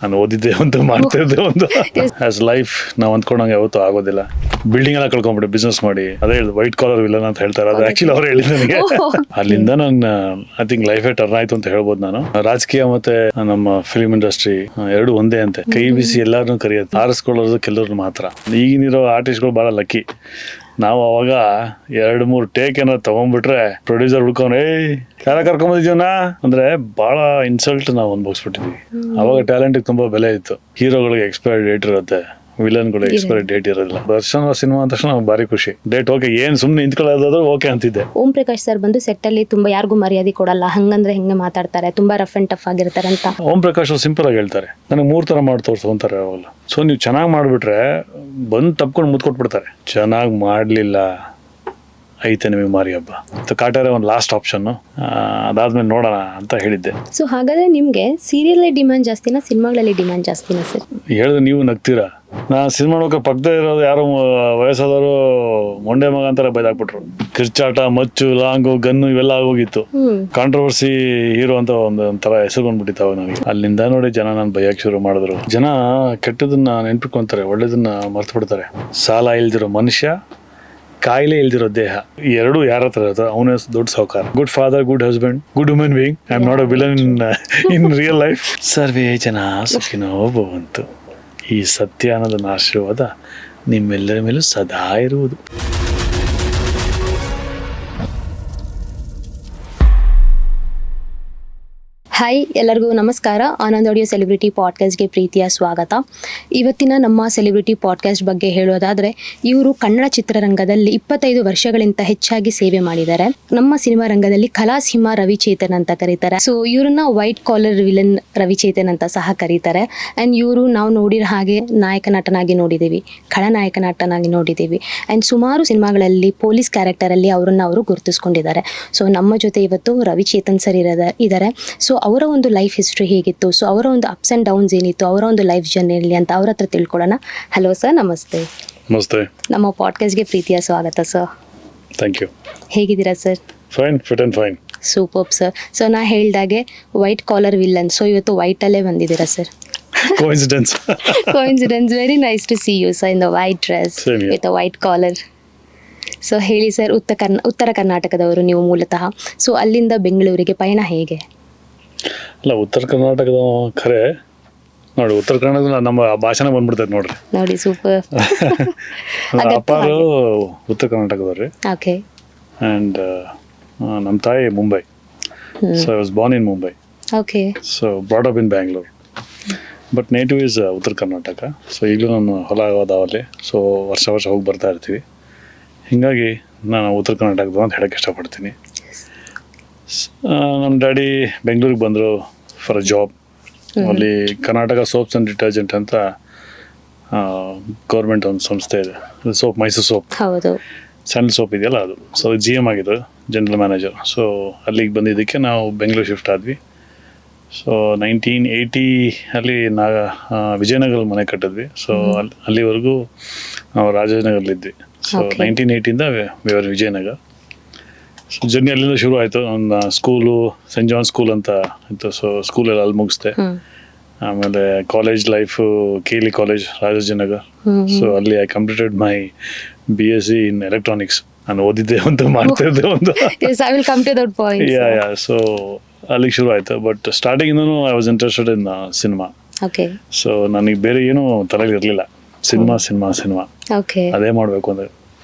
ನಾನು ಓದಿದ್ದೆ ಒಂದು ಮಾಡ್ತಿದ್ದೆ ಒಂದು ಆಸ್ ಲೈಫ್ ನಾವು ಅಂದ್ಕೊಂಡಂಗೆ ಯಾವತ್ತೂ ಆಗೋದಿಲ್ಲ. ಬಿಲ್ಡಿಂಗ್ ಎಲ್ಲ ಕಳ್ಕೊಂಡ್ಬಿಟ್ಟು ಬಿಸ್ನೆಸ್ ಮಾಡಿ ಅದೇ ವೈಟ್ ಕಾಲರ್ ವಿಲನ್ ಅಂತ ಹೇಳ್ತಾರೆ. ಅದು ಆಕ್ಚುಲಿ ಅವ್ರು ಹೇಳಿದ ನನಗೆ. ಅಲ್ಲಿಂದ ನಾನು ಐ ಥಿಂಕ್ ಲೈಫೇ ಟರ್ನ್ ಆಯ್ತು ಅಂತ ಹೇಳ್ಬೋದು. ನಾನು ರಾಜಕೀಯ ಮತ್ತೆ ನಮ್ಮ ಫಿಲ್ಮ್ ಇಂಡಸ್ಟ್ರಿ ಎರಡು ಒಂದೇ ಅಂತೆ. ಕೈ ಬಿಸಿ ಎಲ್ಲಾರನ್ನೂ ಕರೆಯೋದು, ಆರಿಸ್ಕೊಳ್ಳೋದು ಕೆಲವ್ರು ಮಾತ್ರ. ಈಗಿನಿರೋ ಆರ್ಟಿಸ್ಟ್ಗಳು ಬಹಳ ಲಕ್ಕಿ. ನಾವು ಅವಾಗ 2-3 ಟೇಕ್ ಏನಾದ್ರು ತಗೊಂಡ್ಬಿಟ್ರೆ ಪ್ರೊಡ್ಯೂಸರ್ ಹುಡ್ಕೊಂಡ್ ಯಾರ ಕರ್ಕೊಂಬಂದಿದ್ದೀವನಾ ಅಂದ್ರೆ ಬಹಳ ಇನ್ಸಲ್ಟ್ ನಾವು ಅನ್ಭವಿಸ್ಬಿಟ್ಟಿದ್ವಿ. ಅವಾಗ ಟ್ಯಾಲೆಂಟ್ ತುಂಬಾ ಬೆಲೆ ಇತ್ತು. ಹೀರೋಗಳಿಗೆ ಎಕ್ಸ್ಪೈರಿ ಡೇಟ್ ಇರುತ್ತೆ, ವಿಲನ್ಗಳು ಎಕ್ಸ್ಪೈರಿ ಡೇಟ್ ಇರೋದಿಲ್ಲ. ದರ್ಶನ ಸಿನಿಮಾ ಅಂತ ತಕ್ಷಣ ಭಾರಿ ಖುಷಿ. ಡೇಟ್ ಓಕೆ, ಏನ್ ಸುಮ್ನೆ ನಿಂತ್ಕೊಳ್ಳೋದಾದ್ರೂ ಓಕೆ ಅಂತಿದ್ದೆ. ಓಂ ಪ್ರಕಾಶ್ ಸರ್ ಬಂದು ಸೆಟ್ ಅಲ್ಲಿ ತುಂಬಾ ಯಾರಿಗೂ ಮರ್ಯಾದೆ ಕೊಡಲ್ಲ, ಹಂಗಂದ್ರೆ ಹೆಂಗೆ ಮಾತಾಡ್ತಾರೆ, ತುಂಬಾ ರಫ್ ಅಂಡ್ ಟಫ್ ಆಗಿರ್ತಾರೆ ಅಂತ. ಓಂ ಪ್ರಕಾಶ್ ಸಿಂಪಲ್ ಆಗಿ ಹೇಳ್ತಾರೆ, ನನಗೆ 3 ತರ ಮಾಡಿ ತೋರ್ಸು ಅಂತಾರೆ ಯಾವಾಗಲೂ. ಸೊ ನೀವು ಚೆನ್ನಾಗಿ ಮಾಡ್ಬಿಟ್ರೆ ಬಂದು ತಪ್ಕೊಂಡು ಮುತ್ಕೊಟ್ಬಿಡ್ತಾರೆ. ಚೆನ್ನಾಗಿ ಮಾಡ್ಲಿಲ್ಲ ಐತೆ ನಿಮಗೆ ಮಾರಿ ಹಬ್ಬ. ಕಾಟಾರೆ ಒಂದು ಲಾಸ್ಟ್ ಆಪ್ಷನ್, ಅದಾದ್ಮೇಲೆ ನೋಡೋಣ ಅಂತ ಹೇಳಿದ್ದೆ. ಸೊ ಹಾಗಾದ್ರೆ ನಿಮ್ಗೆ ಸೀರಿಯಲ್ ಡಿಮ್ಯಾಂಡ್ ಜಾಸ್ತಿನಾ, ಸಿನಿಮಾಗಳಲ್ಲಿ ಡಿಮ್ಯಾಂಡ್ ಜಾಸ್ತಿನಾ ಸರ್? ಹೇಳಿದ್ರೆ ನೀವು ನಗ್ತೀರಾ. ನಾ ಸಿನಿಮಾ ನೋಡೋಕೆ ಪಕ್ಕದೇ ಇರೋದು ಯಾರು ವಯಸ್ಸಾದವರು ಮೊಂಡೆ ಮಗ ಅಂತಾರೆ ಬೈದಾಕ್ಬಿಟ್ರು. ಕಿರ್ಚಾಟ, ಮಚ್ಚು, ಲಾಂಗು, ಗನ್ನು ಇವೆಲ್ಲ ಆಗೋಗಿತ್ತು. ಕಾಂಟ್ರವರ್ಸಿ ಹೀರೋ ಅಂತ ಒಂಥರ ಹೆಸರು ಬಂದ್ಬಿಟ್ಟಿತ್ತು ಅವಾಗ ನನಗೆ. ಅಲ್ಲಿಂದ ನೋಡಿ ಜನ ನಾನು ಬೈಯಕ್ಕೆ ಶುರು ಮಾಡಿದ್ರು. ಜನ ಕೆಟ್ಟದನ್ನ ನೆನ್ಪಿಟ್ಕೊಂತಾರೆ, ಒಳ್ಳೇದನ್ನ ಮರ್ತು ಬಿಡ್ತಾರೆ. ಸಾಲ ಇಲ್ದಿರೋ ಮನುಷ್ಯ, ಕಾಯಿಲೆ ಇಲ್ದಿರೋ ದೇಹ, ಈ ಎರಡು ಯಾರ ಹತ್ರ ಇರುತ್ತೆ ಅವನೇ ದೊಡ್ಡ ಸಾಹುಕಾರ. Good father, good husband, good human being. I am not a villain in real life. ಸರ್ವೇ ಜನ ಸುಖಿನೋ ಭವಂತು. ಈ ಸತ್ಯ ಅನ್ನೋದನ್ನ ಆಶೀರ್ವಾದ ನಿಮ್ಮೆಲ್ಲರ ಮೇಲೂ ಸದಾ ಇರುವುದು. ಹಾಯ್, ಎಲ್ಲರಿಗೂ ನಮಸ್ಕಾರ. ಆನಂದ್ ಆಡಿಯೋ ಸೆಲೆಬ್ರಿಟಿ ಪಾಡ್ಕಾಸ್ಟ್ಗೆ ಪ್ರೀತಿಯ ಸ್ವಾಗತ. ಇವತ್ತಿನ ನಮ್ಮ ಸೆಲೆಬ್ರಿಟಿ ಪಾಡ್ಕಾಸ್ಟ್ ಬಗ್ಗೆ ಹೇಳೋದಾದರೆ, ಇವರು ಕನ್ನಡ ಚಿತ್ರರಂಗದಲ್ಲಿ 25 ವರ್ಷಗಳಿಂದ ಹೆಚ್ಚಾಗಿ ಸೇವೆ ಮಾಡಿದ್ದಾರೆ. ನಮ್ಮ ಸಿನಿಮಾ ರಂಗದಲ್ಲಿ ಕಲಾಸಿಂಹ ರವಿಚೇತನ್ ಅಂತ ಕರೀತಾರೆ. ಸೊ ಇವ್ರನ್ನ ವೈಟ್ ಕಾಲರ್ ವಿಲನ್ ರವಿಚೇತನ್ ಅಂತ ಸಹ ಕರೀತಾರೆ. ಆ್ಯಂಡ್ ಇವರು ನಾವು ನೋಡಿರೋ ಹಾಗೆ ನಾಯಕ ನಟನಾಗಿ ನೋಡಿದ್ದೀವಿ, ಖಳನಾಯಕ ನಟನಾಗಿ ನೋಡಿದ್ದೀವಿ. ಆ್ಯಂಡ್ ಸುಮಾರು ಸಿನಿಮಾಗಳಲ್ಲಿ ಪೊಲೀಸ್ ಕ್ಯಾರೆಕ್ಟರಲ್ಲಿ ಅವರು ಗುರುತಿಸ್ಕೊಂಡಿದ್ದಾರೆ. ಸೊ ನಮ್ಮ ಜೊತೆ ಇವತ್ತು ರವಿಚೇತನ್ ಸರ್ ಇದ್ದಾರೆ. ಸೊ ಅವರ ಒಂದು ಲೈಫ್ ಹಿಸ್ಟ್ರಿ ಹೇಗಿತ್ತು, ಸೊ ಅವರ ಒಂದು ಅಪ್ಸ್ ಆ್ಯಂಡ್ ಡೌನ್ಸ್ ಏನಿತ್ತು, ಅವರ ಒಂದು ಲೈಫ್ ಜರ್ನಿಯಲ್ಲಿ ಅಂತ ಅವ್ರ ಹತ್ರ ತಿಳ್ಕೊಳ್ಳೋಣ. ಹಲೋ ಸರ್, ನಮಸ್ತೆ. ನಮಸ್ತೆ. ನಮ್ಮ ಪಾಡ್ಕಾಸ್ಟ್ಗೆ ಪ್ರೀತಿಯ ಸ್ವಾಗತ ಸರ್. Thank you. ಹೇಗಿದ್ದೀರಾ sir? Fine, fit and fine. Super sir. So ನಾ ಹೇಳ್ದಾಗೆ ವೈಟ್ ಕಾಲರ್ ವಿಲ್ಲನ್, ಸೊ ಇವತ್ತು ವೈಟಲ್ಲೇ ಬಂದಿದ್ದೀರಾ sir. Coincidence. Very nice to see you sir in the white dress with a white collar. So ಹೇಳಿ sir, ಉತ್ತರ ಕರ್ನಾಟಕದವರು ನೀವು ಮೂಲತಃ. ಸೊ ಅಲ್ಲಿಂದ ಬೆಂಗಳೂರಿಗೆ ಪಯಣ ಹೇಗೆ? ಅಲ್ಲ, ಉತ್ತರ ಕರ್ನಾಟಕದ ಖರೆ ನೋಡಿ, ಉತ್ತರ ಕನ್ನಡದ ನಮ್ಮ ಭಾಷೆನ ಬಂದ್ಬಿಡ್ತೈತೆ ನೋಡ್ರಿ. ನೋಡಿ, ಸೂಪರ್. ಅಪ್ಪಾರು ಉತ್ತರ ಕರ್ನಾಟಕದವ್ರಿ. ಓಕೆ. ಆ್ಯಂಡ್ ನಮ್ಮ ತಾಯಿ Mumbai. So I was born in Mumbai. Okay. So brought up in Bangalore, but native is ಉತ್ತರ ಕರ್ನಾಟಕ. ಸೊ ಈಗಲೂ ನಾನು ಹೊಲ ಅದಾವಲ್ಲಿ. ಸೊ ವರ್ಷ ಹೋಗಿ ಬರ್ತಾ ಇರ್ತೀವಿ. ಹೀಗಾಗಿ ನಾನು ಉತ್ತರ ಕರ್ನಾಟಕದ ಅಂತ ಹೇಳಕ್ಕೆ ಇಷ್ಟಪಡ್ತೀನಿ. ನಮ್ಮ ಡ್ಯಾಡಿ ಬೆಂಗಳೂರಿಗೆ ಬಂದರು ಫಾರ್ ಅ ಜಾಬ್. ಅಲ್ಲಿ ಕರ್ನಾಟಕ ಸೋಪ್ಸ್ ಆ್ಯಂಡ್ ಡಿಟರ್ಜೆಂಟ್ ಅಂತ ಗೌರ್ಮೆಂಟ್ ಒಂದು ಸಂಸ್ಥೆ ಇದೆ. ಸೋಪ್, ಮೈಸೂರು ಸೋಪ್, ಹೌದು, ಸ್ಯಾಂಡಲ್ ಸೋಪ್ ಇದೆಯಲ್ಲ ಅದು. ಸೊ GM ಆಗಿದ್ದು, ಜನರಲ್ ಮ್ಯಾನೇಜರ್. ಸೊ ಅಲ್ಲಿಗೆ ಬಂದಿದ್ದಕ್ಕೆ ನಾವು ಬೆಂಗಳೂರು ಶಿಫ್ಟ್ ಆದ್ವಿ. ಸೊ 1980 ಅಲ್ಲಿ ವಿಜಯನಗರ ಮನೆ ಕಟ್ಟಿದ್ವಿ. ಸೊ ಅಲ್ಲಿವರೆಗೂ ನಾವು ರಾಜನಗರಲ್ಲಿದ್ವಿ. ಸೊ 1980ಇಂದ ವಿಜಯನಗರ. ಸೊ ಜರ್ನಿ ಅಲ್ಲಿಂದ ಶುರು ಆಯಿತು. ನನ್ನ ಸ್ಕೂಲು ಸೆಂಟ್ ಜಾನ್ ಸ್ಕೂಲ್ ಅಂತ ಇತ್ತು. ಸೊ ಸ್ಕೂಲಲ್ಲಿ ಅಲ್ಲಿ ಮುಗಿಸ್ದೆ. ಆಮೇಲೆ college life KLE college, Rajajinagar. So ಅಲ್ಲಿ I completed my BSc in electronics. ನಾನು ಓದಿದ್ದೆ ಒಂದು, ಮಾಡ್ತಿದ್ದೆ ಒಂದು. ಸೊ ಅಲ್ಲಿಗೆ ಶುರು ಆಯಿತು. ಬಟ್ ಸ್ಟಾರ್ಟಿಂಗಿಂದನೂ I was interested in cinema. So ನನಗೆ ಬೇರೆ ಏನೂ ತಲೆಯಲ್ಲಿ ಇರಲಿಲ್ಲ. ಸಿನಿಮಾ ಅದೇ ಮಾಡಬೇಕು ಅಂದರೆ.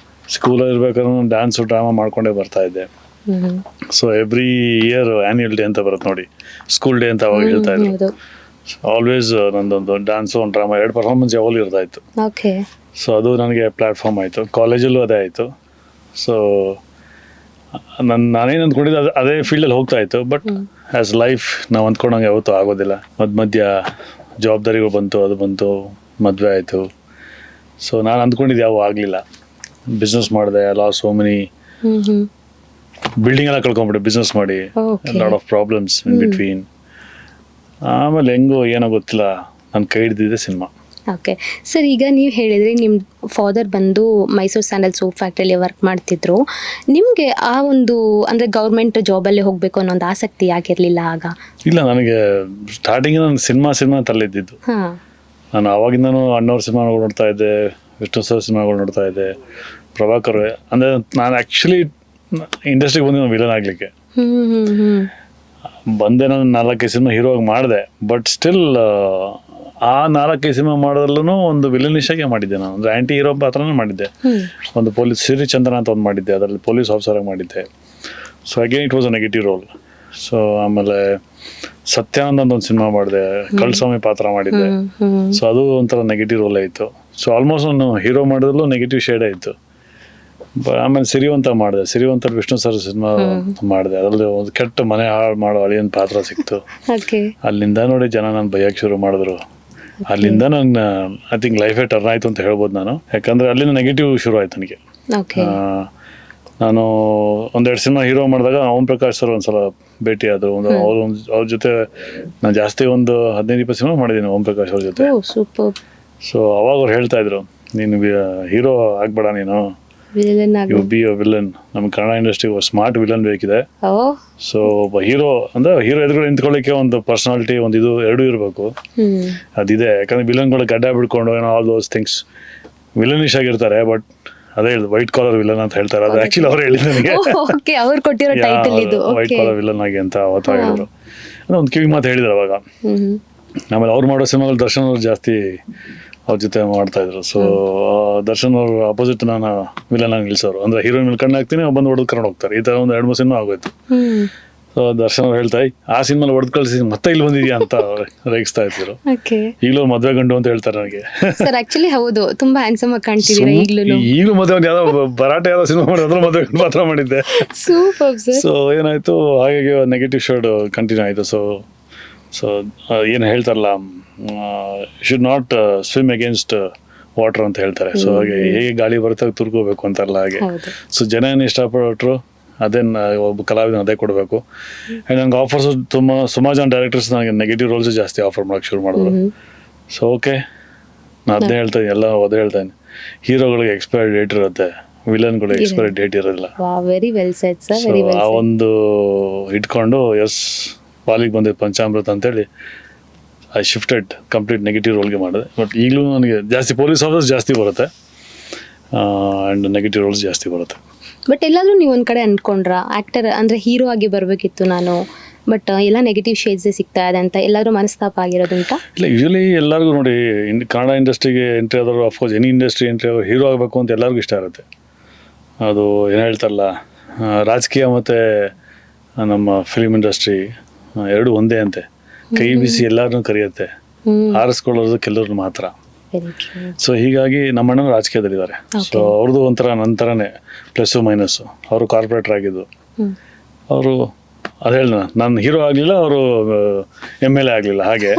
ಸ್ಕೂಲಲ್ಲಿ ಇರ್ಬೇಕಾದ್ರೆ ನಾನು ಡ್ಯಾನ್ಸು ಡ್ರಾಮಾ ಮಾಡ್ಕೊಂಡೇ ಬರ್ತಾ ಇದ್ದೆ. So every year annual day ಅಂತ ಬರುತ್ತೆ ನೋಡಿ, ಸ್ಕೂಲ್ ಡೇ ಅಂತ ಅವಾಗ ಹೇಳ್ತಾ ಇದ್ರು. ಆಲ್ವೇಸ್ ನಂದೊಂದು ಡ್ಯಾನ್ಸು, ಒಂದು ಡ್ರಾಮಾ, 2 ಪರ್ಫಾರ್ಮೆನ್ಸ್ ಯಾವಾಗಲೂ ಇರ್ತಾ ಇತ್ತು. ಸೊ ಅದು ನನಗೆ ಪ್ಲ್ಯಾಟ್ಫಾರ್ಮ್ ಆಯಿತು. ಕಾಲೇಜಲ್ಲೂ ಅದೇ ಆಯಿತು. ಸೊ ನಾನೇನು ಅಂದ್ಕೊಂಡಿದ್ದೆ ಅದೇ ಫೀಲ್ಡಲ್ಲಿ ಹೋಗ್ತಾ ಇತ್ತು. ಬಟ್ ಆ್ಯಸ್ ಲೈಫ್ ನಾವು ಅಂದ್ಕೊಂಡಂಗೆ ಯಾವತ್ತೂ ಆಗೋದಿಲ್ಲ. ಮಧ್ಯ ಜವಾಬ್ದಾರಿಗಳು ಬಂತು, ಅದು ಬಂತು, ಮದುವೆ ಆಯಿತು. ಸೊ ನಾನು ಅಂದ್ಕೊಂಡಿದ್ದು ಯಾವ ಆಗಲಿಲ್ಲ. ಬಿಸ್ನೆಸ್ ಮಾಡಿದೆ, ಲಾಸ್ ಸೋ ಮೆನಿ. ಬಿಲ್ಡಿಂಗ್ ಎಲ್ಲ ಕಳ್ಕೊಂಡ್ಬಿಟ್ಟೆ ಬಿಸ್ನೆಸ್ ಮಾಡಿ. Lot of problems in between. ಆಮೇಲೆ ಹೆಂಗೋ ಏನೋ ಗೊತ್ತಿಲ್ಲ, ನನ್ನ ಕೈ ಹಿಡಿದಿದೆ ಸಿನಿಮಾ. ಓಕೆ ಸರ್, ಈಗ ನೀವು ಹೇಳಿದ್ರಿ ನಿಮ್ಮ ಫಾದರ್ ಬಂದು ಮೈಸೂರು ಸ್ಯಾಂಡಲ್ ಸೋಪ್ ಫ್ಯಾಕ್ಟ್ರಿಯಲ್ಲಿ ವರ್ಕ್ ಮಾಡ್ತಿದ್ರು. ನಿಮಗೆ ಆ ಒಂದು ಅಂದರೆ ಗೌರ್ಮೆಂಟ್ ಜಾಬಲ್ಲೇ ಹೋಗಬೇಕು ಅನ್ನೋ ಒಂದು ಆಸಕ್ತಿ ಯಾಕಿರಲಿಲ್ಲ ಆಗ? ಇಲ್ಲ, ನನಗೆ ಸ್ಟಾರ್ಟಿಂಗ್ ನಾನು ಸಿನಿಮಾ ತಲೆದಿದ್ದು. ಹಾಂ, ನಾನು ಆವಾಗಿಂದನೂ ಅಣ್ಣವ್ರ ಸಿನಿಮಾಗಳು ನೋಡ್ತಾ ಇದ್ದೆ, ವಿಷ್ಣು ಸರ್ ಸಿನಿಮಾಗಳು ನೋಡ್ತಾ ಇದ್ದೆ, ಪ್ರಭಾಕರ್. ಅಂದರೆ ನಾನು ಆ್ಯಕ್ಚುಲಿ ಇಂಡಸ್ಟ್ರಿಗೆ ಬಂದು ವಿಲನ್ ಆಗಲಿಕ್ಕೆ ಬಂದೆ. ನಾನು 4-5 ಸಿನಿಮಾ ಹೀರೋ ಆಗಿ ಮಾಡಿದೆ. ಬಟ್ ಸ್ಟಿಲ್ ಆ 4-5 ಸಿನಿಮಾ ಮಾಡೋದ್ರಲ್ಲೂ ಒಂದು ವಿಲನಿಶ್ ಆಗಿ ಮಾಡಿದ್ದೆ. ನಾನು ಅಂದರೆ ಆ್ಯಂಟಿ ಹೀರೋ ಪಾತ್ರನೇ ಮಾಡಿದ್ದೆ. ಒಂದು ಪೊಲೀಸ್ ಸಿರಿ ಚಂದ್ರನ ಅಂತ ಒಂದು ಮಾಡಿದ್ದೆ, ಅದರಲ್ಲಿ ಪೊಲೀಸ್ ಆಫೀಸರ್ ಆಗಿ ಮಾಡಿದ್ದೆ. So again it was a negative role. So ಆಮೇಲೆ ಸತ್ಯಾನಂದ ಅಂತ ಒಂದು ಸಿನಿಮಾ ಮಾಡಿದೆ, ಕಳ್ಸ್ವಾಮಿ ಪಾತ್ರ ಮಾಡಿದ್ದೆ. ಸೊ ಅದು ಒಂಥರ ನೆಗೆಟಿವ್ ರೋಲ್ ಆಯಿತು. ಸೊ ಆಲ್ಮೋಸ್ಟ್ ನಾನು ಹೀರೋ ಮಾಡಿದ್ರಲ್ಲೂ ನೆಗೆಟಿವ್ ಶೇಡ್ ಆಯಿತು. ಆಮೇಲೆ ಸಿರಿವಂತ ಮಾಡಿದೆ. ಸಿರಿವಂತ ವಿಷ್ಣು ಸರ್ ಸಿನಿಮಾ ಮಾಡಿದೆ. ಅದರಲ್ಲಿ ಒಂದು ಕೆಟ್ಟ ಮನೆ ಹಾಳು ಮಾಡೋ ಅಳಿಯನ್ ಪಾತ್ರ ಸಿಕ್ತು. ಅಲ್ಲಿಂದ ನೋಡಿ ಜನ ನಾನು ಬೈಯಕ್ಕೆ ಶುರು ಮಾಡಿದ್ರು. ಅಲ್ಲಿಂದ ನನ್ನ ಐ ಥಿಂಕ್ ಲೈಫೇ ಟರ್ನ್ ಆಯಿತು ಅಂತ ಹೇಳ್ಬೋದು ನಾನು. ಯಾಕಂದರೆ ಅಲ್ಲಿಂದ ನೆಗೆಟಿವ್ ಶುರು ಆಯ್ತು ನನಗೆ. ನಾನು 1-2 ಸಿನಿಮಾ ಹೀರೋ ಮಾಡಿದಾಗ ಓಂ ಪ್ರಕಾಶ್ ಸರ್ ಒಂದ್ಸಲ ಭೇಟಿ ಆದರು. ಅವ್ರ ಜೊತೆ ನಾನು ಜಾಸ್ತಿ ಒಂದು 15-20 ಸಿನಿಮಾ ಮಾಡಿದ್ದೀನಿ ಓಂ ಪ್ರಕಾಶ್ ಅವ್ರ ಜೊತೆ. ಸೊ ಅವಾಗ ಅವ್ರು ಹೇಳ್ತಾ ಇದ್ರು, ನೀನು ಹೀರೋ ಆಗ್ಬೇಡ, ನೀನು ಯು ಬಿ ಅ ವಿಲನ್. ನಮ್ಮ ಕನ್ನಡ ಇಂಡಸ್ಟ್ರಿಗೆ ಸ್ಮಾರ್ಟ್ ವಿಲನ್ ಬೇಕಿದೆ. ಸೊ ಒಬ್ಬ ಹೀರೋ ಅಂದ್ರೆ ಹೀರೋ ಎದುರುಗಡೆ ನಿಂತ್ಕೊಳ್ಳಿಕ್ಕೆ ಒಂದು ಪರ್ಸನಾಲಿಟಿ, ಒಂದು ಇದು ಎರಡೂ ಇರಬೇಕು. ಅದಿದೆ. ಯಾಕಂದ್ರೆ ವಿಲನ್ಗಳು ಗಡ್ಡ ಬಿಡ್ಕೊಂಡು ಏನೋ ಆಲ್ ದೋಸ್ ಥಿಂಗ್ಸ್ ವಿಲನಿಶ್ ಆಗಿರ್ತಾರೆ. ಬಟ್ ಅದೇ ಹೇಳಿದ್ರು, ವೈಟ್ ಕಾಲರ್ ವಿಲನ್ ಅಂತ ಹೇಳ್ತಾರೆ. ಅದು ಆಕ್ಚುಲಿ ಅವ್ರು ಹೇಳಿದ್ರು ನನಗೆ, ವೈಟ್ ಕಾಲರ್ ವಿಲನ್ ಆಗಿ ಅಂತ ಅವತ್ತು ಹೇಳಿದ್ರು. ಒಂದು ಕಿವಿ ಮಾತು ಹೇಳಿದ್ರು ಅವಾಗ. ಆಮೇಲೆ ಅವ್ರು ಮಾಡೋ ಸಿನಿಮಾಗಳು ದರ್ಶನ್ ಅವ್ರು ಜಾಸ್ತಿ ಅವ್ರ ಜೊತೆ ಮಾಡ್ತಾ ಇದ್ರು. ಸೊ ದರ್ಶನ್ ಅವ್ರ ಅಪೋಸಿಟ್ ನಾನು ವಿಲನ್ ಆಗಿ ನಿಲ್ಸೋರು. ಅಂದ್ರೆ ಹೀರೋಯಿನ್ ಮೇಲೆ ಕಣ್ಣು ಹಾಕ್ತೀನಿ, ಬಂದು ಹೊಡೆದು ಕರ್ಕೊಂಡು ಹೋಗ್ತಾರೆ. ಈ ತರ ಒಂದು 2-3 ಸಿನಿಮಾ ಆಗೋಯ್ತು. ಸೊ ದರ್ಶನ್ ಅವ್ರು ಹೇಳ್ತಾ ಆ ಸಿನಿಮಾ ಹೊಡೆದು ಕಳಿಸಿ ಮತ್ತೆ ಇಲ್ಲಿ ಬಂದಿದ್ಯಾ ಅಂತ ರೇಗಿಸ್ತಾ ಇದ್ರು. ಈಗಲೂ ಮದುವೆ ಗಂಡು ಅಂತ ಹೇಳ್ತಾರೆ ನನಗೆ. ಸರ್ ಆಕ್ಚುಲಿ ಹೌದು, ತುಂಬಾ ಹ್ಯಾಂಡ್ಸಮ್ ಆಗಿ ಕಾಣ್ತಿದ್ದೀರಾ ಈಗಲೂ ಮದುವೆ ಯಾವ್ದೋ ಭರಾಟೆ ಯಾವ್ದೋ ಸಿನಿಮಾ ಮಾಡಿದ್ರು ಮದುವೆ ಗಂಡು ಪಾತ್ರ ಮಾಡಿದ್ದೆ. ಸೊ ಏನಾಯ್ತು, ಹಾಗಾಗಿ ನೆಗೆಟಿವ್ ಶೇಡ್ ಕಂಟಿನ್ಯೂ ಆಯ್ತು. ಸೊ ಏನು ಹೇಳ್ತಾರಲ್ಲ, should not swim against water ಅಂತ ಹೇಳ್ತಾರೆ. ಸೊ ಹಾಗೆ ಹೇಗೆ ಗಾಳಿ ಬರುತ್ತೆ ತುರ್ಕೋಬೇಕು ಅಂತಾರಲ್ಲ ಹಾಗೆ. ಸೊ ಜನ ಏನು ಇಷ್ಟಪಟ್ಟರು ಅದೇನು ಒಬ್ಬ ಕಲಾವಿದನ ಅದೇ ಕೊಡಬೇಕು. ಆ್ಯಂಡ್ ನನಗೆ ಆಫರ್ಸ್ ಸುಮಾರು ಜನ ಡೈರೆಕ್ಟರ್ಸ್ ನನಗೆ ನೆಗೆಟಿವ್ ರೋಲ್ಸ್ ಜಾಸ್ತಿ ಆಫರ್ ಮಾಡೋಕ್ಕೆ ಶುರು ಮಾಡಿದ್ರು. ಸೊ ಓಕೆ, ನಾನು ಅದನ್ನೇ ಹೇಳ್ತಾನೆ, ಎಲ್ಲ ಅದೇ ಹೇಳ್ತಾನೆ, ಹೀರೋಗಳಿಗೆ ಎಕ್ಸ್ಪೈರಿ ಡೇಟ್ ಇರುತ್ತೆ, ವಿಲನ್ಗಳಿಗೆ ಎಕ್ಸ್ಪೈರಿ ಡೇಟ್ ಇರೋದಿಲ್ಲ. ಆ ಒಂದು ಇಟ್ಕೊಂಡು ಪಾಲಿಗೆ ಬಂದಿದ್ದು ಪಂಚಾಮೃತ ಅಂತೇಳಿ ಐ ಶಿಫ್ಟೆಡ್ ಕಂಪ್ಲೀಟ್ ನೆಗೆಟಿವ್ ರೋಲ್ಗೆ ಮಾಡಿದೆ. ಬಟ್ ಈಗಲೂ ನನಗೆ ಜಾಸ್ತಿ ಪೊಲೀಸ್ ಆಫೀಸರ್ಸ್ ಜಾಸ್ತಿ ಬರುತ್ತೆ ಆ್ಯಂಡ್ ನೆಗೆಟಿವ್ ರೋಲ್ಸ್ ಜಾಸ್ತಿ ಬರುತ್ತೆ. ಬಟ್ ಎಲ್ಲಾದರೂ ನೀವು ಒಂದು ಕಡೆ ಅಂದ್ಕೊಂಡ್ರಾ ಆ್ಯಕ್ಟರ್ ಅಂದರೆ ಹೀರೋ ಆಗಿ ಬರಬೇಕಿತ್ತು ನಾನು, ಬಟ್ ಎಲ್ಲ ನೆಗೆಟಿವ್ ಶೇಡ್ಸೇ ಸಿಗ್ತಾ ಇದೆ ಅಂತ ಎಲ್ಲಾದರೂ ಮನಸ್ತಾಪ ಆಗಿರೋದುಂಟ? ಇಲ್ಲ, ಯೂಶಲಿ ಎಲ್ಲರಿಗೂ ನೋಡಿ, ಕನ್ನಡ ಇಂಡಸ್ಟ್ರಿಗೆ ಎಂಟ್ರಿ ಆದವರು, ಅಫ್ಕೋರ್ಸ್ ಎನಿ ಇಂಡಸ್ಟ್ರಿ ಎಂಟ್ರಿ ಆದವರು ಹೀರೋ ಆಗಬೇಕು ಅಂತ ಎಲ್ಲರಿಗೂ ಇಷ್ಟ ಇರುತ್ತೆ. ಅದು ಏನು ಹೇಳ್ತಾರಲ್ಲ, ರಾಜಕೀಯ ಮತ್ತು ನಮ್ಮ ಫಿಲ್ಮ್ ಇಂಡಸ್ಟ್ರಿ ಎರಡು ಒಂದೇ ಅಂತೆ. ಕೈ ಬಿಸಿ ಎಲ್ಲರನ್ನೂ ಕರೆಯುತ್ತೆ, ಆರಿಸ್ಕೊಳ್ಳೋದು ಕೆಲವ್ರು ಮಾತ್ರ. ಸೊ ಹೀಗಾಗಿ ನಮ್ಮ ಅಣ್ಣನ ರಾಜಕೀಯದಲ್ಲಿದ್ದಾರೆ. ಸೊ ಅವ್ರದ್ದು ಒಂಥರ ನಂತರನೇ ಪ್ಲಸ್ಸು ಮೈನಸ್ಸು. ಅವರು ಕಾರ್ಪೊರೇಟರ್ ಆಗಿದ್ದು, ಅವರು ಅದು ಹೇಳ, ನಾನು ಹೀರೋ ಆಗಲಿಲ್ಲ, ಅವರು MLA ಆಗಲಿಲ್ಲ, ಹಾಗೆ.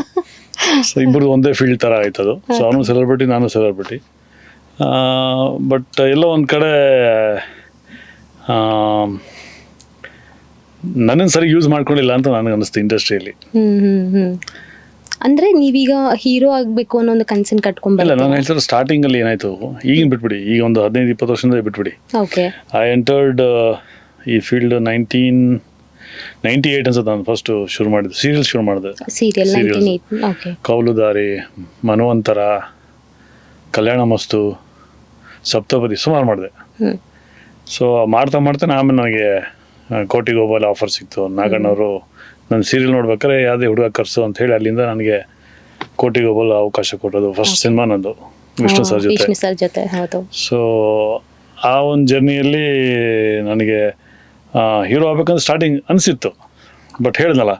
ಸೊ ಇಬ್ಬರು ಒಂದೇ ಫೀಲ್ಡ್ ಥರ ಆಯ್ತದು. ಸೊ ಅವನು ಸೆಲೆಬ್ರಿಟಿ, ನಾನು ಸೆಲೆಬ್ರಿಟಿ. ಬಟ್ ಎಲ್ಲೋ ಒಂದು ಕಡೆ ನನ್ನನ್ನು ಸರಿ ಯೂಸ್ ಮಾಡ್ಕೊಂಡಿಲ್ಲ ಅಂತ ನನಗೆ ಅನ್ನಿಸ್ತು ಇಂಡಸ್ಟ್ರಿಯಲ್ಲಿ. ಅಂದ್ರೆ ನೀವೀಗ ಹೀರೋ ಆಗಬೇಕು ಅನ್ನೋ ಒಂದು ಕನ್ಸನ್ ಕಟ್ಕೊಂಡ್ಬಲ್ಲ? ನಾನು ಹೇಳ್ತಾರೆ ಸ್ಟಾರ್ಟಿಂಗಲ್ಲಿ ಏನಾಯ್ತು, ಈಗಿನ ಬಿಟ್ಬಿಡಿ, ಈಗ ಒಂದು 15-20 ವರ್ಷದಿಂದ ಬಿಟ್ಬಿಡಿ. ಐ ಎಂಟರ್ಡ್ ಈ ಫೀಲ್ಡ್ 1998 ಅನ್ಸುತ್ತೆ. ನಾನು ಫಸ್ಟ್ ಶುರು ಮಾಡಿದೆ, ಸೀರಿಯಲ್ ಶುರು ಮಾಡಿದೆ. ಕೌಲುದಾರಿ, ಮನ್ವಂತರ, ಕಲ್ಯಾಣ ಮಸ್ತು, ಸಪ್ತಪದಿ ಸುಮಾರು ಮಾಡಿದೆ. ಸೊ ಮಾಡ್ತಾ ಆಮೇಲೆ ನನಗೆ ಕೋಟಿ ಗೋಪಾಲ್ ಆಫರ್ ಸಿಕ್ತು. ನಾಗಣ್ಣವರು ನನ್ನ ಸೀರಿಯಲ್ ನೋಡ್ಬೇಕಾದ್ರೆ ಯಾವುದೇ ಹುಡುಗ ಕರ್ಸು ಅಂತ ಹೇಳಿ ಅಲ್ಲಿಂದ ನನಗೆ ಕೋಟಿ ಗೋಪಾಲ್ ಅವಕಾಶ ಕೊಟ್ಟದು. ಫಸ್ಟ್ ಸಿನಿಮಾ ನಂದು ವಿಷ್ಣು ಸರ್ ಜೊತೆ. ಸೊ ಆ ಒಂದು ಜರ್ನಿಯಲ್ಲಿ ನನಗೆ ಹೀರೋ ಆಗ್ಬೇಕಂತ ಸ್ಟಾರ್ಟಿಂಗ್ ಅನಿಸಿತ್ತು. ಬಟ್ ಹೇಳಿದ್ನಲ್ಲ,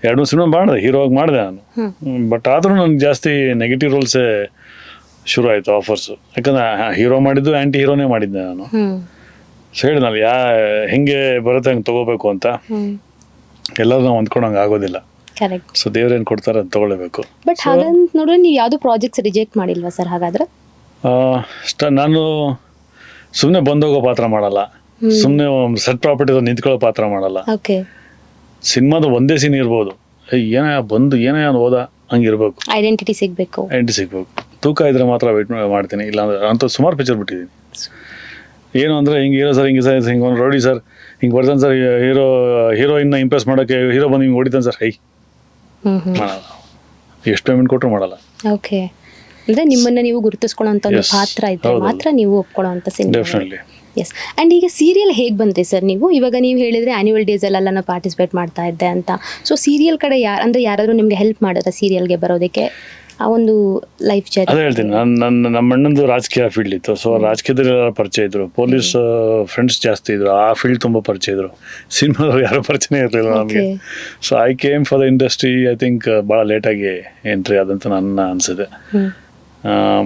2-3 ಸಿನಿಮಾ ಮಾಡಿದೆ, ಹೀರೋ ಆಗಿ ಮಾಡಿದೆ ನಾನು. ಬಟ್ ಆದರೂ ನನಗೆ ಜಾಸ್ತಿ ನೆಗೆಟಿವ್ ರೋಲ್ಸೇ ಶುರು ಆಯಿತು ಆಫರ್ಸು. ಯಾಕಂದರೆ ಹೀರೋ ಮಾಡಿದ್ದು ಆ್ಯಂಟಿ ಹೀರೋನೇ ಮಾಡಿದ್ದೆ ನಾನು. ಸೊ ಹೇಳಿದ್ನಲ್ಲ, ಹೆಂಗೆ ಬರುತ್ತೆ ಹಂಗೆ ತೊಗೋಬೇಕು ಅಂತ. ಎಲ್ಲರೂ ನಾವು ಅಂದ್ಕೊಂಡಂಗೆ ಆಗೋದಿಲ್ಲ. ಸೊ ದೇವ್ರೇನು ಕೊಡ್ತಾರೆ ಅದು ತೊಗೊಳ್ಬೇಕು. ಬಟ್ ಹಾಗಂತ ನೋಡಿದ್ರೆ ನೀವು ಯಾವುದು ಪ್ರಾಜೆಕ್ಟ್ಸ್ ರಿಜೆಕ್ಟ್ ಮಾಡಿಲ್ವಾ ಸರ್? ಹಾಗಾದ್ರೆ ನಾನು ಸುಮ್ಮನೆ ಬಂದೋಗೋ ಪಾತ್ರ ಮಾಡಲ್ಲ, ಸುಮ್ಮನೆ ಸೆಟ್ ಪ್ರಾಪರ್ಟಿ ನಿಂತ್ಕೊಳ್ಳೋ ಪಾತ್ರ ಮಾಡಲ್ಲ. ಸಿನಿಮಾದ ಒಂದೇ ಸೀನ್ ಇರ್ಬೋದು, ಏನೇ ಬಂದು ಏನೇ ಹೋದ ಹಂಗಿರ್ಬೇಕು. ಐಡೆಂಟಿಟಿ ಸಿಗ್ಬೇಕು. ತೂಕ ಇದ್ರೆ ಮಾತ್ರ ವೆಯ್ಟ್ ಮಾಡ್ತೀನಿ, ಇಲ್ಲಾಂದ್ರೆ ಅಂತ ಸುಮಾರು ಪಿಕ್ಚರ್ ಬಿಟ್ಟಿದ್ದೀನಿ. ಏನು ಅಂದರೆ ಹಿಂಗೆ ಹೀರೋ ಸರ್, ಹಿಂಗೆ ಒಂದು ರೌಡಿ ಸರ್, ಹಿಂಗೆ ಬರ್ತಾನೆ ಸರ್, ಹೀರೋಯಿನ್ನ ಇಂಪ್ರೆಸ್ ಮಾಡೋಕ್ಕೆ ಹೀರೋ ಬಂದು ಹಿಂಗೆ ಹೊಡಿತಾನೆ ಸರ್, ಮಾಡಲ್ಲ. ಎಷ್ಟು ಪೇಮೆಂಟ್ ಕೊಟ್ಟರು ಮಾಡಲ್ಲ. ಓಕೆ, ಅಂದರೆ ನಿಮ್ಮನ್ನು ನೀವು ಗುರುತಿಸ್ಕೊಳ್ಳೋಂಥ ಒಂದು ಪಾತ್ರ ಇದ್ದರೆ ಮಾತ್ರ ನೀವು ಒಪ್ಕೊಳ್ಳೋಂಥ ಸಿನಿಮಾ. ಡೆಫಿನೆಟ್ಲಿ. ಎಸ್. ಆ್ಯಂಡ್ ಈಗ ಸೀರಿಯಲ್ ಹೇಗೆ ಬಂದ್ರಿ ಸರ್ ನೀವು? ಇವಾಗ ನೀವು ಹೇಳಿದರೆ ಆ್ಯನ್ಯುವಲ್ ಡೇಸಲ್ಲೆಲ್ಲ ನಾನು ಪಾರ್ಟಿಸಿಪೇಟ್ ಮಾಡ್ತಾ ಇದ್ದೆ ಅಂತ. ಸೊ ಸೀರಿಯಲ್ ಕಡೆ ಯಾರಾದರೂ ನಿಮಗೆ ಹೆಲ್ಪ್ ಮಾಡಿದ್ರೆ ಸೀರಿಯಲ್ಗೆ ಬರೋದಕ್ಕೆ, ಆ ಒಂದು ಲೈಫ್ ಜರ್ನಿ? ಅದೇ ಹೇಳ್ತೀನಿ, ನಮ್ಮ ಅಣ್ಣಂದು ರಾಜಕೀಯ ಫೀಲ್ಡ್ ಇತ್ತು. ಸೊ ರಾಜಕೀಯದಲ್ಲಿ ಪರಿಚಯ ಇದ್ರು, ಪೊಲೀಸ್ ಫ್ರೆಂಡ್ಸ್ ಜಾಸ್ತಿ ಇದ್ರು, ಆ ಫೀಲ್ಡ್ ತುಂಬ ಪರಿಚಯ ಇದ್ರು. ಸಿನಿಮಾದವ್ರು ಯಾರು ಪರಿಚಯ ಇರಲಿಲ್ಲ ನಮಗೆ. So I came for the industry I think ಭಾಳ ಲೇಟಾಗಿ ಎಂಟ್ರಿ ಆದಂತ ನನ್ನ ಅನಿಸಿದೆ.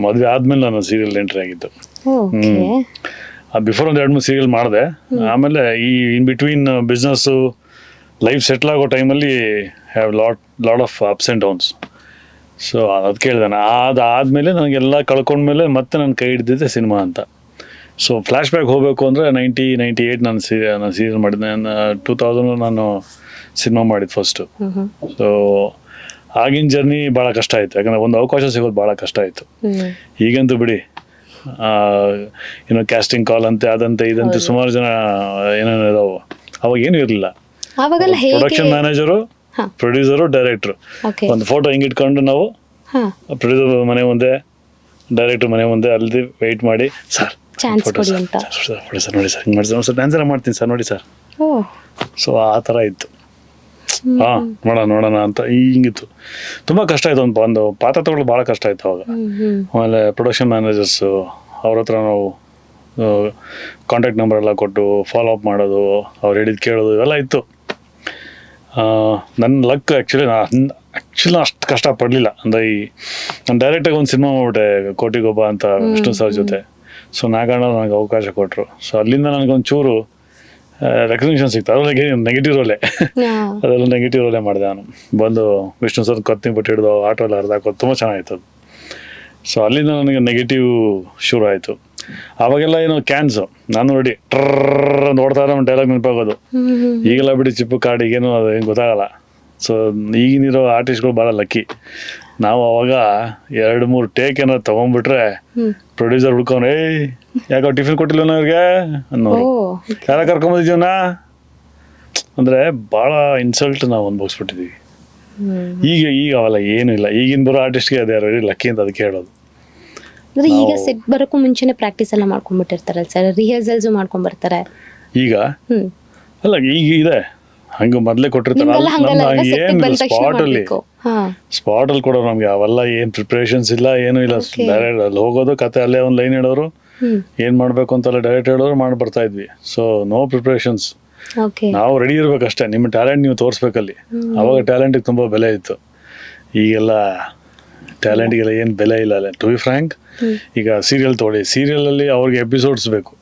ಮದುವೆ ಆದಮೇಲೆ ನಾನು ಸೀರಿಯಲ್ ಎಂಟ್ರಿ ಆಗಿದ್ದು. ಬಿಫೋರ್ ಒಂದು 2-3 ಸೀರಿಯಲ್ ಮಾಡಿದೆ. ಆಮೇಲೆ ಈ in between business life settle ಆಗೋ ಟೈಮಲ್ಲಿ have lot of ups and downs. So ಅದು ಕೇಳಿದೆ ನಾನು. ಅದಾದಮೇಲೆ ನನಗೆಲ್ಲ ಕಳ್ಕೊಂಡ್ಮೇಲೆ ಮತ್ತೆ ನಾನು ಕೈ ಹಿಡಿದಿದ್ದೆ ಸಿನಿಮಾ ಅಂತ. ಸೊ ಫ್ಲ್ಯಾಶ್ ಬ್ಯಾಕ್ ಹೋಗಬೇಕು ಅಂದರೆ 98 ನಾನು ಸೀರಿಯಲ್ ಮಾಡಿದ್ದೆ. 2000 ನಾನು ಸಿನಿಮಾ ಮಾಡಿದ್ದು ಫಸ್ಟು. ಸೊ ಆಗಿನ ಜರ್ನಿ ಭಾಳ ಕಷ್ಟ ಆಯಿತು, ಯಾಕಂದರೆ ಒಂದು ಅವಕಾಶ ಸಿಗೋದು ಭಾಳ ಕಷ್ಟ ಆಯಿತು. ಈಗಂತೂ ಬಿಡಿ, ಏನೋ ಕ್ಯಾಸ್ಟಿಂಗ್ ಕಾಲ್ ಅಂತೆ, ಅದಂತೆ ಇದಂತೆ ಸುಮಾರು ಜನ ಏನೇನು ಇದಾವೆ. ಅವಾಗ ಏನೂ ಇರಲಿಲ್ಲ. ಪ್ರೊಡಕ್ಷನ್ ಮ್ಯಾನೇಜರು, ಪ್ರೊಡ್ಯೂಸರು, ಡೈರೆಕ್ಟ್ರು ಒಂದು ಫೋಟೋ ಹಿಂಗೆ ಇಟ್ಕೊಂಡು ನಾವು ಪ್ರೊಡ್ಯೂಸರ್ ಮನೆ ಮುಂದೆ, ಡೈರೆಕ್ಟ್ರ್ ಮನೆ ಮುಂದೆ ಅಲ್ಲಿ ವೆಯ್ಟ್ ಮಾಡಿ, ಸರ್ ಫೋಟೋ ಸರ್ ನೋಡಿ ಸರ್ ಹಿಂಗೆ ಮಾಡಿ ಸರ್ ಡ್ಯಾನ್ಸರ ಮಾಡ್ತೀನಿ ಸರ್ ನೋಡಿ ಸರ್. ಸೊ ಆ ಥರ ಇತ್ತು. ನೋಡೋಣ ಅಂತ ಹಿಂಗಿತ್ತು. ತುಂಬ ಕಷ್ಟ ಆಯಿತು. ಒಂದು ಪಾತ್ರ ತಗೊಳ್ಳೋದು ಭಾಳ ಕಷ್ಟ ಆಯಿತು ಅವಾಗ. ಆಮೇಲೆ ಪ್ರೊಡಕ್ಷನ್ ಮ್ಯಾನೇಜರ್ಸು ಅವ್ರ ಹತ್ರ ನಾವು ಕಾಂಟ್ಯಾಕ್ಟ್ ನಂಬರ್ ಎಲ್ಲ ಕೊಟ್ಟು ಫಾಲೋ ಅಪ್ ಮಾಡೋದು, ಅವ್ರು ಹೇಳಿದ್ದು ಕೇಳೋದು, ಇವೆಲ್ಲ ಇತ್ತು. ನನ್ನ ಲಕ್ ಆ್ಯಕ್ಚುಲಿ ನಾನು ಅಷ್ಟು ಕಷ್ಟಪಡಲಿಲ್ಲ. ಅಂದರೆ ನಾನು ಡೈರೆಕ್ಟಾಗಿ ಒಂದು ಸಿನಿಮಾ ಮಾಡ್ಬಿಟ್ಟೆ, ಕೋಟಿಗೊಬ್ಬ ಅಂತ ವಿಷ್ಣು ಸರ್ ಜೊತೆ. ಸೊ ನಾಗಣ್ಣ ನನಗೆ ಅವಕಾಶ ಕೊಟ್ಟರು. ಸೊ ಅಲ್ಲಿಂದ ನನಗೊಂದು ಚೂರು ರೆಕಗ್ನಿಷನ್ ಸಿಕ್ತು. ಅದರೊಳಗೆ ನೆಗೆಟಿವ್ ರೋಲೇ, ಅದೆಲ್ಲ ನೆಗೆಟಿವ್ ರೋಲೇ ಮಾಡಿದೆ ನಾನು. ಬಂದು ವಿಷ್ಣು ಸರ್ ಕತ್ತಿ ಬಿಟ್ಟು ಹಿಡಿದು ಆಟೋ ಎಲ್ಲ ಹರಿದಾಕೋದು ತುಂಬ ಚೆನ್ನಾಗಿತ್ತು ಅದು. ಸೊ ಅಲ್ಲಿಂದ ನನಗೆ ನೆಗೆಟಿವ್ ಶುರು ಆಯಿತು. ಆವಾಗೆಲ್ಲ ಏನು ಕ್ಯಾನ್ಸು, ನಾನು ನೋಡಿ ಟ್ರರ್ ನೋಡ್ತಾ ಇರೋ ಡೈಲಾಗ್ ನೆನಪಾಗೋದು. ಈಗೆಲ್ಲ ಬಿಡಿ ಚಿಪ್ಪು ಕಾರ್ಡ್, ಈಗೇನು ಅದು ಏನು ಗೊತ್ತಾಗಲ್ಲ. ಸೊ ಈಗಿನಿರೋ ಆರ್ಟಿಸ್ಟ್ಗಳು ಭಾಳ ಲಕ್ಕಿ. ನಾವು ಅವಾಗ 2-3 ಟೇಕ್ ಏನಾದ್ರು ತೊಗೊಂಡ್ಬಿಟ್ರೆ ಪ್ರೊಡ್ಯೂಸರ್ ಹುಡ್ಕೊಂಡು, ಯಾಕೋ ಟಿಫಿನ್ ಕೊಟ್ಟಿಲ್ಲ ಅವ್ರಿಗೆ ಅನ್ನೋರು, ಯಾರ ಕರ್ಕೊಂಬಂದಿದ್ದೀವನ ಅಂದರೆ ಭಾಳ ಇನ್ಸಲ್ಟ್ ನಾವು ಅನ್ಭವಿಸ್ಬಿಟ್ಟಿದ್ದೀವಿ. ಈಗ ಅವೆಲ್ಲ ಏನೂ ಇಲ್ಲ. ಈಗಿನ ಬರೋ ಆರ್ಟಿಸ್ಟ್ಗೆ ಅದೇ ವೆರಿ ಲಕ್ಕಿ ಅಂತ ಅದಕ್ಕೆ ಹೇಳೋದು. ಈಗ ಸೆಟ್ ಬರೋಕ್ಕೂ ಮುಂಚೆನೆ ಪ್ರಾಕ್ಟೀಸ್ ಎಲ್ಲ ಮಾಡ್ಕೊಂಡ್ಬಿಟ್ಟಿರ್ತಾರಲ್ಲ ಸರ್, ರಿಹರ್ಸಲ್ಸು ಮಾಡ್ಕೊಂಡ್ಬರ್ತಾರೆ ಈಗ? ಅಲ್ಲ, ಈಗ ಇದೆ ಹಂಗೆ ಮೊದಲೇ ಕೊಟ್ಟಿರ್ತಾರೆ. ಏನು ಸ್ಪಾಟಲ್ಲಿ ಕೊಡೋರು ನಮಗೆ, ಅವೆಲ್ಲ ಏನು ಪ್ರಿಪ್ರೇಷನ್ಸ್ ಇಲ್ಲ, ಏನೂ ಇಲ್ಲ. ಡೈರೆಕ್ಟ್ ಅಲ್ಲಿ ಹೋಗೋದು, ಕತೆ ಅಲ್ಲೇ ಒಂದು ಲೈನ್ ಹೇಳೋರು, ಏನು ಮಾಡಬೇಕು ಅಂತೆಲ್ಲ ಡೈರೆಕ್ಟ್ ಹೇಳೋರು ಮಾಡಿ ಬರ್ತಾ ಇದ್ವಿ. ಸೊ ನೋ ಪ್ರಿಪ್ರೇಷನ್ಸ್, ನಾವು ರೆಡಿ ಇರ್ಬೇಕಷ್ಟೇ. ನಿಮ್ಮ ಟ್ಯಾಲೆಂಟ್ ನೀವು ತೋರಿಸ್ಬೇಕಲ್ಲಿ. ಅವಾಗ ಟ್ಯಾಲೆಂಟಿಗೆ ತುಂಬ ಬೆಲೆ ಇತ್ತು. ಈಗೆಲ್ಲ ಟ್ಯಾಲೆಂಟಿಗೆಲ್ಲ ಏನು ಬೆಲೆ ಇಲ್ಲ ಅಲ್ಲ. ಟು ಬಿ ಫ್ರ್ಯಾಂಕ್, ಈಗ ಸೀರಿಯಲ್ ತೊಗೊಳ್ಳಿ, ಸೀರಿಯಲಲ್ಲಿ ಅವ್ರಿಗೆ ಎಪಿಸೋಡ್ಸ್ ಬೇಕು.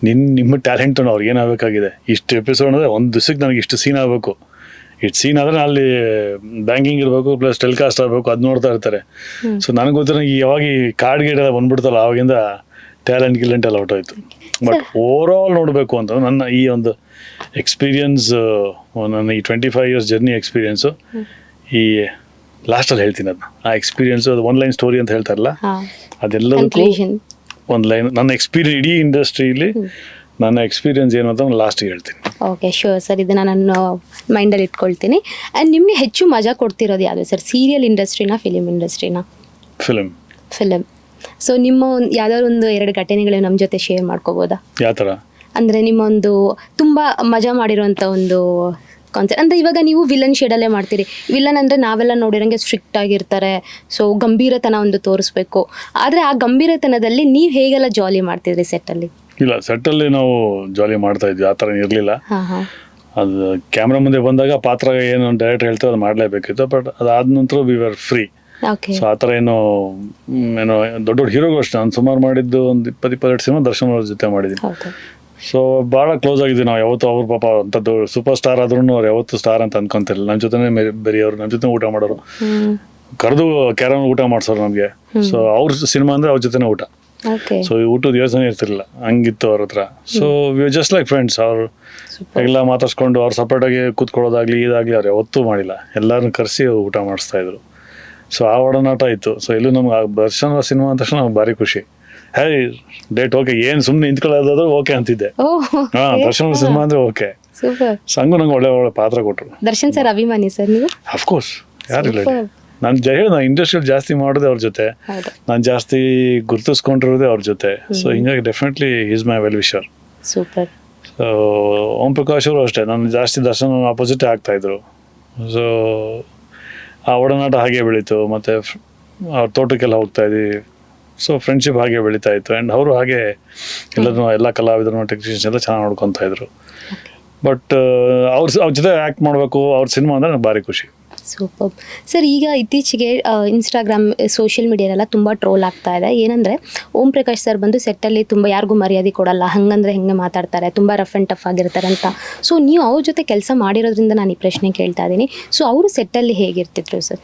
ನಿಮ್ಮ ಟ್ಯಾಲೆಂಟನ್ನು ಅವ್ರಿಗೆ ಏನಾಗಬೇಕಾಗಿದೆ, ಇಷ್ಟು ಎಪಿಸೋಡ್ ಅಂದರೆ ಒಂದು ದಿವಸಕ್ಕೆ ನನಗೆ ಇಷ್ಟು ಸೀನ್ ಆಗಬೇಕು, ಇಷ್ಟು ಸೀನ್ ಆದರೆ ಅಲ್ಲಿ ಬ್ಯಾಂಕಿಂಗ್ ಇರಬೇಕು ಪ್ಲಸ್ ಟೆಲಿಕಾಸ್ಟ್ ಆಗಬೇಕು, ಅದು ನೋಡ್ತಾ ಇರ್ತಾರೆ. ಸೊ ನನಗೆ ಗೊತ್ತಿರೋ ಯಾವಾಗ ಈ ಕಾರ್ಡ್ ಗೀಡ್ ಎಲ್ಲ ಬಂದ್ಬಿಡ್ತಲ್ಲ, ಆವಾಗಿಂದ ಟ್ಯಾಲೆಂಟ್ ಎಲ್ಲ ಹೊಟ್ಟೋಯ್ತು. ಬಟ್ ಓವರ್ ಆಲ್ ನೋಡಬೇಕು ಅಂತ ನನ್ನ ಈ ಒಂದು ಎಕ್ಸ್ಪೀರಿಯನ್ಸ್, ನನ್ನ ಈ 25 years ಜರ್ನಿ ಎಕ್ಸ್ಪೀರಿಯನ್ಸು, ಈ ಲಾಸ್ಟಲ್ಲಿ ಹೇಳ್ತೀನಿ ಅದನ್ನ. ಆ ಎಕ್ಸ್ಪೀರಿಯನ್ಸು, ಅದು 1 line ಸ್ಟೋರಿ ಅಂತ ಹೇಳ್ತಾರಲ್ಲ, ಅದೆಲ್ಲದಕ್ಕೂ 1 line ನನ್ನ ಎಕ್ಸ್ಪೀರಿಯನ್ಸ್, ಇಡೀ ಇಂಡಸ್ಟ್ರಿಯಲ್ಲಿ ನನ್ನ ಎಕ್ಸ್ಪೀರಿಯನ್ಸ್ ಏನು ಅಂತ ಲಾಸ್ಟಿಗೆ ಹೇಳ್ತೀನಿ. ಓಕೆ, ಶೋರ್ ಸರ್, ಇದನ್ನು ನಾನು ಮೈಂಡಲ್ಲಿ ಇಟ್ಕೊಳ್ತೀನಿ. ಆ್ಯಂಡ್ ನಿಮಗೆ ಹೆಚ್ಚು ಮಜಾ ಕೊಡ್ತಿರೋದು ಯಾವುದು ಸರ್, ಸೀರಿಯಲ್ ಇಂಡಸ್ಟ್ರಿನಾ, ಫಿಲಿಮ್ ಇಂಡಸ್ಟ್ರಿನಾ? ಫಿಲಿಮ್. ಸೊ ನಿಮ್ಮ ಯಾವ್ದಾದ್ರು ಒಂದು 2 ಘಟನೆಗಳು ನಮ್ಮ ಜೊತೆ ಶೇರ್ ಮಾಡ್ಕೋಬೋದಾ? ಯಾವ ಥರ ಅಂದರೆ ನಿಮ್ಮ ಒಂದು ತುಂಬ ಮಜಾ ಮಾಡಿರೋಂಥ ಒಂದು ಕಾನ್ಸೆಪ್ಟ್. ಅಂದರೆ ಇವಾಗ ನೀವು ವಿಲನ್ ಶೇಡಲ್ಲೇ ಮಾಡ್ತೀರಿ. ವಿಲನ್ ಅಂದರೆ ನಾವೆಲ್ಲ ನೋಡಿರೋಂಗೆ ಸ್ಟ್ರಿಕ್ಟ್ ಆಗಿರ್ತಾರೆ, ಸೊ ಗಂಭೀರತನ ಒಂದು ತೋರಿಸ್ಬೇಕು. ಆದರೆ ಆ ಗಂಭೀರತನದಲ್ಲಿ ನೀವು ಹೇಗೆಲ್ಲ ಜಾಲಿ ಮಾಡ್ತಿದ್ರಿ ಸೆಟ್ಟಲ್ಲಿ? ಇಲ್ಲ, ಸೆಟ್ಟಲ್ಲಿ ನಾವು ಜಾಲಿ ಮಾಡ್ತಾ ಇದ್ವಿ, ಆ ಥರ ಇರಲಿಲ್ಲ. ಅದು ಕ್ಯಾಮ್ರಾ ಮುಂದೆ ಬಂದಾಗ ಪಾತ್ರ ಏನು ಡೈರೆಕ್ಟ್ ಹೇಳ್ತಾರೆ ಅದು ಮಾಡಲೇಬೇಕಿತ್ತು. ಬಟ್ ಅದಾದ ನಂತರ ವಿ ವರ್ ಫ್ರೀ. ಸೊ ಆ ಥರ ಏನೋ ದೊಡ್ಡ ದೊಡ್ಡ ಹೀರೋಗಳು ಅಷ್ಟೇ. ನಾನು ಸುಮಾರು ಮಾಡಿದ್ದು ಒಂದು 20-22 ಸಿನಿಮಾ ದರ್ಶನ್ ಅವ್ರ ಜೊತೆ ಮಾಡಿದ್ದೀನಿ. ಸೊ ಭಾಳ ಕ್ಲೋಸ್ ಆಗಿದ್ವಿ ನಾವು. ಯಾವತ್ತು ಅವ್ರ ಪಾಪ ಅಂಥದ್ದು ಸೂಪರ್ ಸ್ಟಾರ್ ಆದ್ರೂ ಅವ್ರು ಯಾವತ್ತು ಸ್ಟಾರ್ ಅಂತ ಅನ್ಕೊಂತಿರಲಿಲ್ಲ. ನಮ್ಮ ಜೊತೆನೇ ಬೆರೆಯೋರು, ನಮ್ಮ ಜೊತೆ ಊಟ ಮಾಡೋರು, ಕರೆದು ಕ್ಯಾರಮ್ ಊಟ ಮಾಡಿಸೋರು ನಮಗೆ. ಸೊ ಅವ್ರ ಸಿನಿಮಾ ಅಂದರೆ ಅವ್ರ ಜೊತೆನೇ ಊಟ. ಸೊ ಊಟದ ಯೋಚನೆ ಇರ್ತಿರ್ಲಿಲ್ಲ, ಹಂಗಿತ್ತು ಅವ್ರ ಹತ್ರ. So we just like friends. ಅವ್ರು ಎಲ್ಲ ಮಾತಾಡ್ಸ್ಕೊಂಡು ಅವ್ರು ಸಪ್ರೇಟಾಗಿ ಕೂತ್ಕೊಳ್ಳೋದಾಗ್ಲಿ ಇದಾಗಲಿ ಅವ್ರು ಯಾವತ್ತೂ ಮಾಡಿಲ್ಲ. ಎಲ್ಲರನ್ನ ಕರೆಸಿ ಊಟ ಮಾಡಿಸ್ತಾ ಇದ್ರು. ಸೊ ಆ ಒಡನಾಟ ಇತ್ತು. ಸೊ ಇಲ್ಲೂ ನಮ್ಗೆ ದರ್ಶನ್ ಸಿನಿಮಾ ಅಂದ ತಕ್ಷಣ ನಮ್ಗೆ ಭಾರಿ ಖುಷಿ. ಹೇ ಡೇಟ್ ಓಕೆ, ಏನು ಸುಮ್ಮನೆ ನಿಂತ್ಕೊಳ್ಳೋದಾದ್ರೂ ಓಕೆ ಅಂತಿದ್ದೆ. ದರ್ಶನ್ ಸಿನಿಮಾ ಅಂದ್ರೆ ಓಕೆ. ಸೂಪರ್. ಸಂಗು ನಂಗೆ ಒಳ್ಳೆ ಒಳ್ಳೆ ಪಾತ್ರ ಕೊಟ್ಟರು. ದರ್ಶನ್ ಸರ್ ಅಭಿಮಾನಿ ಸರ್ ನೀವು? ಅಫ್ಕೋರ್ಸ್, ಯಾರಿಲ್ಲ. ನಾನು ನಾನು ಇಂಡಸ್ಟ್ರಿಯಲ್ಲಿ ಜಾಸ್ತಿ ಮಾಡೋದೇ ಅವ್ರ ಜೊತೆ, ನಾನು ಜಾಸ್ತಿ ಗುರುತಿಸ್ಕೊಂಡಿರೋದೇ ಅವ್ರ ಜೊತೆ. ಸೊ ಹಿಂಗಾಗಿ definitely is my well wisher. Super. So Om Prakash ಅವರು ಅಷ್ಟೇ, ನಾನು ಜಾಸ್ತಿ ದರ್ಶನ್ ಆಪೋಸಿಟೇ ಆಗ್ತಾಯಿದ್ರು. ಸೊ ಆ ಒಡನಾಟ ಹಾಗೆ ಬೆಳೀತು. ಮತ್ತು ಅವ್ರ ತೋಟಕ್ಕೆಲ್ಲ ಹೋಗ್ತಾ ಇದ್ವಿ. ಸೊ ಫ್ರೆಂಡ್ಶಿಪ್ ಹಾಗೆ ಬೆಳೀತಾ ಇತ್ತು. ಆ್ಯಂಡ್ ಅವರು ಹಾಗೆ ಎಲ್ಲ ಕಲಾವಿದರು ಟೆಕ್ನಿಷಿಯನ್ಸ್ ಎಲ್ಲ ಚೆನ್ನಾಗಿ ನೋಡ್ಕೊತಾ ಇದ್ರು. ಬಟ್ ಅವ್ರ ಜೊತೆ ಆ್ಯಕ್ಟ್ ಮಾಡಬೇಕು, ಅವ್ರ ಸಿನಿಮಾ ಅಂದರೆ ನನಗೆ ಭಾರಿ ಖುಷಿ. ಸೂಪರ್. ಸರ್, ಈಗ ಇತ್ತೀಚೆಗೆ ಇನ್ಸ್ಟಾಗ್ರಾಮ್, ಸೋಷಿಯಲ್ ಮೀಡಿಯಾಲೆಲ್ಲ ತುಂಬ ಟ್ರೋಲ್ ಆಗ್ತಾ ಇದೆ. ಏನಂದರೆ ಓಂ ಪ್ರಕಾಶ್ ಸರ್ ಬಂದು ಸೆಟ್ಟಲ್ಲಿ ತುಂಬ ಯಾರಿಗೂ ಮರ್ಯಾದೆ ಕೊಡಲ್ಲ, ಹಂಗಂದ್ರೆ ಹೆಂಗೆ ಮಾತಾಡ್ತಾರೆ, ತುಂಬ ರಫ್ ಆ್ಯಂಡ್ ಟಫ್ ಆಗಿರ್ತಾರೆ ಅಂತ. ಸೊ ನೀವು ಅವ್ರ ಜೊತೆ ಕೆಲಸ ಮಾಡಿರೋದ್ರಿಂದ ನಾನು ಈ ಪ್ರಶ್ನೆ ಕೇಳ್ತಾ ಇದ್ದೀನಿ. ಸೊ ಅವರು ಸೆಟ್ಟಲ್ಲಿ ಹೇಗಿರ್ತಿದ್ರು ಸರ್?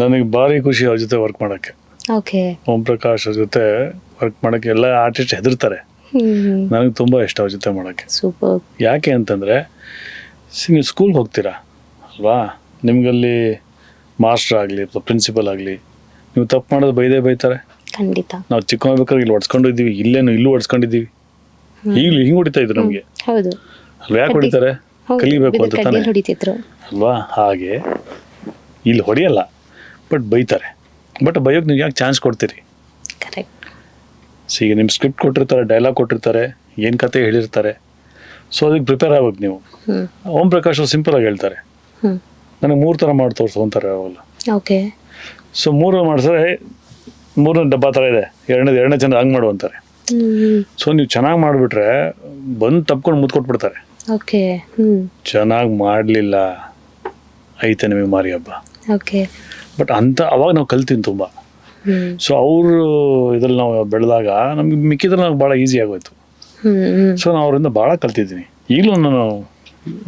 ನನಗೆ ಭಾರಿ ಖುಷಿ ಅವ್ರ ಜೊತೆ ವರ್ಕ್ ಮಾಡೋಕ್ಕೆ. ಓಕೆ. ಓಂ ಪ್ರಕಾಶ್ ಅವ್ರ ಜೊತೆ ವರ್ಕ್ ಮಾಡೋಕ್ಕೆ ಎಲ್ಲ ಆರ್ಟಿಸ್ಟ್ ಹೆದರ್ತಾರೆ. ನನಗೆ ತುಂಬ ಇಷ್ಟ ಅವ್ರ ಜೊತೆ ಮಾಡೋಕ್ಕೆ. ಸೂಪರ್. ಯಾಕೆ ಅಂತಂದರೆ, ನೀವು ಸ್ಕೂಲ್ಗೆ ಹೋಗ್ತೀರಾ ಅಲ್ವಾ, ನಿಮಗಲ್ಲಿ ಮಾಸ್ಟರ್ ಆಗಲಿ ಅಥವಾ ಪ್ರಿನ್ಸಿಪಲ್ ಆಗಲಿ, ನೀವು ತಪ್ಪು ಮಾಡೋದು ಬೈತಾರೆ. ಖಂಡಿತ. ನಾವು ಚಿಕ್ಕಬೇಕಾದ್ರೆ ಇಲ್ಲಿ ಹೊಡ್ಸ್ಕೊಂಡಿದ್ದೀವಿ, ಇಲ್ಲೂ ಹೊಡ್ಸ್ಕೊಂಡಿದ್ದೀವಿ, ಈಗಲೂ ಹಿಂಗೆ ಹೊಡಿತಾ ಇದ್ರು ನಮಗೆ. ಹೌದು ಅಲ್ವಾ? ಯಾಕೆ ಹೊಡಿತಾರೆ? ಕಲಿಬೇಕು ಅಂತ ತಾನೆ ಹೊಡಿತಿದ್ರು ಅಲ್ವಾ? ಹಾಗೆ ಇಲ್ಲಿ ಹೊಡೆಯಲ್ಲ, ಬಟ್ ಬೈತಾರೆ. ಬಟ್ ಬೈಯೋಕೆ ನೀವು ಯಾಕೆ ಚಾನ್ಸ್ ಕೊಡ್ತೀರಿ? ಕರೆಕ್ಟ್. ಸೊ ಈಗ ನಿಮ್ಮ ಸ್ಕ್ರಿಪ್ಟ್ ಕೊಟ್ಟಿರ್ತಾರೆ, ಡೈಲಾಗ್ ಕೊಟ್ಟಿರ್ತಾರೆ, ಏನು ಕತೆ ಹೇಳಿರ್ತಾರೆ. ಸೊ ಅದಕ್ಕೆ ಪ್ರಿಪೇರ್ ಆಗ್ಬೇಕು ನೀವು. ಓಂ ಪ್ರಕಾಶ್ ಅವ್ರು ಸಿಂಪಲ್ ಆಗಿ ಹೇಳ್ತಾರೆ, ನನಗೆ 3 ಥರ ಮಾಡಿ ತೋರಿಸು ಅಂತಾರೆ ಯಾವಾಗಲೂ. ಓಕೆ. ಸೊ 3 ಮಾಡಿದ್ರೆ 3 ಡಬ್ಬ ಥರ ಇದೆ, ಎರಡನೇ ಚೆಂದ ಹಂಗೆ ಮಾಡು ಅಂತಾರೆ. ಸೊ ನೀವು ಚೆನ್ನಾಗಿ ಮಾಡಿಬಿಟ್ರೆ ಬಂದು ತಪ್ಕೊಂಡು ಮುತ್ಕೊಟ್ಬಿಡ್ತಾರೆ. ಓಕೆ. ಚೆನ್ನಾಗಿ ಮಾಡಲಿಲ್ಲ ಐತೆ ನಿಮಗೆ ಮಾರಿ ಹಬ್ಬ. ಓಕೆ. ಬಟ್ ಅಂತ ಅವಾಗ ನಾವು ಕಲ್ತೀವಿ ತುಂಬ. ಸೊ ಅವರು ಇದ್ರಲ್ಲಿ ನಾವು ಬೆಳೆದಾಗ ನಮ್ಗೆ ಮಿಕ್ಕಿದ್ರೆ ನಮ್ಗೆ ಭಾಳ ಈಸಿ ಆಗೋಯ್ತು. ಸೊ ನಾನು ಅವರಿಂದ ಭಾಳ ಕಲ್ತಿದ್ದೀನಿ. ಈಗಲೂ ನಾನು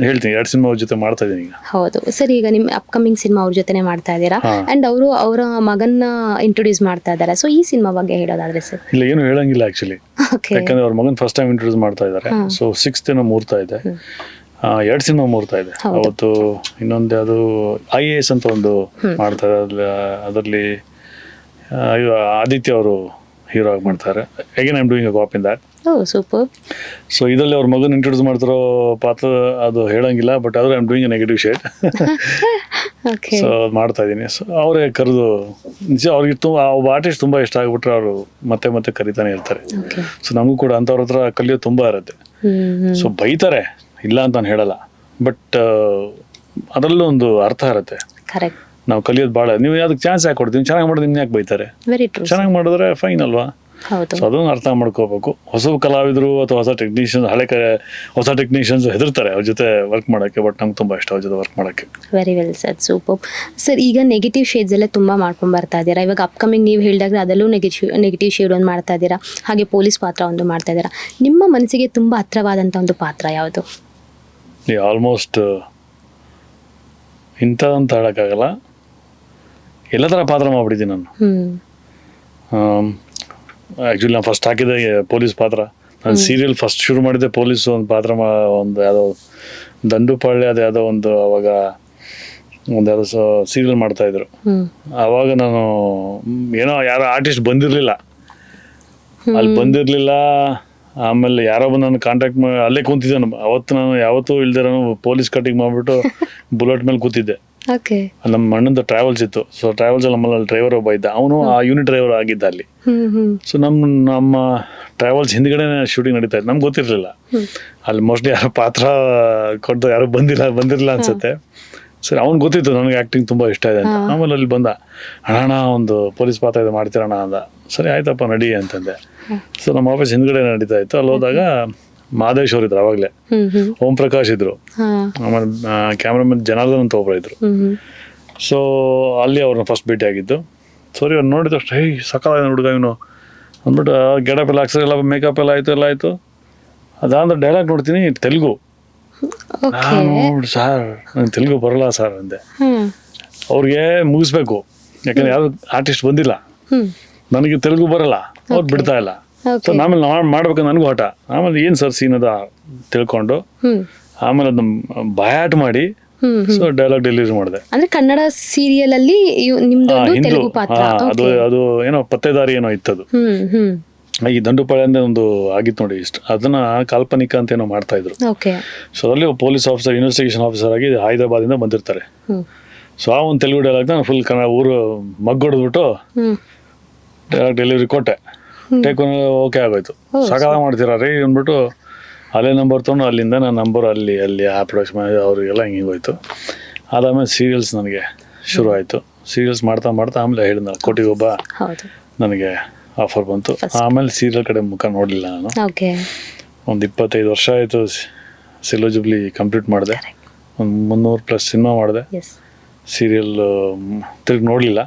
ಹೇಳ್ತೀನಿ, 2 ಸಿನಿಮಾ ಅವ್ರ ಜೊತೆ ಮಾಡ್ತಾ ಇದ್ದೀನಿ ಈಗ. ಹೌದು ಸರ್. ಈಗ ನಿಮ್ಮ ಅಪ್ಕಮಿಂಗ್ ಸಿನಿಮಾ ಅವ್ರ ಜೊತೆನೇ ಮಾಡ್ತಾ ಇದ್ದೀರಾ, ಅಂಡ್ ಅವರು ಅವರ ಮಗನ್ನ ಇಂಟ್ರೊಡ್ಯೂಸ್ ಮಾಡ್ತಾ ಇದ್ದಾರೆ. ಸೊ ಈ ಸಿನಿಮಾ ಬಗ್ಗೆ ಹೇಳೋದಾದ್ರೆ ಸರ್? ಇಲ್ಲ, ಏನು ಹೇಳಂಗಿಲ್ಲ ಆ್ಯಕ್ಚುಲಿ. ಯಾಕಂದ್ರೆ ಅವ್ರ ಮಗನ ಫಸ್ಟ್ ಟೈಮ್ ಇಂಟ್ರೊಡ್ಯೂಸ್ ಮಾಡ್ತಾ ಇದ್ದಾರೆ. ಸೊ 6th ಏನೋ ಮುಹೂರ್ತ ಇದೆ, 2 ಸಿನಿಮಾ ಮುಹೂರ್ತ ಇದೆ. ಅವತ್ತು ಇನ್ನೊಂದು ಅದು IAS ಅಂತ ಒಂದು ಮಾಡ್ತಾ ಇದ್ದಾರೆ. ಅದರಲ್ಲಿ ಆದಿತ್ಯ ಅವರು ಹೀರೋ ಆಗಿ ಮಾಡ್ತಾರೆ. Again I am doing a copy in that. Super. So ಇದರಲ್ಲಿ ಅವ್ರ ಮಗನ ಇಂಟ್ರೊಡ್ಯೂಸ್ ಮಾಡ್ತಿರೋ ಪಾತ್ರ ಅದು ಹೇಳಂಗಿಲ್ಲ, ಬಟ್ ಆದ್ರೆ I am doing A negative shade. So ಮಾಡ್ತಾ ಇದ್ದೀನಿ. ಸೊ ಅವರೇ ಕರೆದು ನಿಜ ಅವ್ರಿಗೆ ಒಬ್ಬ ಆರ್ಟಿಸ್ಟ್ ತುಂಬ ಇಷ್ಟ ಆಗಿಬಿಟ್ರೆ ಅವರು ಮತ್ತೆ ಕರಿತಾನೆ ಇರ್ತಾರೆ. ಸೊ ನಮಗೂ ಕೂಡ ಅಂಥವ್ರ ಹತ್ರ ಕಲಿಯೋದು ತುಂಬ ಇರುತ್ತೆ. ಸೊ ಬೈತಾರೆ, ಇಲ್ಲ ಅಂತ ನಾನು ಹೇಳಲ್ಲ, ಬಟ್ ಅದರಲ್ಲೂ ಒಂದು ಅರ್ಥ ಇರುತ್ತೆ. ಕರೆಕ್ಟ್. ನಾವು ಕಲಿಯೋದು ಭಾಳ. ನೀವು ಅದಕ್ಕೆ ಚಾನ್ಸ್ ಯಾಕೆ ಕೊಡ್ತೀವಿ? ಚೆನ್ನಾಗಿ ಮಾಡೋದು ನಿಮ್ಗೆ ಯಾಕೆ ಬೈತಾರೆ? ಚೆನ್ನಾಗಿ ಮಾಡಿದ್ರೆ ಫೈನ್ ಅಲ್ವಾ? ಸೊ ಅದನ್ನು ಅರ್ಥ ಮಾಡ್ಕೋಬೇಕು. ಹೊಸ ಕಲಾವಿದರು ಅಥವಾ ಹೊಸ ಟೆಕ್ನಿಷಿಯನ್ಸ್ ಹೆದರ್ತಾರೆ ಅವ್ರ ಜೊತೆ ವರ್ಕ್ ಮಾಡೋಕ್ಕೆ. ಬಟ್ ನಂಗೆ ತುಂಬ ಇಷ್ಟ ಅವ್ರ ಜೊತೆ ವರ್ಕ್ ಮಾಡೋಕ್ಕೆ. Very well sir, super. Sir, ಈಗ ನೆಗೆಟಿವ್ ಶೇಡ್ಸ್ ಎಲ್ಲ ತುಂಬ ಮಾಡ್ಕೊಂಡು ಬರ್ತಾ ಇದ್ದೀರಾ. ಇವಾಗ ಅಪ್ಕಮಿಂಗ್ ನೀವು ಹೇಳಿದಾಗ ಅದರಲ್ಲೂ ನೆಗೆಟಿವ್ ಶೇಡ್ ಒಂದು ಮಾಡ್ತಾ ಇದ್ದೀರಾ, ಹಾಗೆ ಪೊಲೀಸ್ ಪಾತ್ರ ಒಂದು ಮಾಡ್ತಾ ಇದ್ದೀರಾ. ನಿಮ್ಮ ಮನಸ್ಸಿಗೆ ತುಂಬ ಹತ್ರವಾದಂಥ ಒಂದು ಪಾತ್ರ ಯಾವುದು? ಆಲ್ಮೋಸ್ಟ್ ಇಂಥದಂತ ಹೇಳೋಕ್ಕಾಗಲ್ಲ, ಎಲ್ಲ ಥರ ಪಾತ್ರ ಮಾಡ್ಬಿಟ್ಟಿದ್ದೀನಿ ನಾನು. ಆ್ಯಕ್ಚುಲಿ ನಾನು ಫಸ್ಟ್ ಹಾಕಿದೆ ಪೊಲೀಸ್ ಪಾತ್ರ. ನಾನು ಸೀರಿಯಲ್ ಫಸ್ಟ್ ಶುರು ಮಾಡಿದ್ದೆ ಪೊಲೀಸ್ ಒಂದು ಪಾತ್ರ. ಒಂದು ಯಾವುದೋ ದಂಡುಪಾಳ್ಯ ಅದು ಯಾವುದೋ ಒಂದು ಅವಾಗ ಒಂದು ಯಾವುದೋ ಸೀರಿಯಲ್ ಮಾಡ್ತಾಯಿದ್ರು. ಆವಾಗ ನಾನು ಏನೋ ಯಾರೋ ಆರ್ಟಿಸ್ಟ್ ಬಂದಿರಲಿಲ್ಲ, ಅಲ್ಲಿ ಬಂದಿರಲಿಲ್ಲ. ಆಮೇಲೆ ಯಾರೋ ಬಂದು ನಾನು ಕಾಂಟ್ಯಾಕ್ಟ್ ಮಾಡಿ ಅಲ್ಲೇ ಕೂತಿದ್ದೆ. ಅವತ್ತು ನಾನು ಯಾವತ್ತೂ ಇಲ್ದಿರೋ ಪೊಲೀಸ್ ಕಟಿಂಗ್ ಮಾಡಿಬಿಟ್ಟು ಬುಲೆಟ್ ಮೇಲೆ ಕೂತಿದ್ದೆ. ನಮ್ಮ ಅಣ್ಣಂದು ಟ್ರಾವೆಲ್ಸ್ ಇತ್ತು. ಸೊ ಟ್ರಾವೆಲ್ಸ್ ಅಲ್ಲಿ ನಮ್ಮಲ್ಲಿ ಡ್ರೈವರ್ ಒಬ್ಬ ಇದ್ದ, ಅವನು ಆ ಯೂನಿಟ್ ಡ್ರೈವರ್ ಆಗಿದ್ದ ಅಲ್ಲಿ. ಸೊ ನಮ್ಮ ಟ್ರಾವೆಲ್ಸ್ ಹಿಂದ್ಗಡೆ ಶೂಟಿಂಗ್ ನಡೀತಾ ಇತ್ತು. ನಮ್ಗೆ ಗೊತ್ತಿರಲಿಲ್ಲ ಅಲ್ಲಿ ಮೋಸ್ಟ್ಲಿ ಯಾರೋ ಪಾತ್ರ ಕೊಟ್ಟು ಯಾರು ಬಂದಿರಲಿಲ್ಲ ಅನ್ಸುತ್ತೆ. ಸರಿ, ಅವ್ನು ಗೊತ್ತಿತ್ತು ನನಗೆ ಆ್ಯಕ್ಟಿಂಗ್ ತುಂಬ ಇಷ್ಟ ಇದೆ ಅಂತ. ಆಮೇಲೆ ಅಲ್ಲಿ ಬಂದ, ಅಣ್ಣ ಒಂದು ಪೊಲೀಸ್ ಪಾತ್ರ ಇದು ಮಾಡ್ತೀರಣ್ಣ ಅಂದ. ಸರಿ ಆಯ್ತಪ್ಪ ನಡಿ ಅಂತಂದೆ. ಸೊ ನಮ್ಮ ಆಫೀಸ್ ಹಿಂದ್ಗಡೆ ನಡೀತಾ ಇತ್ತು. ಅಲ್ಲಿ ಹೋದಾಗ ಮಹದೇಶ್ ಅವ್ರು ಇದ್ರು, ಅವಾಗಲೇ ಓಂ ಪ್ರಕಾಶ್ ಇದ್ರು, ಆಮೇಲೆ ಕ್ಯಾಮ್ರಾಮನ್ ಜನಾರ್ದನ್ ಅಂತ ಒಬ್ಬರು ಇದ್ರು. ಸೊ ಅಲ್ಲಿ ಅವ್ರನ್ನ ಫಸ್ಟ್ ಭೇಟಿ ಆಗಿದ್ದು. ಸರಿ, ಅವ್ರು ನೋಡಿದ ತಕ್ಷಣ ಹೇ ಸಕಾಲ ಹುಡುಗ ಇವನು ಅಂದ್ಬಿಟ್ಟು ಗೆಟಪ್ ಎಲ್ಲ ಹಾಕ್ಸರಿ, ಎಲ್ಲ ಮೇಕಪ್ ಎಲ್ಲ ಆಯಿತು. ಅದಾದ್ರೆ ಡೈಲಾಗ್ ನೋಡ್ತೀನಿ ತೆಲುಗು. ನಾನು ಸರ್ ನಂಗೆ ತೆಲುಗು ಬರಲ್ಲ ಸರ್ ಅಂದೆ. ಅವ್ರಿಗೆ ಮುಗಿಸ್ಬೇಕು, ಯಾಕಂದ್ರೆ ಯಾರು ಆರ್ಟಿಸ್ಟ್ ಬಂದಿಲ್ಲ, ನನಗೆ ತೆಲುಗು ಬರಲ್ಲ, ಅವ್ರು ಬಿಡ್ತಾ ಇಲ್ಲ. ಸೊ ಆಮೇಲೆ ಮಾಡ್ಬೇಕು ನನಗೂ ಹಠ. ಆಮೇಲೆ ಏನು ಸರ್ ಸೀನ್ ಅದ ತಿಳ್ಕೊಂಡು ಆಮೇಲೆ ಅದನ್ನ ಬಯಾಟ್ ಮಾಡಿ ಸೊ ಡೈಲಾಗ್ ಡೆಲಿವರಿ ಮಾಡಿದೆ. ಅಂದ್ರೆ ಕನ್ನಡ ಸೀರಿಯಲ್ ಅಲ್ಲಿ ನಿಮ್ದೊಂದು ತೆಲುಗು ಪಾತ್ರ. ಅದು ಅದು ಏನೋ ಪತ್ತೆದಾರಿ ಏನೋ ಇತ್ತದು. ಈ ದಂಡುಪಾಳ್ಯ ಅಂದ್ರೆ ಒಂದು ಆಗಿತ್ತು ನೋಡಿ, ಇಷ್ಟು ಅದನ್ನ ಕಾಲ್ಪನಿಕ ಅಂತ ಏನೋ ಮಾಡ್ತಾ ಇದ್ರು. ಸೊ ಅದರಲ್ಲಿ ಪೊಲೀಸ್ ಆಫೀಸರ್, ಇನ್ವೆಸ್ಟಿಗೇಷನ್ ಆಫೀಸರ್ ಆಗಿ ಹೈದರಾಬಾದಿಂದ ಬಂದಿರ್ತಾರೆ. ಸೊ ಆ ಒಂದು ತೆಲುಗು ಡೈಲಾಗ್ನ ಫುಲ್ ಕನ್ನಡ ಊರು ಮಗ್ಗೊಡ್ಬಿಟ್ಟು ಡೈಲಾಗ್ ಡೆಲಿವರಿ ಕೊಟ್ಟೆ. ಟೇಕ್ ಓಕೆ ಆಗೋಯ್ತು. ಸಕಾಲ ಮಾಡ್ತೀರಾ ರೀ ಅಂದ್ಬಿಟ್ಟು ಅಲ್ಲೇ ನಂಬರ್ ತೊಗೊಂಡು ಅಲ್ಲಿಂದ ನನ್ನ ನಂಬರ್ ಅಲ್ಲಿ ಆ ಪ್ರೊಡಕ್ಷನ್ ಅವರಿಗೆಲ್ಲ ಹಿಂಗೆ ಹೋಯ್ತು. ಅದಾದಮೇಲೆ ಸೀರಿಯಲ್ಸ್ ನನಗೆ ಶುರು ಆಯಿತು. ಸೀರಿಯಲ್ಸ್ ಮಾಡ್ತಾ ಆಮೇಲೆ ಹೇಳಿದ ಕೋಟಿಗೊಬ್ಬ ನನಗೆ ಆಫರ್ ಬಂತು. ಆಮೇಲೆ ಸೀರಿಯಲ್ ಕಡೆ ಮುಖ ನೋಡಲಿಲ್ಲ ನಾನು. ಒಂದು 25 ವರ್ಷ ಆಯಿತು ಸಿಲ್ವರ್ ಜುಬ್ಲಿ ಕಂಪ್ಲೀಟ್ ಮಾಡಿದೆ. ಒಂದು 300+ ಸಿನಿಮಾ ಮಾಡಿದೆ. ಸೀರಿಯಲ್ ತಿರುಗಿ ನೋಡಲಿಲ್ಲ.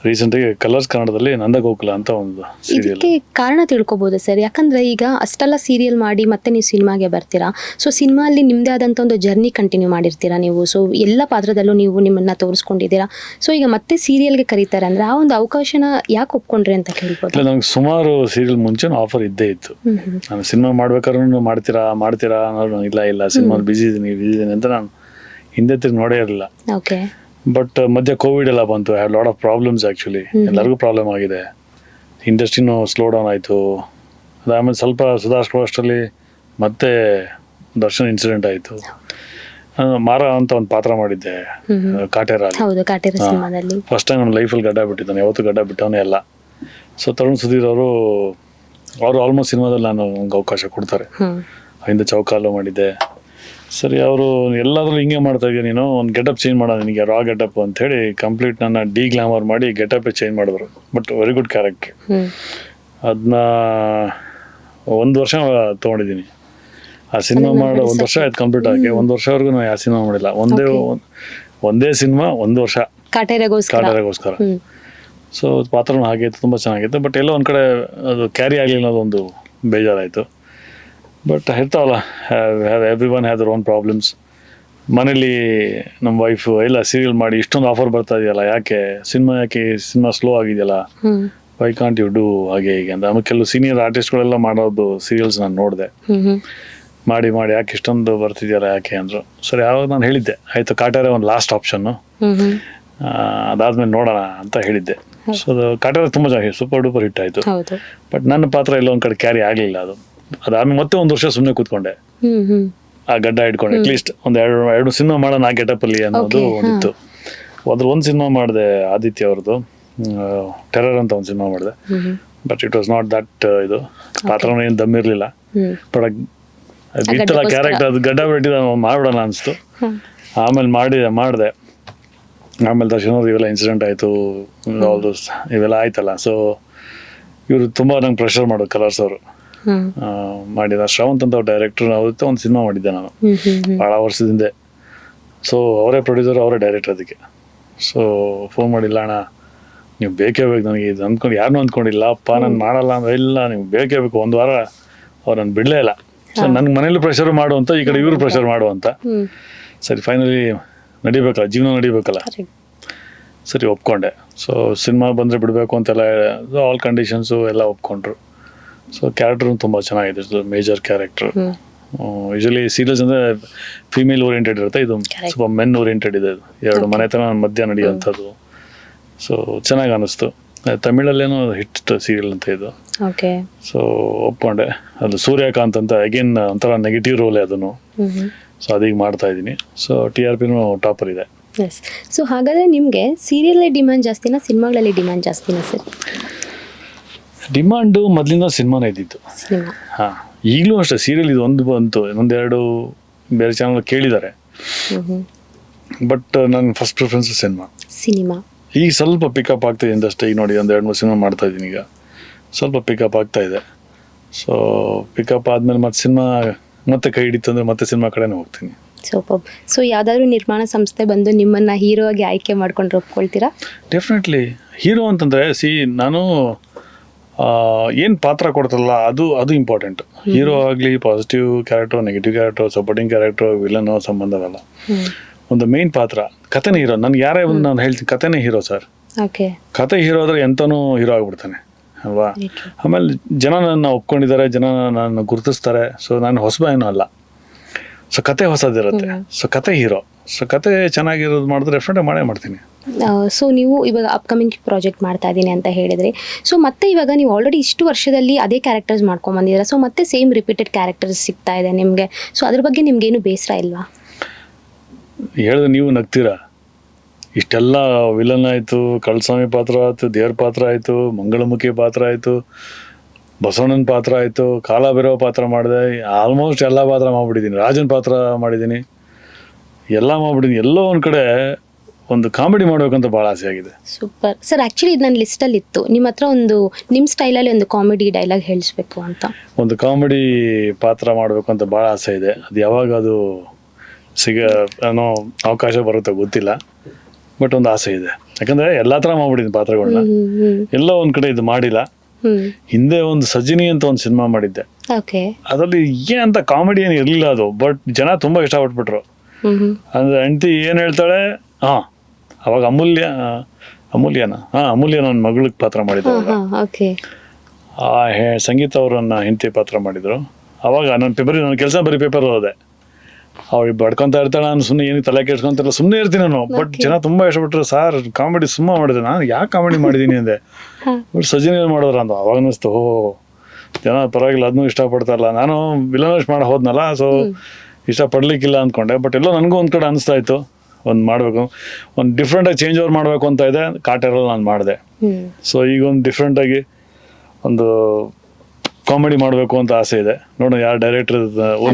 ರೀಸೆಂಟಾಗಿ ಕಲರ್ಸ್ ಕನ್ನಡದಲ್ಲಿ ನಂದಗೋಕುಲ ಅಂತ ಒಂದು ಸೀರಿಯಲ್. ಇದಕ್ಕೆ ಕಾರಣ ತಿಳ್ಕೊಬೋದು ಸರ್? ಯಾಕಂದ್ರೆ ಈಗ ಅಷ್ಟೆಲ್ಲ ಸೀರಿಯಲ್ ಮಾಡಿ ಮತ್ತೆ ನೀವು ಸಿನಿಮಾಗೆ ಬರ್ತೀರಾ. ಸೊ ಸಿನಿಮಾ ಅಲ್ಲಿ ನಿಮ್ಮದೇ ಆದಂಥ ಒಂದು ಜರ್ನಿ ಕಂಟಿನ್ಯೂ ಮಾಡಿರ್ತೀರಾ ನೀವು. ಸೊ ಎಲ್ಲ ಪಾತ್ರದಲ್ಲೂ ನೀವು ನಿಮ್ಮನ್ನ ತೋರಿಸ್ಕೊಂಡಿದ್ದೀರಾ. ಸೊ ಈಗ ಮತ್ತೆ ಸೀರಿಯಲ್ಗೆ ಕರೀತಾರೆ ಅಂದ್ರೆ ಆ ಒಂದು ಅವಕಾಶನ ಯಾಕೆ ಒಪ್ಕೊಂಡ್ರಿ ಅಂತ ಕೇಳ್ಬೋದು? ಇಲ್ಲ, ನನಗೆ ಸುಮಾರು ಸೀರಿಯಲ್ ಮುಂಚೆನೂ ಆಫರ್ ಇದ್ದೇ ಇತ್ತು. ನಾನು ಸಿನಿಮಾ ಮಾಡ್ಬೇಕಾದ್ರೂ ಮಾಡ್ತೀರಾ ಅನ್ನೋದು ಇಲ್ಲ ಸಿನಿಮಾ ಬಿಸಿ ಇದ್ದೀನಿ ಅಂತ ನಾನು ಹಿಂದೆ ತಿರುಗಿ ನೋಡೇ ಇರಲಿಲ್ಲ. ಬಟ್ ಮಧ್ಯ ಕೋವಿಡ್ ಎಲ್ಲ ಬಂತು. I had lot of problems actually. ಎಲ್ಲರಿಗೂ ಪ್ರಾಬ್ಲಮ್ ಆಗಿದೆ. ಇಂಡಸ್ಟ್ರಿನೂ ಸ್ಲೋ ಡೌನ್ ಆಯಿತು. ಅದಾದಮೇಲೆ ಸ್ವಲ್ಪ ಸುಧಾರಿಸ್ಕೊಳ್ಳೋಷ್ಟರಲ್ಲಿ ಮತ್ತೆ ದರ್ಶನ್ ಇನ್ಸಿಡೆಂಟ್ ಆಯಿತು. ಮಾರ ಅಂತ ಒಂದು ಪಾತ್ರ ಮಾಡಿದ್ದೆ ಕಾಟೇರ. ಫಸ್ಟ್ ಟೈಮ್ ನನ್ನ ಲೈಫಲ್ಲಿ ಗಡ್ಡ ಬಿಟ್ಟಿದ್ದಾನೆ. ಯಾವತ್ತೂ ಗಡ್ಡ ಬಿಟ್ಟವನೇ ಅಲ್ಲ. ಸೊ ತರುಣ್ ಸುಧೀರ್ ಅವರು ಆಲ್ಮೋಸ್ಟ್ ಸಿನಿಮಾದಲ್ಲಿ ನನಗೆ ಅವಕಾಶ ಕೊಡ್ತಾರೆ. ಹಿಂದೆ ಚೌಕಾಲು ಮಾಡಿದ್ದೆ. ಸರಿ, ಅವರು ಎಲ್ಲಾದ್ರೂ ಹಿಂಗೆ ಮಾಡ್ತಾ ಇದೆಯಾ ನೀನು, ಒಂದು ಗೆಟಪ್ ಚೇಂಜ್ ಮಾಡೋದು ನಿನಗೆ, ರಾ ಗೆಟಪ್ ಅಂತ ಹೇಳಿ ಕಂಪ್ಲೀಟ್ ನನ್ನ ಗ್ಲಾಮರ್ ಮಾಡಿ ಗೆಟಪ್ ಚೇಂಜ್ ಮಾಡಿದ್ರು. But very good character. ಅದನ್ನ 1 ವರ್ಷ ತೊಗೊಂಡಿದ್ದೀನಿ. ಆ ಸಿನಿಮಾ ಮಾಡೋ 1 ವರ್ಷ ಆಯ್ತು ಕಂಪ್ಲೀಟ್ ಆಗಿ. 1 ವರ್ಷವರೆಗೂ ನಾನು ಯಾವ ಸಿನಿಮಾ ಮಾಡಿಲ್ಲ. ಒಂದೇ ಸಿನಿಮಾ 1 ವರ್ಷ ಕಾಟೇರಗೋಸ್ಕರ. ಸೊ ಪಾತ್ರನೂ ಹಾಗೆ ಇತ್ತು, ತುಂಬ ಚೆನ್ನಾಗಿತ್ತು. ಬಟ್ ಎಲ್ಲೋ ಒಂದು ಕಡೆ ಅದು ಕ್ಯಾರಿ ಆಗಲಿಲ್ಲ ಅನ್ನೋದೊಂದು ಬೇಜಾರಾಯಿತು. ಬಟ್ ಇರ್ತಾವಲ್ಲ, every one have their own problems. ಮನೇಲಿ ನಮ್ಮ ವೈಫು ಇಲ್ಲ ಸೀರಿಯಲ್ ಮಾಡಿ ಇಷ್ಟೊಂದು ಆಫರ್ ಬರ್ತಾ ಇದೆಯಲ್ಲ, ಯಾಕೆ ಸಿನಿಮಾ ಸ್ಲೋ ಆಗಿದೆಯಲ್ಲ, ವೈ ಕಾಂಟ್ ಯು ಡೂ ಹಾಗೆ ಹೀಗೆ ಅಂತ. ಆಮೇಲೆ ಕೆಲವು ಸೀನಿಯರ್ ಆರ್ಟಿಸ್ಟ್ಗಳೆಲ್ಲ ಮಾಡೋದು ಸೀರಿಯಲ್ಸ್ ನಾನು ನೋಡಿದೆ. ಮಾಡಿ ಯಾಕೆ ಇಷ್ಟೊಂದು ಬರ್ತಿದೆಯಲ್ಲ ಯಾಕೆ ಅಂದರು. ಸರಿ, ಆವಾಗ ನಾನು ಹೇಳಿದ್ದೆ ಆಯಿತು ಕಾಟೇರ ಒಂದು ಲಾಸ್ಟ್ ಆಪ್ಷನ್ನು, ಅದಾದ್ಮೇಲೆ ನೋಡೋಣ ಅಂತ ಹೇಳಿದ್ದೆ. ಸೊ ಅದು ಕಾಟೇರ ತುಂಬ ಚೆನ್ನಾಗಿ ಸೂಪರ್ ಡೂಪರ್ ಹಿಟ್ ಆಯಿತು. ಬಟ್ ನನ್ನ ಪಾತ್ರ ಎಲ್ಲ ಒಂದು ಕಡೆ ಕ್ಯಾರಿ ಆಗಲಿಲ್ಲ. ಅದಾದ್ಮೇಲೆ ಮತ್ತೆ 1 ವರ್ಷ ಸುಮ್ಮನೆ ಕೂತ್ಕೊಂಡೆ, ಆ ಗಡ್ಡ ಇಟ್ಕೊಂಡೆ. ಅಟ್ಲೀಸ್ಟ್ ಎರಡು ಸಿನಿಮಾ ಮಾಡೋಣ ಆ ಗೆಟಪಲ್ಲಿ ಅನ್ನೋದು ಒಂದಿತ್ತು. ಅದ್ರ ಒಂದು ಸಿನಿಮಾ ಮಾಡಿದೆ ಆದಿತ್ಯ ಅವ್ರದ್ದು, ಟೆರರ್ ಅಂತ ಒಂದು ಸಿನಿಮಾ ಮಾಡಿದೆ. But it was not that ಇದು ಪಾತ್ರನೂ ಏನು ದಮ್ ಇರಲಿಲ್ಲ. ಬಟ್ ಇತ್ತಲ್ಲ ಕ್ಯಾರೆಕ್ಟರ್, ಅದು ಗಡ್ಡ ಬಿಟ್ಟಿದ ಮಾಡೋಣ ಅನಿಸ್ತು. ಆಮೇಲೆ ಮಾಡಿದೆ. ಆಮೇಲೆ ದರ್ಶನ್ ಅವ್ರು ಇವೆಲ್ಲ ಇನ್ಸಿಡೆಂಟ್ ಆಯಿತು, ಇವೆಲ್ಲ ಆಯ್ತಲ್ಲ. ಸೊ ಇವರು ತುಂಬ ನಂಗೆ ಪ್ರೆಷರ್ ಮಾಡೋದು ಕಲರ್ಸ್ ಅವರು. ಮಾಡಿದ ಶ್ರವಂತ್ ಅಂತ ಡೈರೆಕ್ಟರ್ ಅವ್ರ ಒಂದು ಸಿನಿಮಾ ಮಾಡಿದ್ದೆ ನಾನು ಭಾಳ ವರ್ಷದಿಂದ. ಸೊ ಅವರೇ ಪ್ರೊಡ್ಯೂಸರ್, ಅವರೇ ಡೈರೆಕ್ಟರ್. ಅದಕ್ಕೆ ಸೊ ಫೋನ್ ಮಾಡಿಲ್ಲ, ಅಣ್ಣ ನೀವು ಬೇಕೇ ಬೇಕು ನನಗೆ ಇದು ಅಂದ್ಕೊಂಡು, ಯಾರನ್ನೂ ಅಂದ್ಕೊಂಡಿಲ್ಲ ಅಪ್ಪ ನಾನು ಮಾಡಲ್ಲ ಅಂದ್ರೆ, ಇಲ್ಲ ನೀವು ಬೇಕೇ ಬೇಕು. 1 ವಾರ ಅವ್ರು ನಾನು ಬಿಡಲೇ ಇಲ್ಲ. ಸೊ ನನ್ನ ಮನೇಲಿ ಪ್ರೆಷರ್ ಮಾಡುವಂತ, ಈ ಕಡೆ ಇವರು ಪ್ರೆಷರ್ ಮಾಡುವಂತ. ಸರಿ, ಫೈನಲಿ ನಡಿಬೇಕಲ್ಲ, ಜೀವನ ನಡಿಬೇಕಲ್ಲ. ಸರಿ, ಒಪ್ಕೊಂಡೆ. ಸೊ ಸಿನಿಮಾ ಬಂದರೆ ಬಿಡಬೇಕು ಅಂತೆಲ್ಲ ಆಲ್ ಕಂಡೀಷನ್ಸು ಎಲ್ಲ ಒಪ್ಕೊಂಡ್ರು. ಸೊ ಕ್ಯಾರೆಕ್ಟರ್ ತುಂಬ ಚೆನ್ನಾಗಿದೆ, ಮೇಜರ್ ಕ್ಯಾರೆಕ್ಟರ್. ಯೂಶಲಿ ಸೀರಿಯಲ್ಸ್ ಅಂದರೆ ಫೀಮೇಲ್ ಓರಿಯೆಂಟೆಡ್ ಇರುತ್ತೆ, ಇದು ಸ್ವಲ್ಪ ಮೆನ್ ಓರಿಯೆಂಟೆಡ್ ಇದೆ. 2 ಮನೆತನ ಮಧ್ಯ ನಡೆಯುವಂಥದ್ದು. ಸೊ ಚೆನ್ನಾಗಿ ಅನ್ನಿಸ್ತು. ತಮಿಳಲ್ಲೇನೋ ಹಿಟ್ ಸೀರಿಯಲ್ ಅಂತ ಇದು. ಸೊ ಒಪ್ಕೊಂಡೆ. ಅದು ಸೂರ್ಯಕಾಂತ್ ಅಂತ ಅಗೇನ್ ಒಂಥರ ನೆಗೆಟಿವ್ ರೋಲ್ ಅದನ್ನು. ಸೊ ಅದೀಗ ಮಾಡ್ತಾ ಇದ್ದೀನಿ. ಸೊ TRPನೂ ಟಾಪರ್ ಇದೆ. ಸೊ ಹಾಗಾದರೆ ನಿಮಗೆ ಸೀರಿಯಲ್ ಡಿಮ್ಯಾಂಡ್ ಜಾಸ್ತಿನಾ, ಸಿನಿಮಾಗಳಲ್ಲಿ ಡಿಮ್ಯಾಂಡ್ ಜಾಸ್ತಿನಾ ಸರ್? ಡಿಮಾಂಡು ಮೊದಲಿಂದ ಸಿನಿಮಾನೇ ಇದ್ದಿತ್ತು. ಹಾಂ, ಈಗಲೂ ಅಷ್ಟೇ. ಸೀರಿಯಲ್ ಇದು ಒಂದು ಬಂತು, 1-2 ಬೇರೆ ಚಾನಲ್ ಕೇಳಿದ್ದಾರೆ. ಬಟ್ ನನ್ನ ಫಸ್ಟ್ ಪ್ರಿಫರೆನ್ಸ್ ಸಿನಿಮಾ. ಈಗ ಸ್ವಲ್ಪ ಪಿಕಪ್ ಆಗ್ತಾಯಿದೆ ಇಂದಷ್ಟೇ. ಈಗ ನೋಡಿ 1-2-3 ಸಿನಿಮಾ ಮಾಡ್ತಾ ಇದ್ದೀನಿ. ಈಗ ಸ್ವಲ್ಪ ಪಿಕಪ್ ಆಗ್ತಾ ಇದೆ. ಸೊ ಪಿಕಪ್ ಆದಮೇಲೆ ಮತ್ತೆ ಸಿನಿಮಾ ಮತ್ತೆ ಕೈ ಹಿಡಿತು ಅಂದರೆ ಮತ್ತೆ ಸಿನಿಮಾ ಕಡೆನೇ ಹೋಗ್ತೀನಿ. ಸೊ ಯಾವುದಾದ್ರೂ ನಿರ್ಮಾಣ ಸಂಸ್ಥೆ ಬಂದು ನಿಮ್ಮನ್ನ ಹೀರೋ ಆಗಿ ಆಯ್ಕೆ ಮಾಡ್ಕೊಂಡ್ರೆ ಒಪ್ಕೊಳ್ತೀರಾ? ಡೆಫಿನೆಟ್ಲಿ. ಹೀರೋ ಅಂತಂದರೆ ನಾನು ಏನು ಪಾತ್ರ ಕೊಡ್ತಾರಲ್ಲ ಅದು ಇಂಪಾರ್ಟೆಂಟ್. ಹೀರೋ ಆಗಲಿ, positive character, negative character, supporting character, villain ಸಂಬಂಧವಲ್ಲ. ಒಂದು ಮೇನ್ ಪಾತ್ರ, ಕಥೆನೇ ಹೀರೋ. ನನಗೆ ಯಾರೇ ಒಂದು ನಾನು ಹೇಳ್ತೀನಿ, ಕಥೆನೇ ಹೀರೋ ಸರ್. ಕತೆ ಹೀರೋ ಆದರೆ ಎಂತನೂ ಹೀರೋ ಆಗ್ಬಿಡ್ತಾನೆ ಅಲ್ವಾ. ಆಮೇಲೆ ಜನ ನನ್ನ ಒಪ್ಕೊಂಡಿದ್ದಾರೆ, ಜನ ನನ್ನ ಗುರುತಿಸ್ತಾರೆ. ಸೊ ನಾನು ಹೊಸಬ ಏನೂ ಅಲ್ಲ. ಸೊ ಕತೆ ಹೊಸದಿರುತ್ತೆ. ಸೊ ಕತೆ ಹೀರೋ. ಸೊ ಕತೆ ಚೆನ್ನಾಗಿರೋದು ಮಾಡಿದ್ರೆ ಡೆಫಿನೆಟ್ ಮಾಡೇ ಮಾಡ್ತೀನಿ. ಸೊ ನೀವು ಇವಾಗ ಅಪ್ಕಮಿಂಗ್ ಪ್ರಾಜೆಕ್ಟ್ ಮಾಡ್ತಾ ಇದ್ದೀನಿ ಅಂತ ಹೇಳಿದ್ರಿ. ಸೊ ಮತ್ತೆ ಇವಾಗ ನೀವು ಆಲ್ರೆಡಿ ಇಷ್ಟು ವರ್ಷದಲ್ಲಿ ಅದೇ ಕ್ಯಾರೆಕ್ಟರ್ಸ್ ಮಾಡ್ಕೊಂಬಂದಿದ್ದೀರಾ. ಸೊ ಮತ್ತೆ ಸೇಮ್ ರಿಪೀಟೆಡ್ ಕ್ಯಾರೆಕ್ಟರ್ಸ್ ಸಿಗ್ತಾ ಇದೆ ನಿಮಗೆ. ಸೊ ಅದ್ರ ಬಗ್ಗೆ ನಿಮ್ಗೇನು ಬೇಸರ ಇಲ್ವಾ? ಹೇಳಿದ್ರೆ ನೀವು ನಗ್ತೀರಾ. ಇಷ್ಟೆಲ್ಲ ವಿಲನ್ ಆಯಿತು, ಕಳ್ಸ್ವಾಮಿ ಪಾತ್ರ ಆಯಿತು, ದೇವ್ರ ಪಾತ್ರ ಆಯಿತು, ಮಂಗಳಮುಖಿ ಪಾತ್ರ ಆಯಿತು, ಬಸವಣ್ಣನ ಪಾತ್ರ ಆಯಿತು, ಕಾಲ ಬೆರವ ಪಾತ್ರ ಮಾಡಿದೆ. ಆಲ್ಮೋಸ್ಟ್ ಎಲ್ಲ ಪಾತ್ರ ಮಾಡಿಬಿಟ್ಟಿದ್ದೀನಿ. ರಾಜನ ಪಾತ್ರ ಮಾಡಿದ್ದೀನಿ, ಎಲ್ಲ ಮಾಡಿಬಿಟ್ಟಿದ್ದೀನಿ. ಎಲ್ಲೋ ಒಂದು ಕಡೆ ಒಂದು ಕಾಮಿಡಿ ಮಾಡಬೇಕಂತ ಭಾಳ ಆಸೆ ಆಗಿದೆ. Super sir. ಆ್ಯಕ್ಚುಲಿ ಇದು ನನ್ನ ಲಿಸ್ಟಲ್ಲಿ ಇತ್ತು, ನಿಮ್ಮ ಹತ್ರ ಒಂದು ನಿಮ್ಮ ಸ್ಟೈಲಲ್ಲಿ ಒಂದು ಕಾಮಿಡಿ ಡೈಲಾಗ್ ಹೇಳಿಸ್ಬೇಕು ಅಂತ. ಒಂದು ಕಾಮಿಡಿ ಪಾತ್ರ ಮಾಡಬೇಕು ಅಂತ ಭಾಳ ಆಸೆ ಇದೆ. ಅದು ಯಾವಾಗ ಅದು ಏನೋ ಅವಕಾಶ ಬರುತ್ತೋ ಗೊತ್ತಿಲ್ಲ, ಬಟ್ ಒಂದು ಆಸೆ ಇದೆ. ಯಾಕಂದರೆ ಎಲ್ಲ ಥರ ಮಾಡ್ಬಿಟ್ಟಿದ್ದೀನಿ ಪಾತ್ರಗಳನ್ನ. ಎಲ್ಲೋ ಒಂದು ಕಡೆ ಇದು ಮಾಡಿಲ್ಲ. ಹಿಂದೆ ಒಂದು ಸಜಿನಿ ಅಂತ ಒಂದು ಸಿನಿಮಾ ಮಾಡಿದ್ದೆ. ಅದರಲ್ಲಿ ಅಂತ ಕಾಮಿಡಿ ಏನು ಇರಲಿಲ್ಲ ಅದು, ಬಟ್ ಜನ ತುಂಬ ಇಷ್ಟಪಟ್ಬಿಟ್ರು. ಅಂದರೆ ಹೆಂಡತಿ ಏನು ಹೇಳ್ತಾಳೆ, ಅವಾಗ ಅಮೂಲ್ಯನ ನನ್ನ ಮಗಳಿಗೆ ಪಾತ್ರ ಮಾಡಿದ್ರು. ಸಂಗೀತ ಅವರನ್ನ ಹೆಂಡತಿ ಪಾತ್ರ ಮಾಡಿದ್ರು. ಅವಾಗ ನನ್ನ ಕೆಲಸ ಬರೀ ಪೇಪರ್ ಹೋದೆ. ಅವ್ರಿಗೆ ಬಡ್ಕೊಂತ ಇರ್ತಾಳೆ, ನಾನು ಸುಮ್ಮನೆ ಏನಕ್ಕೆ ತಲೆ ಕೆಡ್ಸ್ಕೊಂತಿಲ್ಲ, ಸುಮ್ಮನೆ ಇರ್ತೀನಿ ನಾನು. ಬಟ್ ಜನ ತುಂಬ ಇಷ್ಟಪಟ್ಟರು. ಸಾರ್ ಕಾಮಿಡಿ ಸುಮ್ಮ ಮಾಡಿದೆ. ನಾನು ಯಾಕೆ ಕಾಮಿಡಿ ಮಾಡಿದ್ದೀನಿ ಅಂದೆ. ಬಟ್ ಸಜಿನಿ ಮಾಡಿದ್ರ ಅಂತ ಅವಾಗ ಅನ್ನಿಸ್ತು, ಜನ ಪರವಾಗಿಲ್ಲ, ಅದನ್ನೂ ಇಷ್ಟಪಡ್ತಾರಲ್ಲ. ನಾನು ವಿಲನೇಶ್ ಮಾಡಿ ಹೋದ್ನಲ್ಲ, ಸೊ ಇಷ್ಟಪಡ್ಲಿಕ್ಕಿಲ್ಲ ಅಂದ್ಕೊಂಡೆ. ಬಟ್ ಎಲ್ಲೋ ನನಗೂ ಒಂದು ಕಡೆ ಅನಿಸ್ತಾ ಇತ್ತು, ಒಂದು ಮಾಡಬೇಕು, ಒಂದು ಡಿಫ್ರೆಂಟಾಗಿ ಚೇಂಜ್ ಓವರ್ ಮಾಡಬೇಕು ಅಂತ ಇದೆ. ಕಾಟೆರಲ್ಲಿ ನಾನು ಮಾಡಿದೆ. ಸೊ ಈಗ ಒಂದು ಡಿಫ್ರೆಂಟಾಗಿ ಒಂದು ಕಾಮಿಡಿ ಮಾಡಬೇಕು ಅಂತ ಆಸೆ ಇದೆ. ನೋಡೋಣ ಯಾರು ಡೈರೆಕ್ಟರ್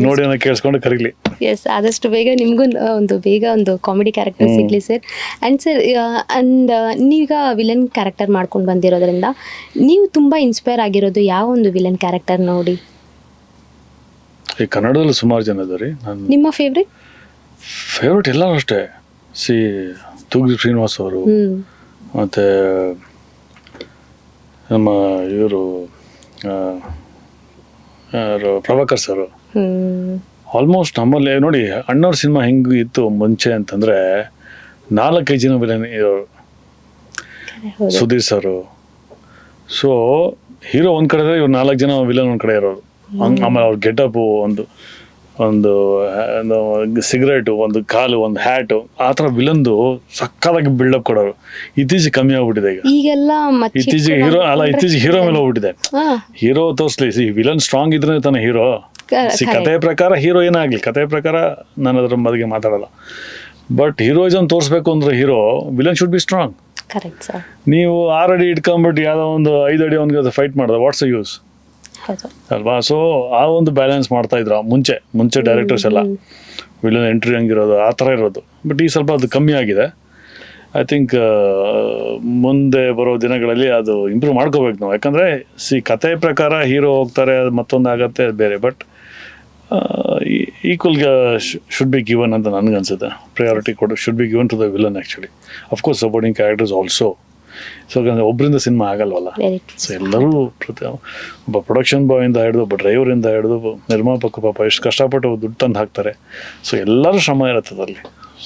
ನೋಡಿ ಅನ್ನೋ ಕೇಳಿಸ್ಕೊಂಡು ಕರೀಲಿ. ಎಸ್, ಆದಷ್ಟು ಬೇಗ ನಿಮಗೂ ಒಂದು ಕಾಮಿಡಿ ಕ್ಯಾರೆಕ್ಟರ್ ಸಿಗಲಿ ಸರ್. ಆ್ಯಂಡ್ ಸರ್, ಆ್ಯಂಡ್ ನೀವೀಗ ವಿಲನ್ ಕ್ಯಾರೆಕ್ಟರ್ ಮಾಡ್ಕೊಂಡು ಬಂದಿರೋದ್ರಿಂದ ನೀವು ತುಂಬ ಇನ್ಸ್ಪೈರ್ ಆಗಿರೋದು ಯಾವ ಒಂದು ವಿಲನ್ ಕ್ಯಾರೆಕ್ಟರ್ ನೋಡಿ? ಈ ಕನ್ನಡದಲ್ಲಿ ಸುಮಾರು ಜನ ಇದ್ದಾರೆ. ನಿಮ್ಮ ಫೇವ್ರೇಟ್ ಎಲ್ಲರೂ ಅಷ್ಟೇ. ತೂಗುದೀಪ್ ಶ್ರೀನಿವಾಸ್ ಅವರು, ಮತ್ತು ನಮ್ಮ ಇವರು ಪ್ರಭಾಕರ್ ಸರ್. ಆಲ್ಮೋಸ್ಟ್ ನಮ್ಮಲ್ಲಿ ನೋಡಿ ಅಣ್ಣವ್ರ ಸಿನಿಮಾ ಹೆಂಗೆ ಇತ್ತು ಮುಂಚೆ ಅಂತಂದರೆ 4-5 ಜನ ವಿಲನ್ ಇರೋರು. ಸುಧೀರ್ ಸರು. ಸೊ ಹೀರೋ ಒಂದು ಕಡೆ ಇವ್ರು 4 ಜನ ವಿಲನ್ ಒಂದು ಕಡೆ ಇರೋರು. ಆಮೇಲೆ ಅವ್ರ ಗೆಟಪ್ಪು, ಒಂದು ಸಿಗರೇಟು, ಒಂದು ಕಾಲು, ಒಂದು ಹ್ಯಾಟು, ಆ ಥರ ವಿಲನ್ದು ಸಕ್ಕದಾಗಿ ಬಿಲ್ಡಪ್ ಕೊಡೋರು. ಇತ್ತೀಚೆಗೆ ಕಮ್ಮಿ ಆಗ್ಬಿಟ್ಟಿದೆ. ಇತ್ತೀಚೆಗೆ ಹೀರೋ ಮೇಲೆ ಹೋಗ್ಬಿಟ್ಟಿದೆ. ಹೀರೋ ತೋರಿಸ್ಲಿ, ವಿಲನ್ ಸ್ಟ್ರಾಂಗ್ ಇದ್ರೆ ತಾನೆ ಹೀರೋ. ಕಥೆಯ ಪ್ರಕಾರ ಹೀರೋ ಏನಾಗಲಿ, ಕಥೆಯ ಪ್ರಕಾರ ನಾನು ಅದ್ರ ಬಗ್ಗೆ ಮಾತಾಡಲ್ಲ. ಬಟ್ ಹೀರೋಯಿಸಮ್ ತೋರಿಸ್ಬೇಕು ಅಂದ್ರೆ ವಿಲನ್ ಶುಡ್ ಬಿ ಸ್ಟ್ರಾಂಗ್. ನೀವು 6 ಅಡಿ ಇಟ್ಕೊಂಡ್ಬಿಟ್ಟು ಯಾವುದೋ ಒಂದು 5 ಅಡಿ ಅವನಿಗೆ ಫೈಟ್ ಮಾಡಿದೆ, ವಾಟ್ಸ್ ಯೂಸ್ ಅಲ್ವಾ? ಸೊ ಆ ಒಂದು ಬ್ಯಾಲೆನ್ಸ್ ಮಾಡ್ತಾ ಇದ್ರು ಮುಂಚೆ ಡೈರೆಕ್ಟರ್ಸ್ ಎಲ್ಲ. ವಿಲನ್ ಎಂಟ್ರಿ ಹಂಗಿರೋದು ಆ ಥರ ಇರೋದು. ಬಟ್ ಈ ಸ್ವಲ್ಪ ಅದು ಕಮ್ಮಿ ಆಗಿದೆ. ಐ ಥಿಂಕ್ ಮುಂದೆ ಬರೋ ದಿನಗಳಲ್ಲಿ ಅದು ಇಂಪ್ರೂವ್ ಮಾಡ್ಕೋಬೇಕು ನಾವು. ಯಾಕಂದರೆ ಕಥೆ ಪ್ರಕಾರ ಹೀರೋ ಹೋಗ್ತಾರೆ, ಅದು ಮತ್ತೊಂದು ಆಗತ್ತೆ, ಅದು ಬೇರೆ. But equal should be given ಅಂತ ನನಗನ್ಸುತ್ತೆ. Priority should be given to the villain actually. Of course supporting characters also. So ಒಬ್ಬರಿಂದ ಸಿನಿಮಾ ಆಗಲ್ವಲ್ಲ. ಸೊ ಎಲ್ಲರೂ ಒಬ್ಬ ಪ್ರೊಡಕ್ಷನ್ ಬಾಯಿಂದ ಹಿಡಿದು, ಒಬ್ಬ ಡ್ರೈವರಿಂದ ಹಿಡಿದು, ನಿರ್ಮಾಪಕ ಪಾಪ ಎಷ್ಟು ಕಷ್ಟಪಟ್ಟು ದುಡ್ಡು ತಂದು ಹಾಕ್ತಾರೆ. ಸೊ ಎಲ್ಲರೂ ಶ್ರಮ ಇರುತ್ತೆ ಅದರಲ್ಲಿ.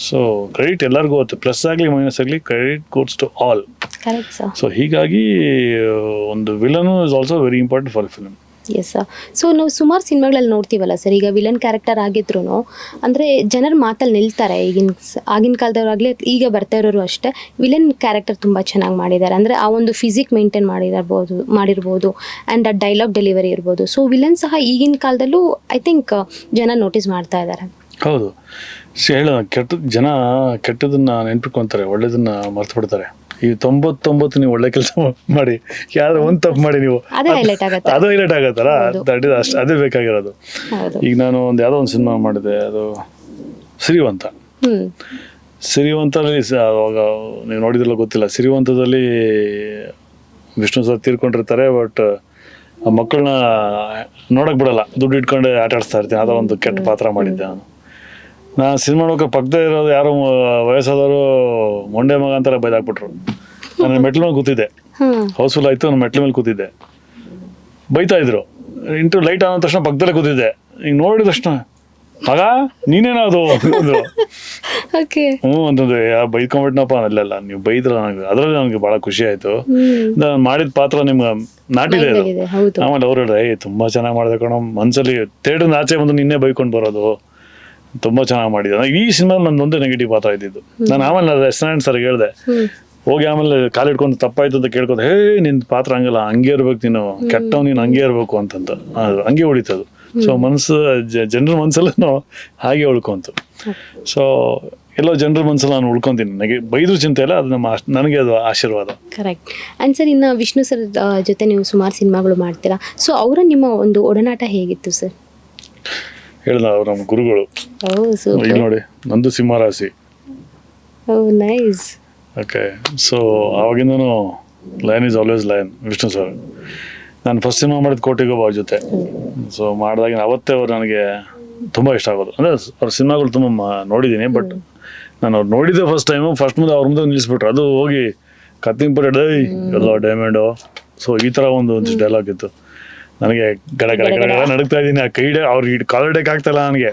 ಸೊ ಕ್ರೆಡಿಟ್ ಎಲ್ಲರಿಗೂ ಹೋಗುತ್ತೆ, ಪ್ಲಸ್ ಆಗಲಿ ಮೈನಸ್ ಆಗಲಿ, credit goes to all. So ಹೀಗಾಗಿ ಒಂದು villain is also very important for film. Yes sir. So ನಾವು ಸುಮಾರು ಸಿನಿಮಾಗಳಲ್ಲಿ ನೋಡ್ತೀವಲ್ಲ ಸರ್, ಈಗ ವಿಲನ್ ಕ್ಯಾರೆಕ್ಟರ್ ಆಗಿದ್ರು ಅಂದರೆ ಜನರ ಮಾತಲ್ಲಿ ನಿಲ್ತಾರೆ. ಆಗಿನ ಕಾಲದವರಾಗಲಿ ಈಗ ಬರ್ತಾ ಇರೋರು ಅಷ್ಟೇ ವಿಲನ್ ಕ್ಯಾರೆಕ್ಟರ್ ತುಂಬ ಚೆನ್ನಾಗಿ ಮಾಡಿದ್ದಾರೆ. ಅಂದರೆ ಆ ಒಂದು ಫಿಸಿಕ್ ಮೇಂಟೈನ್ ಮಾಡಿರ್ಬೋದು ಆ್ಯಂಡ್ ಆ ಡೈಲಾಗ್ ಡೆಲಿವರಿ ಇರ್ಬೋದು. ಸೊ ವಿಲನ್ ಸಹ ಈಗಿನ ಕಾಲದಲ್ಲೂ ಐ ಥಿಂಕ್ ಜನ ನೋಟಿಸ್ ಮಾಡ್ತಾ ಇದ್ದಾರೆ. ಹೌದು, ಜನ ಕೆಟ್ಟದನ್ನ ನೆನ್ಪಿಟ್ಕೊಂತಾರೆ, ಒಳ್ಳೇದನ್ನ ಮರ್ತು ಬಿಡ್ತಾರೆ. ಈ 99 ನೀವು ಒಳ್ಳೆ ಕೆಲಸ ಮಾಡಿ, ಯಾವ್ದು ಒಂದು ತಪ್ಪು ಮಾಡಿ ನೀವು ಅದು ಹೈಲೈಟ್ ಆಗತ್ತಲ್ಲ, ಅದೇ ಬೇಕಾಗಿರೋದು. ಈಗ ನಾನು ಯಾವುದೋ ಒಂದು ಸಿನಿಮಾ ಮಾಡಿದೆ, ಅದು ಸಿರಿವಂತದಲ್ಲಿ ಅವಾಗ ನೀವು ನೋಡಿದ್ರಲ್ಲ ಗೊತ್ತಿಲ್ಲ. ಸಿರಿವಂತದಲ್ಲಿ ವಿಷ್ಣು ಸರ್ ತೀರ್ಕೊಂಡಿರ್ತಾರೆ. ಬಟ್ ಆ ಮಕ್ಕಳನ್ನ ನೋಡಕ್ ಬಿಡಲ್ಲ, ದುಡ್ಡು ಇಟ್ಕೊಂಡು ಆಟ ಆಡಿಸ್ತಾ ಇರ್ತೀನಿ. ಅದೋ ಒಂದು ಕೆಟ್ಟ ಪಾತ್ರ ಮಾಡಿದ್ದೆ ನಾನು ಸಿನಿಮಾ ನೋಡೋಕೆ ಪಕ್ಕದೇ ಇರೋದು ಯಾರೋ ವಯಸ್ಸಾದವರು ಮೊಂಡೆ ಮಗ ಅಂತಾರೆ ಬೈದಾಕ್ಬಿಟ್ರು. ನಾನು ಮೆಟ್ಲ ಮೇಲೆ ಕೂತಿದ್ದೆ, ಹೌಸ್ಫುಲ್ ಆಯ್ತು, ನಾನು ಮೆಟ್ಲ ಮೇಲೆ ಕೂತಿದ್ದೆ, ಬೈತಾ ಇದ್ರು. ಇಂಟು ಲೈಟ್ ಆದ ತಕ್ಷಣ ಪಕ್ಕದಲ್ಲೇ ಕೂತಿದ್ದೆ. ಈಗ ನೋಡಿದ ತಕ್ಷಣ ಮಗ ನೀನೇನದು ಅಂದ್ರು. ಅಂತಂದ್ರೆ ಬೈದ್ಕೊಂಡ್ಬಿಟ್ನಪ್ಪ. ಅಲ್ಲೆಲ್ಲ ನೀವು ಬೈದ್ರ ನನಗೆ, ಅದರಲ್ಲಿ ನನಗೆ ಬಹಳ ಖುಷಿ ಆಯ್ತು. ನಾನು ಮಾಡಿದ ಪಾತ್ರ ನಿಮ್ಗೆ ನಾಟಿದೆ ಅದು. ಆಮೇಲೆ ಅವ್ರು ಹೇಳ್ರೆ ತುಂಬಾ ಚೆನ್ನಾಗಿ ಮಾಡಿದೆ ಕಣೋ, ಮನ್ಸಲ್ಲಿ ಥಿಯೇಟರ್ ಆಚೆ ಬಂದು ನಿನ್ನೆ ಬೈಕೊಂಡು ಬರೋದು, ತುಂಬ ಚೆನ್ನಾಗಿ ಮಾಡಿದ್ದೆ. ಈ ಸಿನಿಮಾ ನಂದೊಂದೇ ನೆಗೆಟಿವ್ ಪಾತ್ರ ಇದ್ದಿದ್ದು. ನಾನು ಆಮೇಲೆ ರೆಸ್ಟೋರೆಂಟ್ ಸರ್ಗೆ ಹೇಳಿದೆ, ಹೋಗಿ ಆಮೇಲೆ ಕಾಲಿಡ್ಕೊಂಡು ತಪ್ಪಾಯ್ತು ಅಂತ ಕೇಳ್ಕೊಂಡು, ಹೇ ನಿನ್ ಪಾತ್ರ ಹಂಗಲ್ಲ, ಹಂಗೆ ಇರ್ಬೇಕು ನೀನು, ಕೆಟ್ಟವ್ ನೀನು ಹಂಗೆ ಇರ್ಬೇಕು ಅಂತಂತ. ಹಂಗೆ ಹೊಡಿತದು. ಸೊ ಮನಸ್ಸು ಜನರ ಮನಸ್ಸಲ್ಲೂ ಹಾಗೆ ಉಳ್ಕೊಂತು. ಸೊ ಎಲ್ಲೋ ಜನರ ಮನಸ್ಸಲ್ಲಿ ನಾನು ಉಳ್ಕೊಂತೀನಿ. ನನಗೆ ಬೈದ್ರು ಚಿಂತೆ ಇಲ್ಲ, ಅದು ನನಗೆ ಅದು ಆಶೀರ್ವಾದ. ಕರೆಕ್ಟ್. ಆ್ಯಂಡ್ ಸರ್, ಇನ್ನು ವಿಷ್ಣು ಸರ್ ಜೊತೆ ನೀವು ಸುಮಾರು ಸಿನಿಮಾಗಳು ಮಾಡ್ತೀರಾ. ಸೊ ಅವರ ನಿಮ್ಮ ಒಂದು ಒಡನಾಟ ಹೇಗಿತ್ತು ಸರ್? ಹೇಳಿದ ಅವ್ರು ನಮ್ಮ ಗುರುಗಳು. ಸೂಪರ್. ಈಗ ನೋಡಿ, ನಂದು ಸಿಂಹರಾಶಿ. ನೈಸ್. ಓಕೆ. ಸೊ ಆವಾಗಿಂದನೂ lion is always lion, Vishnu sir. ನಾನು ಫಸ್ಟ್ ಸಿನಿಮಾ ಮಾಡಿದ ಕೋಟಿಗೋ ಅವ್ರ ಜೊತೆ. ಸೊ ಮಾಡಿದಾಗ ಅವತ್ತೇ ಅವ್ರು ನನಗೆ ತುಂಬ ಇಷ್ಟ ಆಗೋದು. ಅಂದರೆ ಅವ್ರ ಸಿನಿಮಾಗಳು ತುಂಬ ನೋಡಿದ್ದೀನಿ, ಬಟ್ ನಾನು ಅವ್ರು ನೋಡಿದ್ದೆ ಫಸ್ಟ್ ಮುಂದೆ ಅವ್ರ ಮುಂದೆ ನಿಲ್ಲಿಸ್ಬಿಟ್ರು. ಅದು ಹೋಗಿ ಕತ್ತಿಂಪುರ ಡೈ ಎಲ್ಲ ಡೈಮಂಡು. ಸೊ ಈ ಥರ ಒಂದು ಡೈಲಾಗ್ ಇತ್ತು. ನನಗೆ ಗಡ ಗಡ ಗಡ ಗಡ ನಡುಗ್ತಾ ಇದ್ದೀನಿ. ಆ ಕೈ ಅವ್ರಿಗೆ ಕಾಲರ್ ಡೇಕ್ ಆಗ್ತಾಯಿಲ್ಲ ನನಗೆ.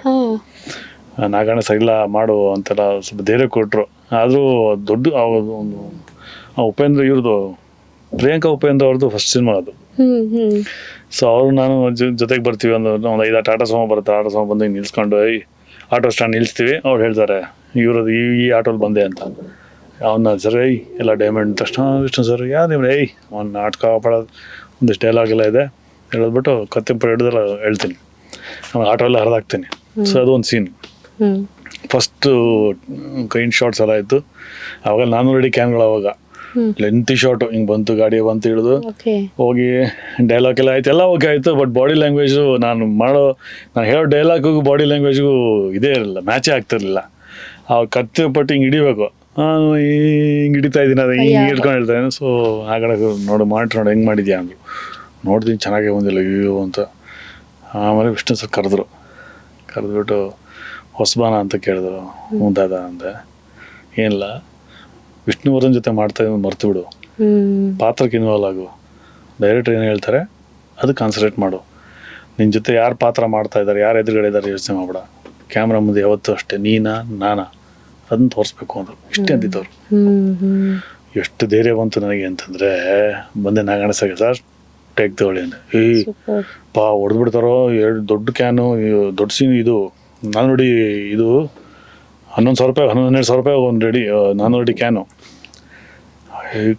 ನಾಗಣ್ಣ ಸರಿಲ್ಲ ಮಾಡು ಅಂತೆಲ್ಲ ಸ್ವಲ್ಪ ಧೈರ್ಯ ಕೊಟ್ಟರು. ಆದರೂ ದೊಡ್ಡ ಒಂದು ಉಪೇಂದ್ರ, ಇವ್ರದ್ದು ಪ್ರಿಯಾಂಕಾ ಉಪೇಂದ್ರ ಅವ್ರದ್ದು ಫಸ್ಟ್ ಸಿನಿಮಾ ಅದು. ಸೊ ಅವರು ನಾನು ಜೊತೆಗೆ ಬರ್ತೀವಿ ಒಂದು 5 ಟಾಟಾ ಸುಮೋ ಬರುತ್ತೆ. ಟಾಟಾ ಸುಮೋ ಬಂದು ನಿಲ್ಸ್ಕೊಂಡು ಆಟೋ ಸ್ಟ್ಯಾಂಡ್ ನಿಲ್ಲಿಸ್ತೀವಿ. ಅವ್ರು ಹೇಳ್ತಾರೆ, ಇವ್ರದ್ದು ಈ ಆಟೋಲ್ಲಿ ಬಂದೆ ಅಂತ. ಅವನ್ನ ಸರ್ ಎಲ್ಲ ಡೈಮಂಡ್ ತಕ್ಷಣ ವಿಷ್ಣು ಸರ್ ಯಾರು ಅವ್ನು ನಾಟಕ ಪಡೋದು ಒಂದಿಷ್ಟು ಡೈಲಾಗ್ ಎಲ್ಲ ಇದೆ ಹೇಳೋದ್ಬಿಟ್ಟು ಕತ್ತಿಂಪುರ ಹಿಡಿದೆಲ್ಲ ಹೇಳ್ತೀನಿ. ನಾನು ಆಟೋ ಎಲ್ಲ ಹರಿದಾಕ್ತೀನಿ. ಸೊ ಅದು ಒಂದು ಸೀನ್. ಫಸ್ಟು ಕೈನ್ ಶಾರ್ಟ್ಸ್ ಎಲ್ಲ ಆಯಿತು. ಅವಾಗ 400 ಕ್ಯಾನ್ಗಳು. ಅವಾಗ ಲೆಂತಿ ಶಾರ್ಟು ಹಿಂಗೆ ಬಂತು, ಗಾಡಿ ಬಂತು ಹಿಡಿದು ಹೋಗಿ ಡೈಲಾಗ್ ಎಲ್ಲ ಆಯ್ತು, ಎಲ್ಲ ಓಕೆ ಆಯಿತು. ಬಟ್ ಬಾಡಿ ಲ್ಯಾಂಗ್ವೇಜು ನಾನು ಹೇಳೋ ಡೈಲಾಗಿಗೂ ಬಾಡಿ ಲ್ಯಾಂಗ್ವೇಜ್ಗೂ ಇದೇ ಇರಲಿಲ್ಲ, ಮ್ಯಾಚೇ ಆಗ್ತಿರ್ಲಿಲ್ಲ. ಅವಾಗ ಕತ್ತಿ ಪಟ್ಟು ಹಿಂಗೆ ಹಿಡಿಬೇಕು, ನಾನು ಹಿಂಗೆ ಹಿಡಿತಾ ಇದ್ದೀನಿ, ಅದು ಹಿಂಗೆ ಹಿಡ್ಕೊಂಡು ಹೇಳ್ತಾನೆ. ಸೊ ಆಗಡೆ ಮಾನಿಟ್ರ್ ನೋಡಿ ಹೆಂಗೆ ಮಾಡಿದ್ಯಾ ಅಂದರು. ನೋಡ್ತೀನಿ ಚೆನ್ನಾಗೇ ಬಂದಿಲ್ಲ ಅಯ್ಯೋ ಅಂತ. ಆಮೇಲೆ ವಿಷ್ಣು ಸರ್ ಕರೆದ್ಬಿಟ್ಟು ಹೊಸಬಾನ ಅಂತ ಕೇಳಿದ್ರು. ಮುಂದಾದ ಅಂದೆ. ಏನಿಲ್ಲ, ವಿಷ್ಣುವರ್ಧನ್ ಜೊತೆ ಮಾಡ್ತಾ ಇದ್ದು ಮರ್ತು ಬಿಡು, ಪಾತ್ರಕ್ಕೆ ಇನ್ವಾಲ್ವ್ ಆಗು. ಡೈರೆಕ್ಟರ್ ಏನು ಹೇಳ್ತಾರೆ ಅದು ಕಾನ್ಸಂಟ್ರೇಟ್ ಮಾಡು. ನಿನ್ನ ಜೊತೆ ಯಾರು ಪಾತ್ರ ಮಾಡ್ತಾ ಇದ್ದಾರೆ, ಯಾರು ಎದುರುಗಡೆ ಇದ್ದಾರೆ ಯೋಚನೆ ಮಾಡ್ಬೇಡ. ಕ್ಯಾಮ್ರಾ ಮುಂದೆ ಯಾವತ್ತೂ ಅಷ್ಟೇ ನಾನಾ ಅದನ್ನ ತೋರಿಸ್ಬೇಕು ಅಂದರು. ಇಷ್ಟೇ ಅಂದಿದ್ದವ್ರು. ಎಷ್ಟು ಧೈರ್ಯ ಬಂತು ನನಗೆ ಅಂತಂದರೆ, ಬಂದೆ ನಾಗಣ್ಣ ಸರ್ ಟೇಕ್ ತಗೊಳ್ಳಿ ಅಂದೆ. ಹೊಡೆದ್ಬಿಡ್ತಾರೋ, 2 ದೊಡ್ಡ ಕ್ಯಾನು, ದೊಡ್ಡ ಸೀನ್. ಇದು ನಾನು ನೋಡಿ, ಇದು 11,000 ರೂಪಾಯಿ 12,000 ರೂಪಾಯಿ ಒಂದು ರೆಡಿ 400 ಕ್ಯಾನು.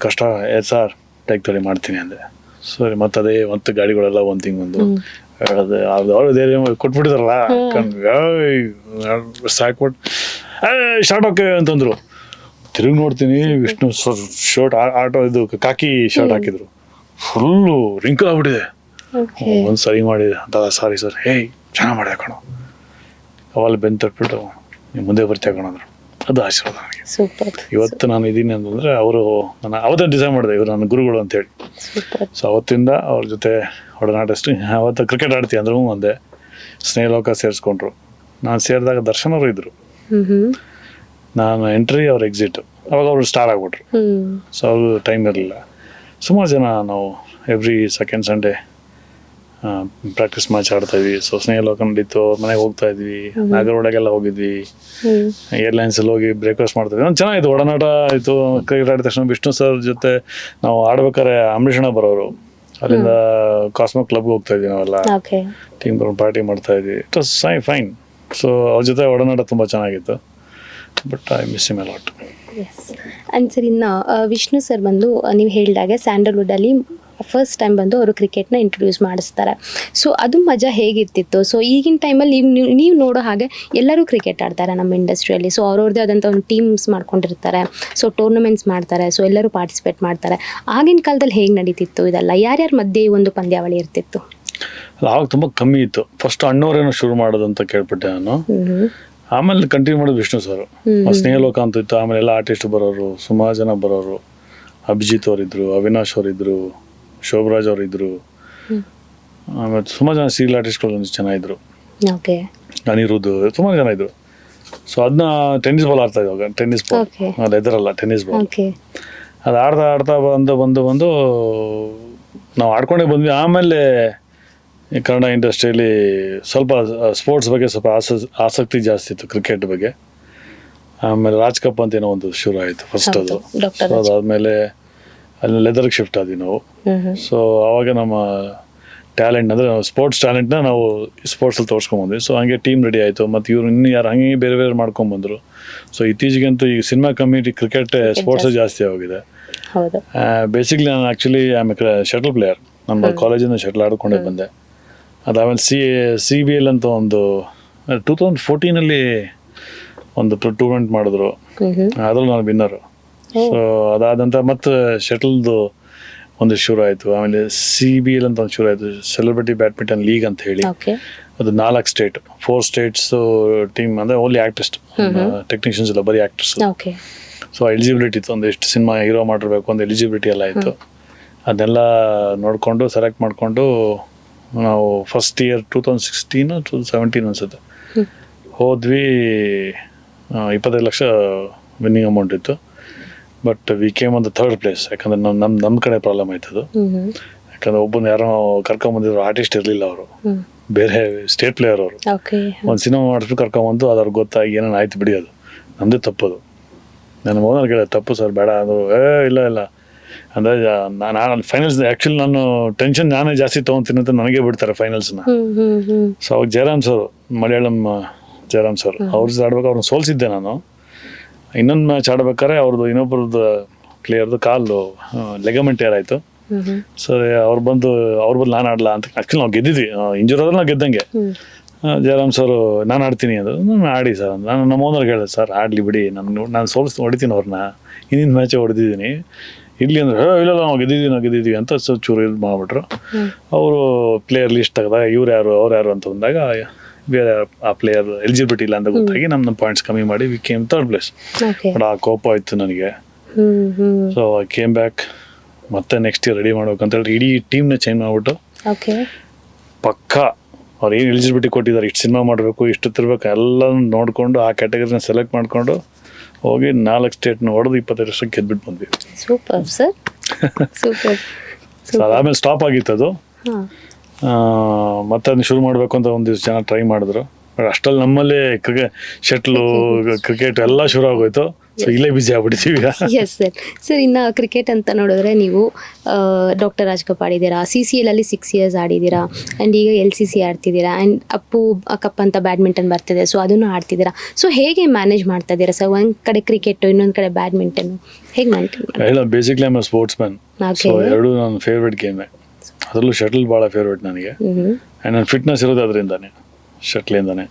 ಕಷ್ಟ ಸರ್ ಟೇಕ್ ತಗೊಳ್ಳಿ ಮಾಡ್ತೀನಿ ಅಂದೆ. ಸರಿ ಮತ್ತೆ ಗಾಡಿಗಳೆಲ್ಲ ಒಂದು ತಿಂಗೊಂದು ಹೇಳಿದೆ. ಅವ್ರು ಧೈರ್ಯ ಕೊಟ್ಬಿಟ್ಟಿದಾರಲ್ಲ, ಸಾಕ್ಬಿಟ್ಟು ಶಾರ್ಟ್ ಓಕೆ ಅಂತಂದ್ರು. ತಿರುಗಿ ನೋಡ್ತೀನಿ, ವಿಷ್ಣು ಶರ್ಟ್ ಆಟೋ ಇದು ಕಾಕಿ ಶರ್ಟ್ ಹಾಕಿದ್ರು. ಫುಲ್ಲು ರಿಂಕಲ್ ಆಗ್ಬಿಟ್ಟಿದೆ. ಒಂದು ಸರಿ ಮಾಡಿದೆ ಅಂತ. ಸಾರಿ ಸರ್, ಚೆನ್ನಾಗಿ ಮಾಡಿದೆ ಕಣೋ. ಅವಾಗ ಬೆನ್ನು ತಟ್ಬಿಟ್ಟು ನೀವು ಮುಂದೆ ಬರ್ತೀಯ ಕಣಂದ್ರು. ಅದು ಆಶೀರ್ವಾದ ನನಗೆ. ಇವತ್ತು ನಾನು ಇದ್ದೀನಿ ಅಂತಂದರೆ ಅವರು, ನಾನು ಅವತ್ತೇ ಡಿಸೈಡ್ ಮಾಡಿದೆ ಇವರು ನನ್ನ ಗುರುಗಳು ಅಂತೇಳಿ. ಸೊ ಅವತ್ತಿಂದ ಅವ್ರ ಜೊತೆ ಒಡನಾಟ ಅಷ್ಟು. ಅವತ್ತು ಕ್ರಿಕೆಟ್ ಆಡ್ತೀವಿ ಅಂದ್ರೂ ಒಂದೇ. ಸ್ನೇಹಲೋಕ ಸೇರಿಸ್ಕೊಂಡ್ರು. ನಾನು ಸೇರಿದಾಗ ದರ್ಶನ್ ಅವರು ಇದ್ದರು. ನಾನು ಎಂಟ್ರಿ, ಅವ್ರ ಎಕ್ಸಿಟ್. ಅವಾಗ ಅವರು ಸ್ಟಾರ್ ಆಗ್ಬಿಟ್ರು. ಸೊ ಅವ್ರಿಗೂ ಟೈಮ್ ಇರಲಿಲ್ಲ. ಸುಮಾರು ಜನ ನಾವು every second Sunday practice match ಆಡ್ತಾಯಿದ್ವಿ. ಸೊ ಸ್ನೇಹಲೋಕ ನಡೀತು, ಮನೆಗೆ ಹೋಗ್ತಾ ಇದ್ವಿ, ನಾಗರೊಳಗೆಲ್ಲ ಹೋಗಿದ್ವಿ, ಏರ್ಲೈನ್ಸಲ್ಲಿ ಹೋಗಿ ಬ್ರೇಕ್ಫಾಸ್ಟ್ ಮಾಡ್ತಾಯಿದ್ವಿ. ಒಂದು ಚೆನ್ನಾಗಿತ್ತು, ಒಡನಾಟ ಆಯಿತು. ಕ್ರಿಕೆಟ್ ಆಡಿದ ತಕ್ಷಣ ವಿಷ್ಣು ಸರ್ ಜೊತೆ ನಾವು ಆಡ್ಬೇಕಾದ್ರೆ ಅಂಬರೀಷಣ ಬರೋರು. ಅಲ್ಲಿಂದ ಕಾಸ್ಮೋ ಕ್ಲಬ್ಗೆ ಹೋಗ್ತಾ ಇದ್ವಿ ನಾವೆಲ್ಲ, ಟೀಮ್ ಪಾರ್ಟಿ ಮಾಡ್ತಾ ಇದ್ವಿ. It was fine. ಸೊ ಅವ್ರ ಜೊತೆ ಒಡನಾಟ ತುಂಬ ಚೆನ್ನಾಗಿತ್ತು. But I miss him a lot. And sir, ಇನ್ನು ವಿಷ್ಣು ಸರ್ ಬಂದು ನೀವು ಹೇಳಿದಾಗೆ ಸ್ಯಾಂಡಲ್ವುಡ್ಡಲ್ಲಿ ಫಸ್ಟ್ ಟೈಮ್ ಬಂದು ಅವರು ಕ್ರಿಕೆಟ್ನ ಇಂಟ್ರೊಡ್ಯೂಸ್ ಮಾಡಿಸ್ತಾರೆ. ಸೊ ಅದು ಮಜಾ ಹೇಗಿರ್ತಿತ್ತು? ಸೊ ಈಗಿನ ಟೈಮಲ್ಲಿ ನೀವು ನೋಡೋ ಹಾಗೆ ಎಲ್ಲರೂ ಕ್ರಿಕೆಟ್ ಆಡ್ತಾರೆ ನಮ್ಮ ಇಂಡಸ್ಟ್ರಿಯಲ್ಲಿ. ಸೊ ಅವ್ರವ್ರದ್ದೇ ಆದಂಥ ಒಂದು ಟೀಮ್ಸ್ ಮಾಡ್ಕೊಂಡಿರ್ತಾರೆ. ಸೊ ಟೂರ್ನಮೆಂಟ್ಸ್ ಮಾಡ್ತಾರೆ. ಸೊ ಎಲ್ಲರೂ ಪಾರ್ಟಿಸಿಪೇಟ್ ಮಾಡ್ತಾರೆ. ಆಗಿನ ಕಾಲದಲ್ಲಿ ಹೇಗೆ ನಡೀತಿತ್ತು ಇದೆಲ್ಲ? ಯಾರ್ಯಾರ ಮಧ್ಯೆ ಈ ಒಂದು ಪಂದ್ಯಾವಳಿ ಇರ್ತಿತ್ತು? ಆವಾಗ ತುಂಬ ಕಮ್ಮಿ ಇತ್ತು. ಫಸ್ಟ್ ಅಣ್ಣವರೇನೋ ಶುರು ಮಾಡೋದು ಅಂತ ಕೇಳ್ಬಿಟ್ಟೆ ನಾನು. ಆಮೇಲೆ ಕಂಟಿನ್ಯೂ ಮಾಡೋದು ವಿಷ್ಣು ಸರ್. ಸ್ನೇಹಲೋಕ ಅಂತ ಇತ್ತು. ಆಮೇಲೆ ಎಲ್ಲ ಆರ್ಟಿಸ್ಟ್ ಬರೋರು, ಸುಮಾರು ಜನ ಬರೋರು. ಅಭಿಜಿತ್ ಅವರಿದ್ರು, ಅವಿನಾಶ್ ಅವರಿದ್ರು, ಶೋಭರಾಜ್ ಅವರಿದ್ರು, ಆಮೇಲೆ ಸುಮಾರು ಜನ ಸೀರಿಯಲ್ ಆರ್ಟಿಸ್ಟ್ಗಳು ಒಂದಿಷ್ಟು ಚೆನ್ನಾಗಿದ್ರು. ಅನಿರುದ್ಧ್, ಸುಮಾರು ಜನ ಇದ್ರು. ಸೊ ಅದನ್ನ ಟೆನ್ನಿಸ್ ಬಾಲ್ ಆಡ್ತಾ ಇದ್ವಾಗ, ಟೆನ್ನಿಸ್ ಬಾಲ್ ಅದು ಎದರಲ್ಲ, ಟೆನ್ನಿಸ್ ಬಾಲ್ ಅದು ಆಡ್ತಾ ಬಂದು ನಾವು ಆಡ್ಕೊಂಡೇ ಬಂದ್ವಿ. ಆಮೇಲೆ ಕನ್ನಡ ಇಂಡಸ್ಟ್ರಿಯಲ್ಲಿ ಸ್ವಲ್ಪ ಸ್ಪೋರ್ಟ್ಸ್ ಬಗ್ಗೆ ಸ್ವಲ್ಪ ಆಸಕ್ತಿ ಜಾಸ್ತಿ ಇತ್ತು, ಕ್ರಿಕೆಟ್ ಬಗ್ಗೆ. ಆಮೇಲೆ ರಾಜ್ ಕಪ್ ಅಂತ ಏನೋ ಒಂದು ಶುರು ಆಯಿತು ಫಸ್ಟ್. ಅದು ಅದಾದಮೇಲೆ ಅಲ್ಲಿ ಲೆದರ್ಗೆ ಶಿಫ್ಟ್ ಆದ್ವಿ ನಾವು. ಸೊ ಆವಾಗ ನಮ್ಮ ಟ್ಯಾಲೆಂಟ್ ಅಂದರೆ ಸ್ಪೋರ್ಟ್ಸ್ ಟ್ಯಾಲೆಂಟ್ನ ನಾವು ಸ್ಪೋರ್ಟ್ಸಲ್ಲಿ ತೋರಿಸ್ಕೊಂಬಂದ್ವಿ. ಸೊ ಹಂಗೆ ಟೀಮ್ ರೆಡಿ ಆಯಿತು. ಮತ್ತು ಇವ್ರು ಇನ್ನೂ ಯಾರು ಹಂಗೆ ಬೇರೆ ಬೇರೆ ಮಾಡ್ಕೊಂಬಂದರು. ಸೊ ಇತ್ತೀಚೆಗಂತೂ ಈಗ ಸಿನಿಮಾ ಕಮ್ಯುನಿಟಿ ಕ್ರಿಕೆಟ್ ಸ್ಪೋರ್ಟ್ಸ್ ಜಾಸ್ತಿ ಆಗೋಗಿದೆ. ಹೌದು. ಬೇಸಿಕ್ಲಿ ನಾನು ಆ್ಯಕ್ಚುಲಿ ಶಟಲ್ ಪ್ಲೇಯರ್. ನಮ್ಮ ಕಾಲೇಜಿಂದ ಶಟಲ್ ಆಡ್ಕೊಂಡೇ ಬಂದೆ. ಅದಾದಮೇಲೆ CBL ಅಂತ ಒಂದು 2014 ಒಂದು ಟೂರ್ನಮೆಂಟ್ ಮಾಡಿದ್ರು. ಅದ್ರಲ್ಲಿ ನಾನು ವಿನ್ನರು. ಸೊ ಅದಾದಂಥ ಮತ್ತು ಶಟಲ್ದು ಒಂದು ಶುರು ಆಯಿತು. ಆಮೇಲೆ CBL ಅಂತ ಒಂದು ಶುರು ಆಯಿತು, ಸೆಲೆಬ್ರಿಟಿ ಬ್ಯಾಡ್ಮಿಂಟನ್ ಲೀಗ್ ಅಂತ ಹೇಳಿ. ಅದು 4 ಸ್ಟೇಟ್, 4 ಸ್ಟೇಟ್ಸು ಟೀಮ್ ಅಂದರೆ ಓನ್ಲಿ ಆರ್ಟಿಸ್ಟ್, ಟೆಕ್ನಿಷಿಯನ್ಸ್ ಇಲ್ಲ, ಬರೀ ಆ್ಯಕ್ಟರ್ಸ್. ಸೊ ಎಲಿಜಿಬಿಲಿಟಿ ಇತ್ತು, ಒಂದು ಎಷ್ಟು ಸಿನಿಮಾ ಹೀರೋ ಮಾಡಿರ್ಬೇಕು ಒಂದು ಎಲಿಜಿಬಿಲಿಟಿ ಎಲ್ಲ ಇತ್ತು. ಅದನ್ನೆಲ್ಲ ನೋಡಿಕೊಂಡು ಸೆಲೆಕ್ಟ್ ಮಾಡಿಕೊಂಡು ನಾವು ಫಸ್ಟ್ ಇಯರ್ 2016 2017 ಅನ್ಸುತ್ತೆ ಹೋದ್ವಿ. 25 ಲಕ್ಷ ವಿನ್ನಿಂಗ್ ಅಮೌಂಟ್ ಇತ್ತು. But we came on the 3rd place. ಯಾಕಂದರೆ ನಮ್ಮ ಕಡೆ ಪ್ರಾಬ್ಲಮ್ ಆಯ್ತದು. ಯಾಕಂದರೆ ಒಬ್ಬನ ಯಾರೋ ಕರ್ಕೊಂಬಂದಿದ್ರು, ಆರ್ಟಿಸ್ಟ್ ಇರಲಿಲ್ಲ, ಅವರು ಬೇರೆ ಸ್ಟೇಟ್ ಪ್ಲೇಯರ್. ಅವರು ಒಂದು ಸಿನಿಮಾ ಮಾಡಿಸ್ಬಿಟ್ಟು ಕರ್ಕೊಂಬಂದು ಅದು ಅವ್ರಿಗೆ ಗೊತ್ತಾಗಿ ಏನೇನು ಆಯ್ತು ಬಿಡಿ, ಅದು ನಮ್ಮದೇ ತಪ್ಪದು. ನನ್ನ ಓನರ್ ಕೇಳಿದೆ, ತಪ್ಪು ಸರ್ ಬೇಡ ಅದು. ಇಲ್ಲ ಅಂದರೆ ನಾನು ಫೈನಲ್ಸ್ ಆ್ಯಕ್ಚುಲಿ ನಾನು ಟೆನ್ಷನ್ ನಾನೇ ಜಾಸ್ತಿ ತೊಗೊತೀನಿ ಅಂತ ನನಗೆ ಬಿಡ್ತಾರೆ ಫೈನಲ್ಸ್ನ. ಸೊ ಅವಾಗ ಜಯರಾಮ್ ಸರ್, ಮಲಯಾಳಂ ಜಯರಾಮ್ ಸರ್, ಅವ್ರದ್ದು ಆಡ್ಬೇಕು. ಅವ್ರನ್ನ ಸೋಲಿಸಿದ್ದೆ ನಾನು. ಇನ್ನೊಂದು ಮ್ಯಾಚ್ ಆಡ್ಬೇಕಾದ್ರೆ ಅವ್ರದ್ದು ಇನ್ನೊಬ್ಬರದ್ದು ಪ್ಲೇಯರ್ದು ಕಾಲು ಲೆಗಮೆಂಟ್ ಏರಾಯಿತು. ಸರಿ ಅವ್ರು ಬಂದು ನಾನು ಆಡಲ್ಲ ಅಂತ. ಆ್ಯಕ್ಚುಲಿ ನಾವು ಗೆದ್ದಿದ್ವಿ, ಇಂಜೂರ್ ಆದ್ರೆ ನಾವು ಗೆದ್ದಂಗೆ. ಜಯರಾಮ್ ಸರ್ ನಾನು ಆಡ್ತೀನಿ ಅಂದರು. ನಾನು ಆಡಿ ಸರ್, ನಾನು ನಮ್ಮ ಓನರ್ಗೆ ಹೇಳಿದೆ, ಸರ್ ಆಡಲಿ ಬಿಡಿ, ನಾನು ಹೊಡಿತೀನಿ ಅವ್ರನ್ನ, ಇನ್ನಿಂದ ಮ್ಯಾಚೇ ಹೊಡೆದಿದ್ದೀನಿ, ಇರಲಿ ಅಂದ್ರೆ ಇಲ್ಲ ನಾವು ಗೆದ್ದಿದ್ದೀವಿ ಅಂತ ಚೂರು ಇದು ಮಾಡಿಬಿಟ್ರು. ಅವರು ಪ್ಲೇಯರ್ ಲಿಸ್ಟ್ ತೆಗೆದಾಗ ಇವ್ರು ಯಾರು ಅವ್ರು ಯಾರು ಅಂತ ಬಂದಾಗ ಬೇರೆ ಆ ಪ್ಲೇಯರ್ ಎಲಿಜಿಬಿಲಿಟಿ ಇಲ್ಲ ಅಂತ ಗೊತ್ತಾಗಿ ನಮ್ಮ ಪಾಯಿಂಟ್ಸ್ ಕಮ್ಮಿ ಮಾಡಿ we came 3rd place. But ಆ ಕೋಪ ಆಯಿತು ನನಗೆ. ಸೊ ಐ ಕೇಮ್ ಬ್ಯಾಕ್, ಮತ್ತೆ ನೆಕ್ಸ್ಟ್ ಇಯರ್ ರೆಡಿ ಮಾಡ್ಬೇಕಂತೇಳಿ ಇಡೀ ಟೀಮ್ನ ಚೇಂಜ್ ಮಾಡಿಬಿಟ್ಟು ಪಕ್ಕಾ ಅವ್ರು ಏನು ಎಲಿಜಿಬಿಲಿಟಿ ಕೊಟ್ಟಿದ್ದಾರೆ, ಇಷ್ಟು ಸಿನಿಮಾ ಮಾಡಬೇಕು, ಇಷ್ಟು ತಿರ್ಬೇಕು, ಎಲ್ಲ ನೋಡಿಕೊಂಡು ಆ ಕ್ಯಾಟಗರಿನ ಸೆಲೆಕ್ಟ್ ಮಾಡಿಕೊಂಡು ಹೋಗಿ 4 ಸ್ಟೇಟ್ನ ಹೊಡೆದು 25 ವರ್ಷಕ್ಕೆ ಗೆದ್ಬಿಟ್ಟು ಬಂದ್ವಿ. Super sir, super. ಅದಾದಮೇಲೆ ಸ್ಟಾಪ್ ಆಗಿತ್ತು ಅದು. ಮತ್ತೆ ಅದನ್ನ ಶುರು ಮಾಡಬೇಕು ಅಂತ ಒಂದಿಷ್ಟು ಜನ ಟ್ರೈ ಮಾಡಿದ್ರು. ಬಟ್ ಅಷ್ಟಲ್ಲಿ ನಮ್ಮಲ್ಲಿ ಶಟ್ಲು ಕ್ರಿಕೆಟ್ ಎಲ್ಲ ಶುರು ಆಗೋಯ್ತು. ಸೊ ಇಲ್ಲೇ ಬಿಸಿ ಆಗ್ಬಿಟ್ಟಿದ್ದೀವಿ ಈಗ. Yes sir. ಸರ್, ಇನ್ನು ಕ್ರಿಕೆಟ್ ಅಂತ ನೋಡಿದ್ರೆ ನೀವು ಡಾಕ್ಟರ್ ರಾಜ್ಕಪ್ ಆಡಿದ್ದೀರಾ, CCL ಅಲ್ಲಿ 6 years ಆಡಿದ್ದೀರಾ, ಆ್ಯಂಡ್ ಈಗ LCC ಆಡ್ತಿದ್ದೀರಾ, ಆ್ಯಂಡ್ ಅಪ್ಪು ಕಪ್ ಅಂತ ಬ್ಯಾಡ್ಮಿಂಟನ್ ಬರ್ತಿದೆ, ಸೊ ಅದನ್ನು ಆಡ್ತಿದ್ದೀರಾ. ಸೊ ಹೇಗೆ ಮ್ಯಾನೇಜ್ ಮಾಡ್ತಾ ಇದ್ದೀರಾ ಸರ್? ಒಂದು ಕಡೆ ಕ್ರಿಕೆಟು, ಇನ್ನೊಂದು ಕಡೆ ಬ್ಯಾಡ್ಮಿಂಟನ್, ಹೇಗೆ ಮೇಂಟೈನ್? ಇಲ್ಲ, basically I am sports man. So ಎರಡು ನನ್ನ ಫೇವ್ರೆಟ್ ಗೇಮೇ. ಅದರಲ್ಲೂ ಶಟಲ್ ಭಾಳ ಫೇವ್ರೆಟ್ ನನಗೆ. ಆ್ಯಂಡ್ ನನ್ನ ಫಿಟ್ನೆಸ್ ಇರೋದು ಅದರಿಂದಾನೆ, ಶಟ್ಲಿಂದಾನೆ.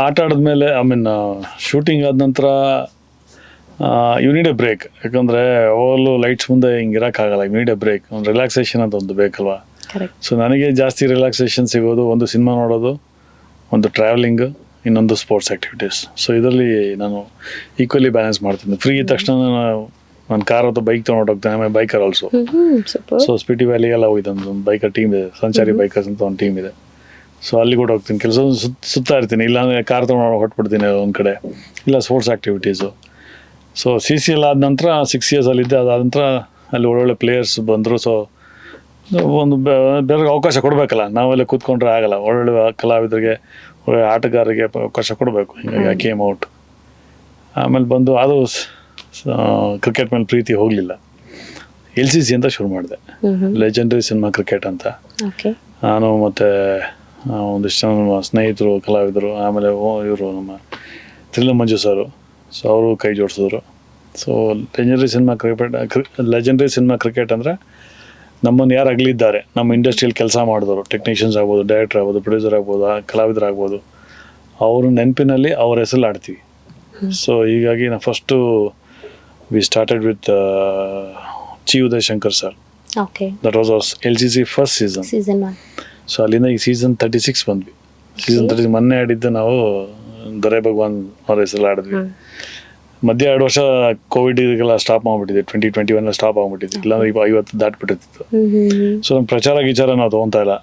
ಆಟ ಆಡಿದ್ಮೇಲೆ ಶೂಟಿಂಗ್ ಆದ ನಂತರ ಯು ನೀಡ್ ಎ ಬ್ರೇಕ್. ಯಾಕಂದರೆ ಯಾವಾಗಲೂ ಲೈಟ್ಸ್ ಮುಂದೆ ಹಿಂಗೆ ಇರೋಕ್ಕಾಗಲ್ಲ. ಯು ನೀಡ್ ಎ ಬ್ರೇಕ್, ಒಂದು ರಿಲ್ಯಾಕ್ಸೇಷನ್ ಅಂತ ಒಂದು ಬೇಕಲ್ವಾ. ಸೊ ನನಗೆ ಜಾಸ್ತಿ ರಿಲ್ಯಾಕ್ಸೇಷನ್ ಸಿಗೋದು ಒಂದು ಸಿನಿಮಾ ನೋಡೋದು, ಒಂದು ಟ್ರಾವೆಲಿಂಗ್, ಇನ್ನೊಂದು ಸ್ಪೋರ್ಟ್ಸ್ ಆ್ಯಕ್ಟಿವಿಟೀಸ್. ಸೊ ಇದರಲ್ಲಿ ನಾನು ಈಕ್ವಲಿ ಬ್ಯಾಲೆನ್ಸ್ ಮಾಡ್ತೀನಿ. ಫ್ರೀ ಇದ್ದ ತಕ್ಷಣ ನಾನು ಕಾರ್ ಅಥವಾ ಬೈಕ್ ತೊಗೊಂಡು ಹೋಗ್ತೇನೆ. ಆಮೇಲೆ ಬೈಕರ್ ಆಲ್ಸೋ. ಸೊ ಸ್ಪಿಟಿ ವ್ಯಾಲಿಗೆಲ್ಲ ಹೋಗಿದ್ದೆ, ಒಂದು ಬೈಕರ್ ಟೀಮ್ ಇದೆ, ಸಂಚಾರಿ ಬೈಕರ್ಸ್ ಅಂತ ಒಂದು ಟೀಮ್ ಇದೆ. ಸೊ ಅಲ್ಲಿ ಕೂಡ ಹೋಗ್ತೀನಿ, ಕೆಲಸ ಸುತ್ತಾ ಇರ್ತೀನಿ. ಇಲ್ಲಾಂದರೆ ಕಾರ್ ತೊಗೊಂಡು ಹೊಟ್ಬಿಡ್ತೀನಿ ಒಂದು ಕಡೆ, ಇಲ್ಲ ಸ್ಪೋರ್ಟ್ಸ್ ಆ್ಯಕ್ಟಿವಿಟೀಸು. ಸೊ CCL ಆದ ನಂತರ 6 years ಅಲ್ಲಿದ್ದೆ. ಅದಾದ ನಂತರ ಅಲ್ಲಿ ಒಳ್ಳೊಳ್ಳೆ ಪ್ಲೇಯರ್ಸ್ ಬಂದರು. ಸೊ ಒಂದು ಬೇರೆ ಅವಕಾಶ ಕೊಡಬೇಕಲ್ಲ, ನಾವೆಲ್ಲ ಕೂತ್ಕೊಂಡ್ರೆ ಆಗಲ್ಲ. ಒಳ್ಳೊಳ್ಳೆ ಕಲಾವಿದರಿಗೆ, ಒಳ್ಳೆ ಆಟಗಾರರಿಗೆ ಅವಕಾಶ ಕೊಡಬೇಕು. ಹೀಗಾಗಿ ಐ ಕೇಮ್ ಔಟ್. ಆಮೇಲೆ ಬಂದು ಅದು ಕ್ರಿಕೆಟ್ ಮೇಲೆ ಪ್ರೀತಿ ಹೋಗಲಿಲ್ಲ. LCC ಅಂತ ಶುರು ಮಾಡಿದೆ, ಲೆಜೆಂಡರಿ ಸಿನಿಮಾ ಕ್ರಿಕೆಟ್ ಅಂತ. ನಾನು ಮತ್ತು ಒಂದಿಷ್ಟು ಜನ ನಮ್ಮ ಸ್ನೇಹಿತರು, ಕಲಾವಿದರು, ಆಮೇಲೆ ಇವರು ನಮ್ಮ ತ್ರಿಲ್ಲ ಮಂಜು ಸರು, ಸೊ ಅವರು ಕೈ ಜೋಡಿಸಿದ್ರು. ಸೊ ಲೆಜೆಂಡರಿ ಸಿನಿಮಾ ಕ್ರಿಕೆಟ್ ಅಂದರೆ ನಮ್ಮನ್ನು ಯಾರು ಅಗಲಿದ್ದಾರೆ, ನಮ್ಮ ಇಂಡಸ್ಟ್ರಿಯಲ್ಲಿ ಕೆಲಸ ಮಾಡಿದವರು, ಟೆಕ್ನಿಷಿಯನ್ಸ್ ಆಗ್ಬೋದು, ಡೈರೆಕ್ಟರ್ ಆಗ್ಬೋದು, ಪ್ರೊಡ್ಯೂಸರ್ ಆಗ್ಬೋದು, ಕಲಾವಿದರಾಗ್ಬೋದು, ಅವ್ರ ನೆನಪಿನಲ್ಲಿ ಅವ್ರ ಹೆಸರಲ್ಲಿ ಆಡ್ತೀವಿ. ಸೊ ಹೀಗಾಗಿ ನಾವು first we started with chi Uday Shankar sir. That was our LCC first season 1. So ಅಲ್ಲಿಂದ ಈ ಸೀಸನ್ 36 ಬಂದ್ವಿ. ಸೀಸನ್ 36 ಮೊನ್ನೆ ಆಡಿದ್ದು ನಾವು ದೊರೆ ಭಗವಾನ್ ಅವ್ರ ಹೆಸರಲ್ಲಿ ಆಡಿದ್ವಿ. ಮಧ್ಯ 2 ವರ್ಷ ಕೋವಿಡ್ ಇದಕ್ಕೆಲ್ಲ ಸ್ಟಾಪ್ ಮಾಡಿಬಿಟ್ಟಿದೆ, 2021 ಸ್ಟಾಪ್ ಆಗ್ಬಿಟ್ಟಿದೆ. ಇಲ್ಲಾಂದ್ರೆ 50 ದಾಟ್ಬಿಟ್ಟಿತ್ತು. ಸೊ ನಮ್ಮ ಪ್ರಚಾರ ಗೀಚಾರ ನಾವು ತೊಗೊತಾ ಇಲ್ಲ.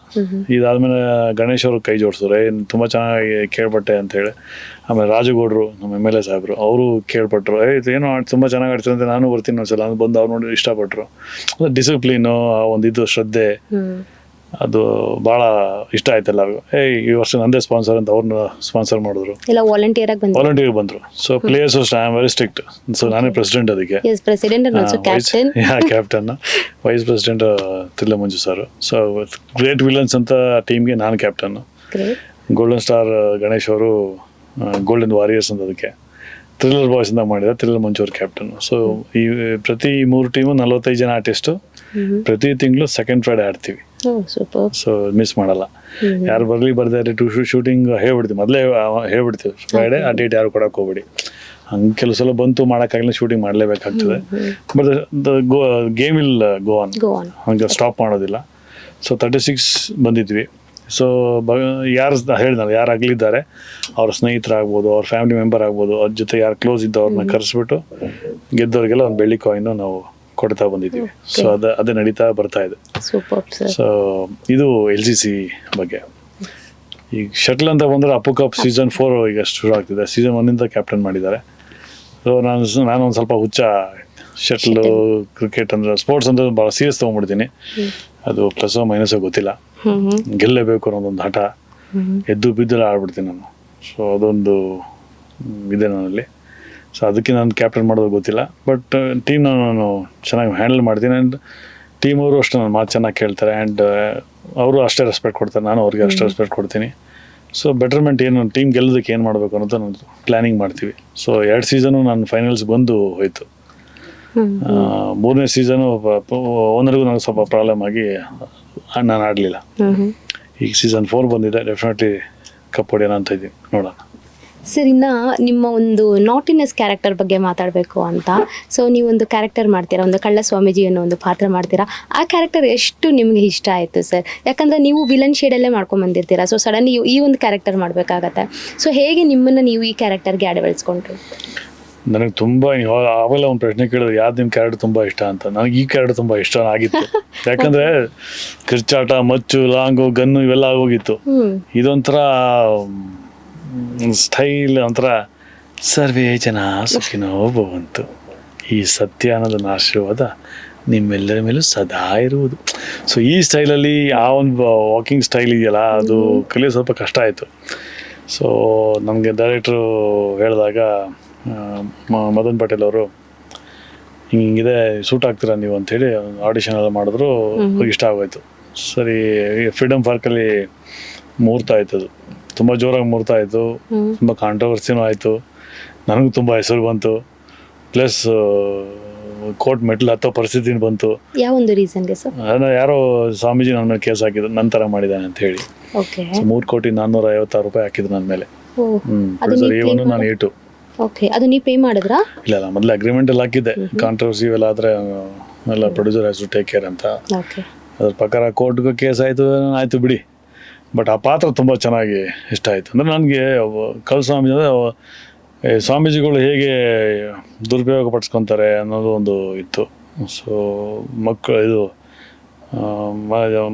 ಇದಾದ್ಮೇಲೆ ಗಣೇಶ್ ಅವರು ಕೈ ಜೋಡಿಸಿದ್ರು, ತುಂಬ ಚೆನ್ನಾಗಿ ಕೇಳ್ಪಟ್ಟೆ ಅಂತೇಳಿ. ಆಮೇಲೆ ರಾಜಗೌಡರು, ನಮ್ಮ MLA ಸಾಹೇಬರು, ಅವರು ಕೇಳ್ಪಟ್ರು, ಏನೋ ತುಂಬ ಚೆನ್ನಾಗಿ ಆಡ್ತಾರೆ ಅಂತ ನಾನು ಬರ್ತೀನಿ ಒಂದ್ಸಲ ಅಂತ ಬಂದು ಅವ್ರು ನೋಡಿ ಇಷ್ಟಪಟ್ಟರು. ಡಿಸಿಪ್ಲೀನು, ಒಂದು ಇದು ಶ್ರದ್ಧೆ, ಅದು ಭಾಳ ಇಷ್ಟ ಆಯ್ತು ಎಲ್ಲರಿಗೂ. ಈ ವರ್ಷ ನಂದೇ ಸ್ಪಾನ್ಸರ್ ಅಂತ ಅವ್ರನ್ನ ಸ್ಪಾನ್ಸರ್ ಮಾಡಿದ್ರು, ಎಲ್ಲ ವಾಲಂಟಿಯರ್ ಆಗಿ ಬಂದ್ರು. ವಾಲಂಟಿಯರ್ ಬಂದರು. So players I am very strict. So ನಾನೇ ಪ್ರೆಸಿಡೆಂಟ್ ಅದಕ್ಕೆ, president and also captain. Captain, vice president Thriller Manju sir. So great villains ಅಂತ ಟೀಮ್ಗೆ ನಾನು ಕ್ಯಾಪ್ಟನ್. ಗೋಲ್ಡನ್ ಸ್ಟಾರ್ ಗಣೇಶ್ ಅವರು ಗೋಲ್ಡನ್ ವಾರಿಯರ್ಸ್ ಅಂತ ಅದಕ್ಕೆ ಥ್ರಿಲ್ಲರ್ ಬಾಯ್ಸ್ ಅಂತ ಮಾಡಿದ್ದಾರೆ. ಥ್ರಿಲ್ಲರ್ ಮಂಜು ಅವ್ರ ಕ್ಯಾಪ್ಟನ್. ಸೊ ಈ ಪ್ರತಿ 3 ಟೀಮು 45 ಜನ ಆರ್ಟಿಸ್ಟು. ಪ್ರತಿ ತಿಂಗಳು ಸೆಕೆಂಡ್ ಫ್ರೈಡೆ ಆಡ್ತೀವಿ. ಸೊ ಮಿಸ್ ಮಾಡಲ್ಲ. ಯಾರು ಬರಲಿ ಬರ್ದಾರೆ ಶೂಟಿಂಗ್ ಹೇಳ್ಬಿಡ್ತೀವಿ, ಮೊದಲೇ ಹೇಳ್ಬಿಡ್ತೀವಿ ಫ್ರೈಡೆ ಆ ಡೇಟ್ ಯಾರು ಕೊಡಕ್ಕೆ ಹೋಗ್ಬೇಡಿ. ಹಂಗೆ ಕೆಲವು ಸಲ ಬಂತು ಮಾಡೋಕ್ಕಾಗಲಿ ಶೂಟಿಂಗ್ ಮಾಡಲೇಬೇಕಾಗ್ತದೆ. But game will go on, ಹಂಗೆ ಸ್ಟಾಪ್ ಮಾಡೋದಿಲ್ಲ. ಸೊ 36 ಬಂದಿದ್ವಿ. ಸೊ ಯಾರು ಹೇಳಿದ್ನಲ್ಲ, ಯಾರು ಅಗಲಿದ್ದಾರೆ ಅವ್ರ ಸ್ನೇಹಿತರಾಗ್ಬೋದು, ಅವ್ರ ಫ್ಯಾಮಿಲಿ ಮೆಂಬರ್ ಆಗ್ಬೋದು, ಅವ್ರ ಜೊತೆ ಯಾರು ಕ್ಲೋಸ್ ಇದ್ದೋ ಅವ್ರನ್ನ ಕರೆಸ್ಬಿಟ್ಟು ಗೆದ್ದವ್ರಿಗೆಲ್ಲ ಒಂದು ಬೆಳ್ಳಿ ಕಾಯಿನ್ ನಾವು ಕೊಡ್ತಾ ಬಂದಿದ್ದೀವಿ. ಸೊ ಅದೇ ನಡೀತಾ ಬರ್ತಾ ಇದೆ. ಸೊ ಇದು LCC ಬಗ್ಗೆ. ಈಗ ಶಟ್ಲ್ ಅಂತ ಬಂದರೆ ಅಪ್ಪು ಕಪ್ ಸೀಸನ್ 4 ಈಗ ಶುರು ಆಗ್ತಿದೆ. ಸೀಸನ್ 1 ಕ್ಯಾಪ್ಟನ್ ಮಾಡಿದ್ದಾರೆ. ಸೊ ನಾನೊಂದು ಸ್ವಲ್ಪ ಹುಚ್ಚ ಶಟ್ಲು, ಕ್ರಿಕೆಟ್ ಅಂದ್ರೆ ಸ್ಪೋರ್ಟ್ಸ್ ಅಂದ್ರೆ ಭಾಳ ಸೀರಿಯಸ್ ತೊಗೊಂಡ್ಬಿಡ್ತೀನಿ. ಅದು ಪ್ಲಸ್ ಮೈನಸ್ ಗೊತ್ತಿಲ್ಲ, ಗೆಲ್ಲಲೇಬೇಕು ಅನ್ನೋದೊಂದು ಹಠ, ಎದ್ದು ಬಿದ್ದೆಲ್ಲ ಆಡ್ಬಿಡ್ತೀನಿ ನಾನು. ಸೊ ಅದೊಂದು ಇದೆ ನನ್ನಲ್ಲಿ. ಸೊ ಅದಕ್ಕೆ ನಾನು ಕ್ಯಾಪ್ಟನ್ ಮಾಡೋದು ಗೊತ್ತಿಲ್ಲ. ಬಟ್ ಟೀಮ್ನ ನಾನು ಚೆನ್ನಾಗಿ ಹ್ಯಾಂಡಲ್ ಮಾಡ್ತೀನಿ. ಆ್ಯಂಡ್ ಟೀಮ್ ಅವರು ಅಷ್ಟು ನನ್ನ ಮಾತು ಚೆನ್ನಾಗಿ ಕೇಳ್ತಾರೆ. ಆ್ಯಂಡ್ ಅವರು ಅಷ್ಟೇ ರೆಸ್ಪೆಕ್ಟ್ ಕೊಡ್ತಾರೆ, ನಾನು ಅವ್ರಿಗೆ ಅಷ್ಟೇ ರೆಸ್ಪೆಕ್ಟ್ ಕೊಡ್ತೀನಿ. ಸೊ ಬೆಟರ್ಮೆಂಟ್ ಏನು, ಟೀಮ್ ಗೆಲ್ಲೋದಕ್ಕೆ ಏನು ಮಾಡಬೇಕು ಅನ್ನೋದು ನಾನು ಪ್ಲ್ಯಾನಿಂಗ್ ಮಾಡ್ತೀವಿ. ಸೊ 2 ಸೀಸನು ನಾನು ಫೈನಲ್ಸ್ ಬಂದು ಹೋಯ್ತು. 3ನೇ ಸೀಸನು ಓನರ್ಗೂ ನನಗೆ ಸ್ವಲ್ಪ ಪ್ರಾಬ್ಲಮ್ ಆಗಿ ನಾನು ಆಡಲಿಲ್ಲ. ಈಗ ಸೀಸನ್ 4 ಬಂದಿದೆ, ಡೆಫಿನೆಟ್ಲಿ ಕಪ್ ಹೊಡೆಯೋಣ ಅಂತ ಇದ್ದೀನಿ, ನೋಡೋಣ. ಸರ್, ಇನ್ನು ನಿಮ್ಮ ಒಂದು ನಾಟಿನೆಸ್ ಕ್ಯಾರೆಕ್ಟರ್ ಬಗ್ಗೆ ಮಾತಾಡಬೇಕು ಅಂತ. ಸೊ ನೀವೊಂದು ಕ್ಯಾರೆಕ್ಟರ್ ಮಾಡ್ತೀರಾ, ಒಂದು ಕಳ್ಳ ಸ್ವಾಮೀಜಿ ಅನ್ನೋ ಒಂದು ಪಾತ್ರ ಮಾಡ್ತೀರಾ. ಆ ಕ್ಯಾರೆಕ್ಟರ್ ಎಷ್ಟು ನಿಮಗೆ ಇಷ್ಟ ಆಯಿತು ಸರ್? ಯಾಕಂದರೆ ನೀವು ವಿಲನ್ ಶೇಡಲ್ಲೇ ಮಾಡ್ಕೊಂಡು ಬಂದಿರ್ತೀರಾ. ಸೊ ಸಡನ್ಲಿ ಈ ಒಂದು ಕ್ಯಾರೆಕ್ಟರ್ ಮಾಡಬೇಕಾಗತ್ತೆ. ಸೊ ಹೇಗೆ ನಿಮ್ಮನ್ನು ನೀವು ಈ ಕ್ಯಾರೆಕ್ಟರ್ಗೆ ಅಳವಡಿಸ್ಕೊಂಡ್ರು? ನನಗೆ ತುಂಬ ಆವೆಲ್ಲ ಒಂದು ಪ್ರಶ್ನೆ ಕೇಳಿದ್ರೆ ಯಾವ್ದು ನಿಮ್ಮ ಕ್ಯಾರೆಕ್ಟರ್ ತುಂಬ ಇಷ್ಟ ಅಂತ. ನನಗೆ ಈ ಕ್ಯಾರೆಕ್ಟರ್ ತುಂಬ ಇಷ್ಟ ಆಗಿತ್ತು. ಯಾಕಂದರೆ ಕಿರ್ಚಾಟ, ಮಚ್ಚು, ಲಾಂಗು, ಗನ್ನು ಇವೆಲ್ಲ ಆಗೋಗಿತ್ತು. ಇದೊಂಥರ ಸ್ಟೈಲ್, ಒಂಥರ ಸರ್ವೇ ಜನ ಸುಖಿನೋ ಭವಂತು, ಈ ಸತ್ಯ ಅನ್ನೋದನ್ನ ಆಶೀರ್ವಾದ ನಿಮ್ಮೆಲ್ಲರ ಮೇಲೂ ಸದಾ ಇರುವುದು. ಸೊ ಈ ಸ್ಟೈಲಲ್ಲಿ ಆ ಒಂದು ವಾಕಿಂಗ್ ಸ್ಟೈಲ್ ಇದೆಯಲ್ಲ, ಅದು ಕಲಿಯೋದು ಸ್ವಲ್ಪ ಕಷ್ಟ ಆಯಿತು. ಸೊ ನಮಗೆ ಡೈರೆಕ್ಟ್ರು ಹೇಳಿದಾಗ ಮದನ್ ಪಟೇಲ್ ಅವರು ಹಿಂಗಿದೆ ಸೂಟ್ ಆಗ್ತೀರಾ ನೀವು ಅಂಥೇಳಿ ಆಡಿಷನ್ ಎಲ್ಲ ಮಾಡಿದ್ರು. ಇಷ್ಟ ಆಗೋಯ್ತು. ಸರಿ, ಫ್ರೀಡಮ್ ಪಾರ್ಕಲ್ಲಿ ಮುಹೂರ್ತ ಆಯ್ತು. ಅದು ತುಂಬ ಜೋರಾಗಿ ಮುಹೂರ್ತ ಆಯಿತು, ತುಂಬ ಕಾಂಟ್ರವರ್ಸಿನೂ ಆಯಿತು. ನನಗೂ ತುಂಬ ಹೆಸರು ಬಂತು. ಪ್ಲಸ್ ಕೋರ್ಟ್ ಮೆಟ್ಲು ಹತ್ತೋ ಪರಿಸ್ಥಿತಿ ಬಂತು. ಯಾವ ಒಂದು ರೀಸನ್ಗೆ ಸರ್? ಯಾರೋ ಸ್ವಾಮೀಜಿ ನನ್ನ ಮೇಲೆ ಕೇಸ್ ಹಾಕಿದ್ರು, ನನ್ನ ಥರ ಮಾಡಿದ್ದಾನೆ ಅಂತ ಹೇಳಿ. 3,456,000 ರೂಪಾಯಿ ಹಾಕಿದ್ರು ನನ್ನ ಮೇಲೆ. A1 ನಾನು A2. ಓಕೆ, ಅದು ನೀವು ಪೇ ಮಾಡಿದ್ರಾ? ಇಲ್ಲ, ಮೊದಲೇ ಅಗ್ರಿಮೆಂಟ್ ಎಲ್ಲ ಹಾಕಿದ್ದೆ. ಕಾಂಟ್ರವರ್ಸಿ ಇವೆಲ್ಲ ಆದರೆ ಎಲ್ಲ producer has to take care ಅಂತ. ಅದ್ರ ಪ್ರಕಾರ ಕೋರ್ಟ್ಗೆ ಕೇಸ್ ಆಯಿತು ಬಿಡಿ. ಬಟ್ ಆ ಪಾತ್ರ ತುಂಬ ಚೆನ್ನಾಗಿ ಇಷ್ಟ ಆಯಿತು. ಅಂದರೆ ನನಗೆ ಕಳ್ಳ ಸ್ವಾಮೀಜಿ ಅಂದರೆ ಸ್ವಾಮೀಜಿಗಳು ಹೇಗೆ ದುರುಪಯೋಗ ಪಡಿಸ್ಕೊತಾರೆ ಅನ್ನೋದು ಒಂದು ಇತ್ತು. ಸೊ ಇದು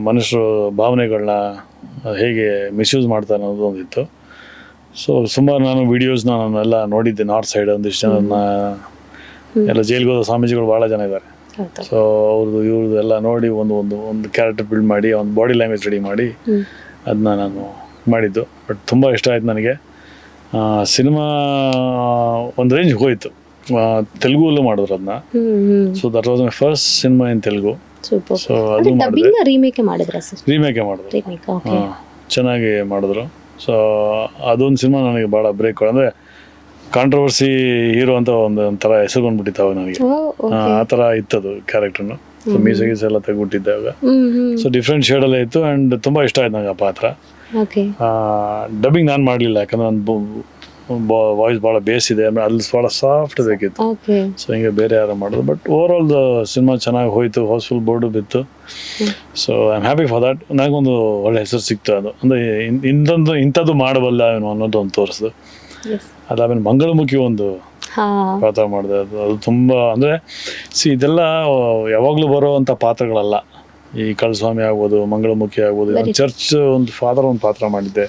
ಮನುಷ್ಯರು ಭಾವನೆಗಳನ್ನ ಹೇಗೆ ಮಿಸ್ಯೂಸ್ ಮಾಡ್ತಾರೆ ಅನ್ನೋದು ಒಂದು ಇತ್ತು. ಸೊ ಸುಮಾರು ನಾನು ವೀಡಿಯೋಸ್ನ ನಾನೆಲ್ಲ ನೋಡಿದ್ದೆ. ನಾರ್ತ್ ಸೈಡ್ ಒಂದಿಷ್ಟು ಜನರನ್ನ ಎಲ್ಲ ಜೈಲಿಗೆ ಹೋದ ಸ್ವಾಮೀಜಿಗಳು ಭಾಳ ಜನ ಇದ್ದಾರೆ. ಸೊ ಇವ್ರದ್ದು ಎಲ್ಲ ನೋಡಿ ಒಂದು ಕ್ಯಾರೆಕ್ಟರ್ ಬಿಲ್ಡ್ ಮಾಡಿ, ಒಂದು ಬಾಡಿ ಲ್ಯಾಂಗ್ವೇಜ್ ರೆಡಿ ಮಾಡಿ ಅದನ್ನ ನಾನು ಮಾಡಿದ್ದು. ಬಟ್ ತುಂಬ ಇಷ್ಟ ಆಯ್ತು ನನಗೆ. ಸಿನಿಮಾ ಒಂದು ರೇಂಜ್ ಹೋಯಿತು. ತೆಲುಗಲ್ಲೂ ಮಾಡಿದ್ರು ಅದನ್ನ. So that was my first cinema in Telugu. So ಅದು ರೀಮೇಕೆ ಮಾಡಿದ್ರು. ಚೆನ್ನಾಗಿ ಮಾಡಿದ್ರು. ಸೊ ಅದೊಂದು ಸಿನಿಮಾ ನನಗೆ ಭಾಳ ಬ್ರೇಕ್. ಅಂದರೆ ಕಾಂಟ್ರವರ್ಸಿ ಹೀರೋ ಅಂತ ಒಂಥರ ಹೆಸರು ಬಂದ್ಬಿಟ್ಟಿತ್ತು ಅವಾಗ ನನಗೆ. ಆ ಥರ ಇತ್ತದು ಕ್ಯಾರೆಕ್ಟರ್ನು. ಸೊ ಮೀಸೆ ಗೀಸೆ ಎಲ್ಲ ತೆಗೆದ್ಬಿಟ್ಟಿದ್ದೆ ಆಗ. ಸೊ ಡಿಫ್ರೆಂಟ್ ಶೇಡಲ್ಲೇ ಇತ್ತು. ಆ್ಯಂಡ್ ತುಂಬ ಇಷ್ಟ ಆಯ್ತು ನನಗೆ ಆ ಪಾತ್ರ. ಡಬ್ಬಿಂಗ್ ನಾನು ಮಾಡಲಿಲ್ಲ, ಯಾಕಂದ್ರೆ ನನ್ನ ವಾಯ್ಸ್ ಭಾಳ ಬೇಸ್ ಇದೆ, ಅಲ್ಲಿ ಭಾಳ ಸಾಫ್ಟ್ ಬೇಕಿತ್ತು. ಸೊ ಹಿಂಗೆ ಬೇರೆ ಯಾರು ಮಾಡೋದು. ಬಟ್ ಓವರ್ ಆಲ್ ಸಿನಿಮಾ ಚೆನ್ನಾಗಿ ಹೋಯಿತು. ಹೌಸ್ಫುಲ್ ಬೋರ್ಡು ಬಿತ್ತು. So I am happy for that. ನನಗೊಂದು ಒಳ್ಳೆ ಹೆಸರು ಸಿಕ್ತು. ಅದು ಅಂದರೆ ಇಂಥದ್ದು ಮಾಡಬಲ್ಲ ಅವನು ಅನ್ನೋದು ಒಂದು ತೋರಿಸ್ದು. ಅದಾದ್ಮೇಲೆ ಮಂಗಳಮುಖಿ ಒಂದು ಪಾತ್ರ ಮಾಡಿದೆ. ಅದು ತುಂಬ ಅಂದರೆ ಇದೆಲ್ಲ ಯಾವಾಗಲೂ ಬರೋವಂಥ ಪಾತ್ರಗಳಲ್ಲ. ಈ ಕಳ್ಳಸ್ವಾಮಿ ಆಗ್ಬೋದು, ಮಂಗಳಮುಖಿ ಆಗ್ಬೋದು, ಚರ್ಚ್ ಒಂದು ಫಾದರ್ ಒಂದು ಪಾತ್ರ ಮಾಡಿದ್ದೆ.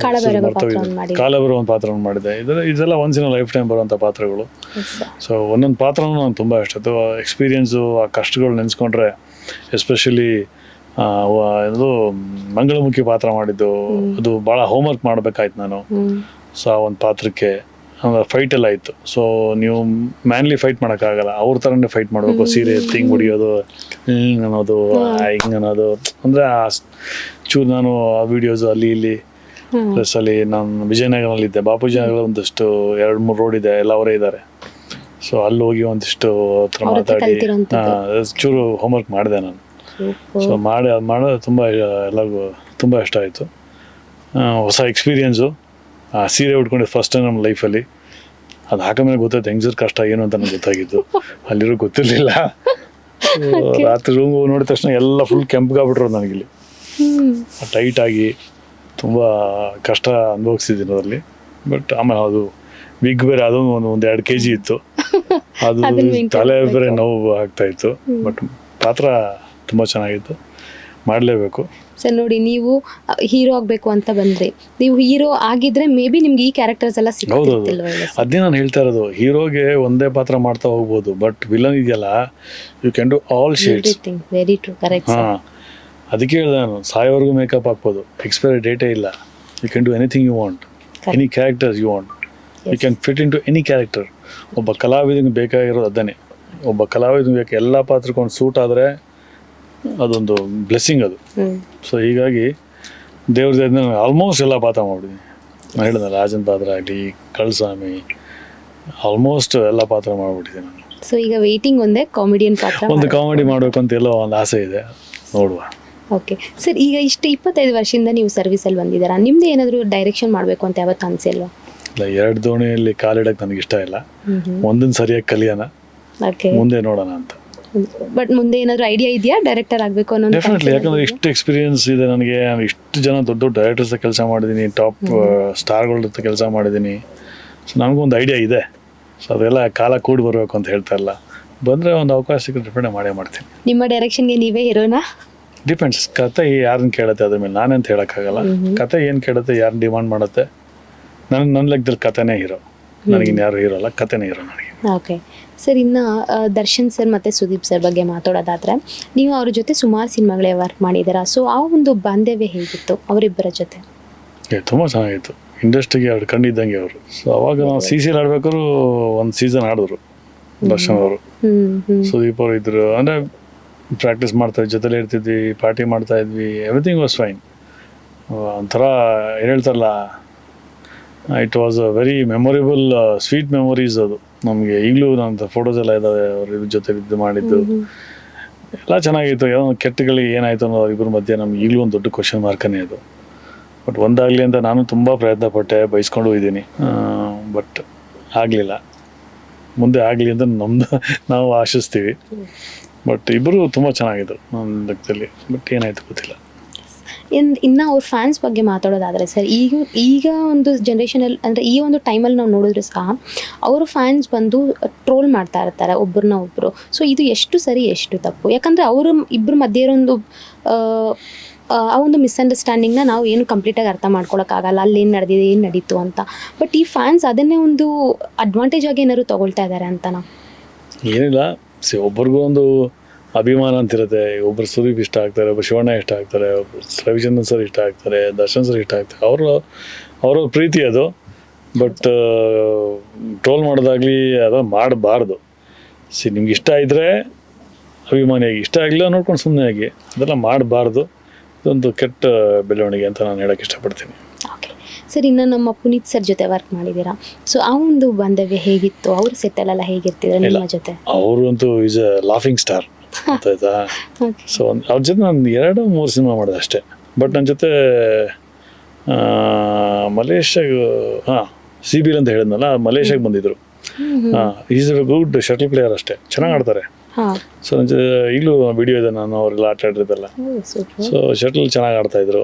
ಕಾಲಬೆರವ ಒಂದು ಪಾತ್ರ ಮಾಡಿದೆ. ಇದೆಲ್ಲ ಒನ್ಸ್ ಇನ್ ಲೈಫ್ ಟೈಮ್ ಬರುವಂಥ ಪಾತ್ರಗಳು. ಸೊ ಒಂದೊಂದು ಪಾತ್ರನೂ ನಂಗೆ ತುಂಬ ಇಷ್ಟ ಆಯಿತು. ಎಕ್ಸ್ಪೀರಿಯನ್ಸು, ಆ ಕಷ್ಟಗಳು ನೆನೆಸ್ಕೊಂಡ್ರೆ ಎಸ್ಪೆಷಲಿ ಇದು ಮಂಗಳಮುಖಿ ಪಾತ್ರ ಮಾಡಿದ್ದು, ಅದು ಭಾಳ ಹೋಮ್ವರ್ಕ್ ಮಾಡಬೇಕಾಯ್ತು ನಾನು. ಸೊ ಆ ಒಂದು ಪಾತ್ರಕ್ಕೆ ಫೈಟ್ ಎಲ್ಲ ಇತ್ತು. ಸೊ ನೀವು ಮ್ಯಾನ್ಲಿ ಫೈಟ್ ಮಾಡೋಕ್ಕಾಗಲ್ಲ, ಅವ್ರ ಥರನೇ ಫೈಟ್ ಮಾಡಬೇಕು. ಸೀರೆ ಹಿಂಗೆ ಹೊಡಿಯೋದು, ಹಿಂಗೆ ಅನ್ನೋದು, ಹಿಂಗೆ ಅನ್ನೋದು, ಅಂದರೆ ಚೂರು ನಾನು ಆ ವಿಡಿಯೋಸು ಅಲ್ಲಿ ಇಲ್ಲಿ. ಪ್ಲಸ್ ಅಲ್ಲಿ ನಾನು ವಿಜಯನಗರಲ್ಲಿದ್ದೆ, ಬಾಪೂಜಿ ನಗರ ಒಂದಷ್ಟು 2-3 ರೋಡ್ ಇದೆ, ಎಲ್ಲ ಅವರೇ ಇದ್ದಾರೆ. ಸೊ ಅಲ್ಲಿ ಹೋಗಿ ಒಂದಿಷ್ಟು ಹತ್ರ ಮಾತಾಡಿ ಚೂರು ಹೋಮ್ವರ್ಕ್ ಮಾಡಿದೆ ನಾನು. ಸೊ ಮಾಡೋದು ತುಂಬ ಎಲ್ಲರಿಗೂ ತುಂಬ ಇಷ್ಟ ಆಯಿತು. ಹೊಸ ಎಕ್ಸ್ಪೀರಿಯೆನ್ಸು. ಸೀರೆ ಉಟ್ಕೊಂಡಿದ್ದು ಫಸ್ಟ್ ಟೈಮ್ ನಮ್ಮ ಲೈಫಲ್ಲಿ. ಅದು ಹಾಕೊಂಡ್ಮೇಲೆ ಗೊತ್ತಾಯ್ತು ಹೆಂಗಸರ್ ಕಷ್ಟ ಏನು ಅಂತ ನನಗೆ ಗೊತ್ತಾಗಿದ್ದು. ಅಲ್ಲಿರೋ ಗೊತ್ತಿರಲಿಲ್ಲ. ರಾತ್ರಿ ರೂಮ್ ನೋಡಿದ ತಕ್ಷಣ ಎಲ್ಲ ಫುಲ್ ಕೆಂಪಗಾಗ್ಬಿಟ್ರು ನನಗಿಲ್ಲಿ. ಟೈಟಾಗಿ ತುಂಬ ಕಷ್ಟ ಅನುಭವಿಸಿದ್ದೀನಿ ಅದರಲ್ಲಿ. ಬಟ್ ಆಮೇಲೆ ಅದು ವಿಗ್ ಬೇರೆ ಅದೊಂದು ಒಂದು 2 kg ಇತ್ತು, ಅದು ತಲೆ ಬೇರೆ ನೋವು ಆಗ್ತಾಯಿತ್ತು. ಬಟ್ ಪಾತ್ರ ತುಂಬ ಚೆನ್ನಾಗಿತ್ತು, ಮಾಡಲೇಬೇಕು. ಸರ್ ನೋಡಿ, ನೀವು ಹೀರೋ ಆಗಬೇಕು ಅಂತ ಬಂದ್ರಿ, ನೀವು ಹೀರೋ ಆಗಿದ್ರೆ ಮೇ ಬಿ ನಿಮ್ಗೆ ಈ ಕ್ಯಾರೆಕ್ಟರ್ಸ್ ಎಲ್ಲ ಸಿಗ್ತಿರ್ತಿಲ್ವಾ? ಅದೇ ನಾನು ಹೇಳ್ತಾ ಇರೋದು, ಹೀರೋಗೆ ಒಂದೇ ಪಾತ್ರ ಮಾಡ್ತಾ ಹೋಗ್ಬೋದು, ಬಟ್ ವಿಲನ್ ಇದೆಯಲ್ಲ, you can do all shades. Very true, correct. ಹಾಂ, ಅದಕ್ಕೆ ಹೇಳಿದೆ ನಾನು, ಸಾಯೋವರೆಗೂ ಮೇಕಪ್ ಹಾಕ್ಬೋದು, ಎಕ್ಸ್ಪೈರಿ ಡೇಟೇ ಇಲ್ಲ. You can do anything you want, any characters you want, you can fit into any character. ಒಬ್ಬ ಕಲಾವಿದನಿಗೆ ಬೇಕಾಗಿರೋದು ಅದನ್ನೇ. ಒಬ್ಬ ಕಲಾವಿದನಿಗೆ ಬೇಕು, ಎಲ್ಲ ಪಾತ್ರಕ್ಕೆ ಒಂದು ಸೂಟ್ ಆದರೆ ಅದೊಂದು ಬ್ಲೆಸ್ಸಿಂಗ್ ಅದು. ಸೊ ಹೀಗಾಗಿ ದೇವ್ರದ್ದು ನಾನು ಆಲ್ಮೋಸ್ಟ್ ಎಲ್ಲ ಪಾತ್ರ ಮಾಡಿದ್ದೀನಿ. ನಾನು ಹೇಳಿದೆ, ರಾಜನ್ ಪಾತ್ರ ಆಗಲಿ, ಕಳ್ಸ್ವಾಮಿ, ಆಲ್ಮೋಸ್ಟ್ ಎಲ್ಲ ಪಾತ್ರ ಮಾಡಿಬಿಟ್ಟಿದ್ದೀನಿ ನಾನು. ಸೊ ಈಗ ವೇಟಿಂಗ್ ಒಂದೇ ಕಾಮಿಡಿಯನ್ ಪಾತ್ರ, ಒಂದು ಕಾಮಿಡಿ ಮಾಡಬೇಕು ಅಂತ ಎಲ್ಲೋ ಒಂದು ಆಸೆ ಇದೆ, ನೋಡುವ. ಓಕೆ ಸರ್, ಈಗ ಇಷ್ಟು 25 ವರ್ಷದಿಂದ ನೀವು ಸರ್ವಿಸಲ್ಲಿ ಬಂದಿದ್ದೀರಾ, ನಿಮ್ದು ಏನಾದರೂ ಡೈರೆಕ್ಷನ್ ಮಾಡಬೇಕು ಅಂತ ಯಾವತ್ತು ಅನಿಸಿಲ್ವಾ? ಇಲ್ಲ, 2 ದೋಣಿಯಲ್ಲಿ ಕಾಲಿಡಕ್ಕೆ ನನಗೆ ಇಷ್ಟ ಇಲ್ಲ. ಒಂದನ್ನು ಸರಿಯಾಗಿ ಕಲಿಯೋಣ, ಮುಂದೆ ನೋಡೋಣ ಅಂತ. ಬಟ್ ಮುಂದೆ ಏನಾದರೂ ಐಡಿಯಾ ಇದೆಯಾ ಡೈರೆಕ್ಟರ್ ಆಗಬೇಕು ಅನ್ನೋ? ಡೆಫಿನೆಟ್ಲಿ, ಯಾಕಂದರೆ ಇಷ್ಟು ಎಕ್ಸ್ಪೀರಿಯನ್ಸ್ ಇದೆ ನನಗೆ. ನಾನು ಇಷ್ಟು ಜನ ದೊಡ್ಡ ದೊಡ್ಡ ಡೈರೆಕ್ಟರ್ಸ್ ಕೆಲಸ ಮಾಡಿದ್ದೀನಿ, ಟಾಪ್ ಸ್ಟಾರ್ಗಳ ಜೊತೆ ಕೆಲಸ ಮಾಡಿದ್ದೀನಿ. ಸೊ ನನಗೊಂದು ಐಡಿಯಾ ಇದೆ. ಸೊ ಅದೆಲ್ಲ ಕಾಲ ಕೂಡಿ ಬರಬೇಕು ಅಂತ ಹೇಳ್ತಾ ಇಲ್ಲ, ಬಂದರೆ ಒಂದು ಅವಕಾಶ ಸಿಕ್ಕರೆ ಡಿಪೆಂಡ್ ಮಾಡೇ ಮಾಡ್ತೀನಿ. ನಿಮ್ಮ ಡೈರೆಕ್ಷನ್ಗೆ ನೀವೇ ಹೀರೋನಾ? ಡಿಪೆಂಡ್ಸ್, ಕತೆ ಯಾರನ್ನ ಕೇಳುತ್ತೆ ಅದ್ರ ಮೇಲೆ, ನಾನೇಂತ ಹೇಳೋಕ್ಕಾಗಲ್ಲ. ಕತೆ ಏನು ಕೇಳುತ್ತೆ, ಯಾರು ಡಿಮಾಂಡ್ ಮಾಡುತ್ತೆ. ನನ್ನ ಲೆಕ್ಕದಲ್ಲಿ ಕತೆನೇ ಹೀರೋ, ನನಗಿನ್ಯಾರು ಹೀರೋ ಅಲ್ಲ, ಕತೆನೇ ಹೀರೋ ನನಗೆ. ಓಕೆ ಸರ್, ಇನ್ನು ದರ್ಶನ್ ಸರ್ ಮತ್ತು ಸುದೀಪ್ ಸರ್ ಬಗ್ಗೆ ಮಾತಾಡೋದಾದರೆ, ನೀವು ಅವ್ರ ಜೊತೆ ಸುಮಾರು ಸಿನಿಮಾಗಳೇ ವರ್ಕ್ ಮಾಡಿದ್ದೀರಾ. ಸೊ ಆ ಒಂದು ಬಾಂಧವ್ಯ ಹೇಗಿತ್ತು ಅವರಿಬ್ಬರ ಜೊತೆ? ತುಂಬ ಚೆನ್ನಾಗಿತ್ತು. ಇಂಡಸ್ಟ್ರಿಗೆ 2 ಕಣ್ಣಿದ್ದಂಗೆ ಅವರು. ಸೊ ಅವಾಗ ನಾವು CCL ಆಡ್ಬೇಕಾದ್ರು ಒಂದು ಸೀಸನ್ ಆಡಿದ್ರು ದರ್ಶನ್ ಅವರು. ಸುದೀಪ್ ಅವರು ಇದ್ರು, ಅಂದರೆ ಪ್ರಾಕ್ಟೀಸ್ ಮಾಡ್ತಾಯಿದ್ವಿ, ಜೊತೆಲೇ ಇರ್ತಿದ್ವಿ, ಪಾರ್ಟಿ ಮಾಡ್ತಾಯಿದ್ವಿ, ಎವ್ರಿಥಿಂಗ್ ವಾಸ್ ಫೈನ್. ಒಂಥರ ಏನು ಹೇಳ್ತಾರಲ್ಲ, it was a very memorable, sweet memories ಅದು ನಮಗೆ. ಈಗಲೂ ನನ್ನ ಫೋಟೋಸ್ ಎಲ್ಲ ಇದ್ದಾವೆ ಅವ್ರ ಜೊತೆ ಇದು ಮಾಡಿದ್ದು, ಎಲ್ಲ ಚೆನ್ನಾಗಿತ್ತು. ಏನೋ ಕೆಟ್ಟಗಳಿಗೆ ಏನಾಯಿತು ಅನ್ನೋ ಇಬ್ಬರ ಮಧ್ಯೆ ನಮ್ಗೆ ಈಗಲೂ ಒಂದು ದೊಡ್ಡ ಕ್ವಶನ್ ಮಾರ್ಕನೇ ಅದು. ಬಟ್ ಒಂದಾಗಲಿ ಅಂತ ನಾನು ತುಂಬ ಪ್ರಯತ್ನ ಪಟ್ಟೆ, ಬಯಸ್ಕೊಂಡು ಹೋಗಿದ್ದೀನಿ. ಬಟ್ ಆಗಲಿಲ್ಲ. ಮುಂದೆ ಆಗಲಿ ಅಂತ ನಾವು ಆಶಿಸ್ತೀವಿ. ಬಟ್ ಇಬ್ಬರು ತುಂಬ ಚೆನ್ನಾಗಿದ್ರು ನನ್ನ ಲೆಕ್ಕದಲ್ಲಿ. ಬಟ್ ಏನಾಯಿತು ಗೊತ್ತಿಲ್ಲ. ಇನ್ನು ಅವ್ರ ಫ್ಯಾನ್ಸ್ ಬಗ್ಗೆ ಮಾತಾಡೋದಾದರೆ ಸರ್, ಈಗ ಒಂದು ಜನ್ರೇಷನಲ್ಲಿ, ಅಂದರೆ ಈ ಒಂದು ಟೈಮಲ್ಲಿ ನಾವು ನೋಡಿದ್ರು ಸಹ ಅವರು ಫ್ಯಾನ್ಸ್ ಬಂದು ಟ್ರೋಲ್ ಮಾಡ್ತಾ ಇರ್ತಾರೆ ಒಬ್ಬರನ್ನ ಒಬ್ಬರು. ಸೊ ಇದು ಎಷ್ಟು ಸರಿ ಎಷ್ಟು ತಪ್ಪು? ಯಾಕಂದರೆ ಅವರು ಇಬ್ಬರ ಮಧ್ಯೆ ಇರೋದು ಆ ಒಂದು ಮಿಸ್ಅಂಡರ್ಸ್ಟ್ಯಾಂಡಿಂಗ್ನ ನಾವು ಏನು ಕಂಪ್ಲೀಟಾಗಿ ಅರ್ಥ ಮಾಡ್ಕೊಳಕ್ಕಾಗಲ್ಲ, ಅಲ್ಲಿ ಏನು ನಡೆದಿದೆ, ಏನು ನಡೀತು ಅಂತ. ಬಟ್ ಈ ಫ್ಯಾನ್ಸ್ ಅದನ್ನೇ ಒಂದು ಅಡ್ವಾಂಟೇಜ್ ಆಗಿ ಏನಾದ್ರು ತೊಗೊಳ್ತಾ ಇದ್ದಾರೆ ಅಂತನಾ? ಏನಿಲ್ಲ, ಒಬ್ಬರಿಗೂ ಒಂದು ಅಭಿಮಾನ ಅಂತಿರುತ್ತೆ. ಒಬ್ಬರು ಸುದೀಪ್ ಇಷ್ಟ ಆಗ್ತಾರೆ, ಒಬ್ಬರು ಶಿವಣ್ಣ ಇಷ್ಟ ಆಗ್ತಾರೆ, ಒಬ್ಬರು ರವಿಚಂದ್ರನ್ ಸರ್ ಇಷ್ಟ ಆಗ್ತಾರೆ, ದರ್ಶನ್ ಸರ್ ಇಷ್ಟ ಆಗ್ತಾರೆ. ಅವರ ಪ್ರೀತಿ ಅದು. ಬಟ್ ಟ್ರೋಲ್ ಮಾಡೋದಾಗಲಿ ಅದನ್ನು ಮಾಡಬಾರ್ದು. ನಿಮ್ಗೆ ಇಷ್ಟ ಇದ್ದರೆ ಅಭಿಮಾನಿಯಾಗಿ, ಇಷ್ಟ ಆಗಿಲ್ಲ ನೋಡ್ಕೊಂಡು ಸುಮ್ಮನೆ ಆಗಿ, ಅದೆಲ್ಲ ಮಾಡಬಾರ್ದು. ಇದೊಂದು ಕೆಟ್ಟ ಬೆಳವಣಿಗೆ ಅಂತ ನಾನು ಹೇಳೋಕ್ಕೆ ಇಷ್ಟಪಡ್ತೀನಿ. ಓಕೆ ಸರ್, ಇನ್ನು ನಮ್ಮ ಪುನೀತ್ ಸರ್ ಜೊತೆ ವರ್ಕ್ ಮಾಡಿದ್ದೀರಾ. ಸೊ ಆ ಒಂದು ಬಾಂಧವ್ಯ ಹೇಗಿತ್ತು? ಅವ್ರ ಸೆಟ್ಟಲ್ಲೆಲ್ಲ ಹೇಗಿರ್ತಿದ್ರು ನಿಮ್ಮ ಜೊತೆ? ಅವರು ಅಂತೂ ಈಸ್ ಅ ಲಾಫಿಂಗ್ ಸ್ಟಾರ್, ಗೊತ್ತಾಯ್ತಾ? ಸೊ ಅವ್ರ ಜೊತೆ ನಾನು 2-3 ಸಿನಿಮಾ ಮಾಡಿದೆ ಅಷ್ಟೇ. ಬಟ್ ನನ್ನ ಜೊತೆ ಮಲೇಷ್ಯಾಗ CBL ಅಂತ ಹೇಳಿದ್ನಲ್ಲ, ಮಲೇಷ್ಯಾಗೆ ಬಂದಿದ್ರು. Is a good shuttle player ಅಷ್ಟೇ, ಚೆನ್ನಾಗಿ ಆಡ್ತಾರೆ. ಸೊ ನನ್ನ ಜೊತೆ ಈಗಲೂ ವಿಡಿಯೋ ಇದೆ, ನಾನು ಅವರೆಲ್ಲ ಆಟ ಆಡಿರೋದೆಲ್ಲ. ಸೊ ಶಟಲ್ ಚೆನ್ನಾಗಿ ಆಡ್ತಾಯಿದ್ರು.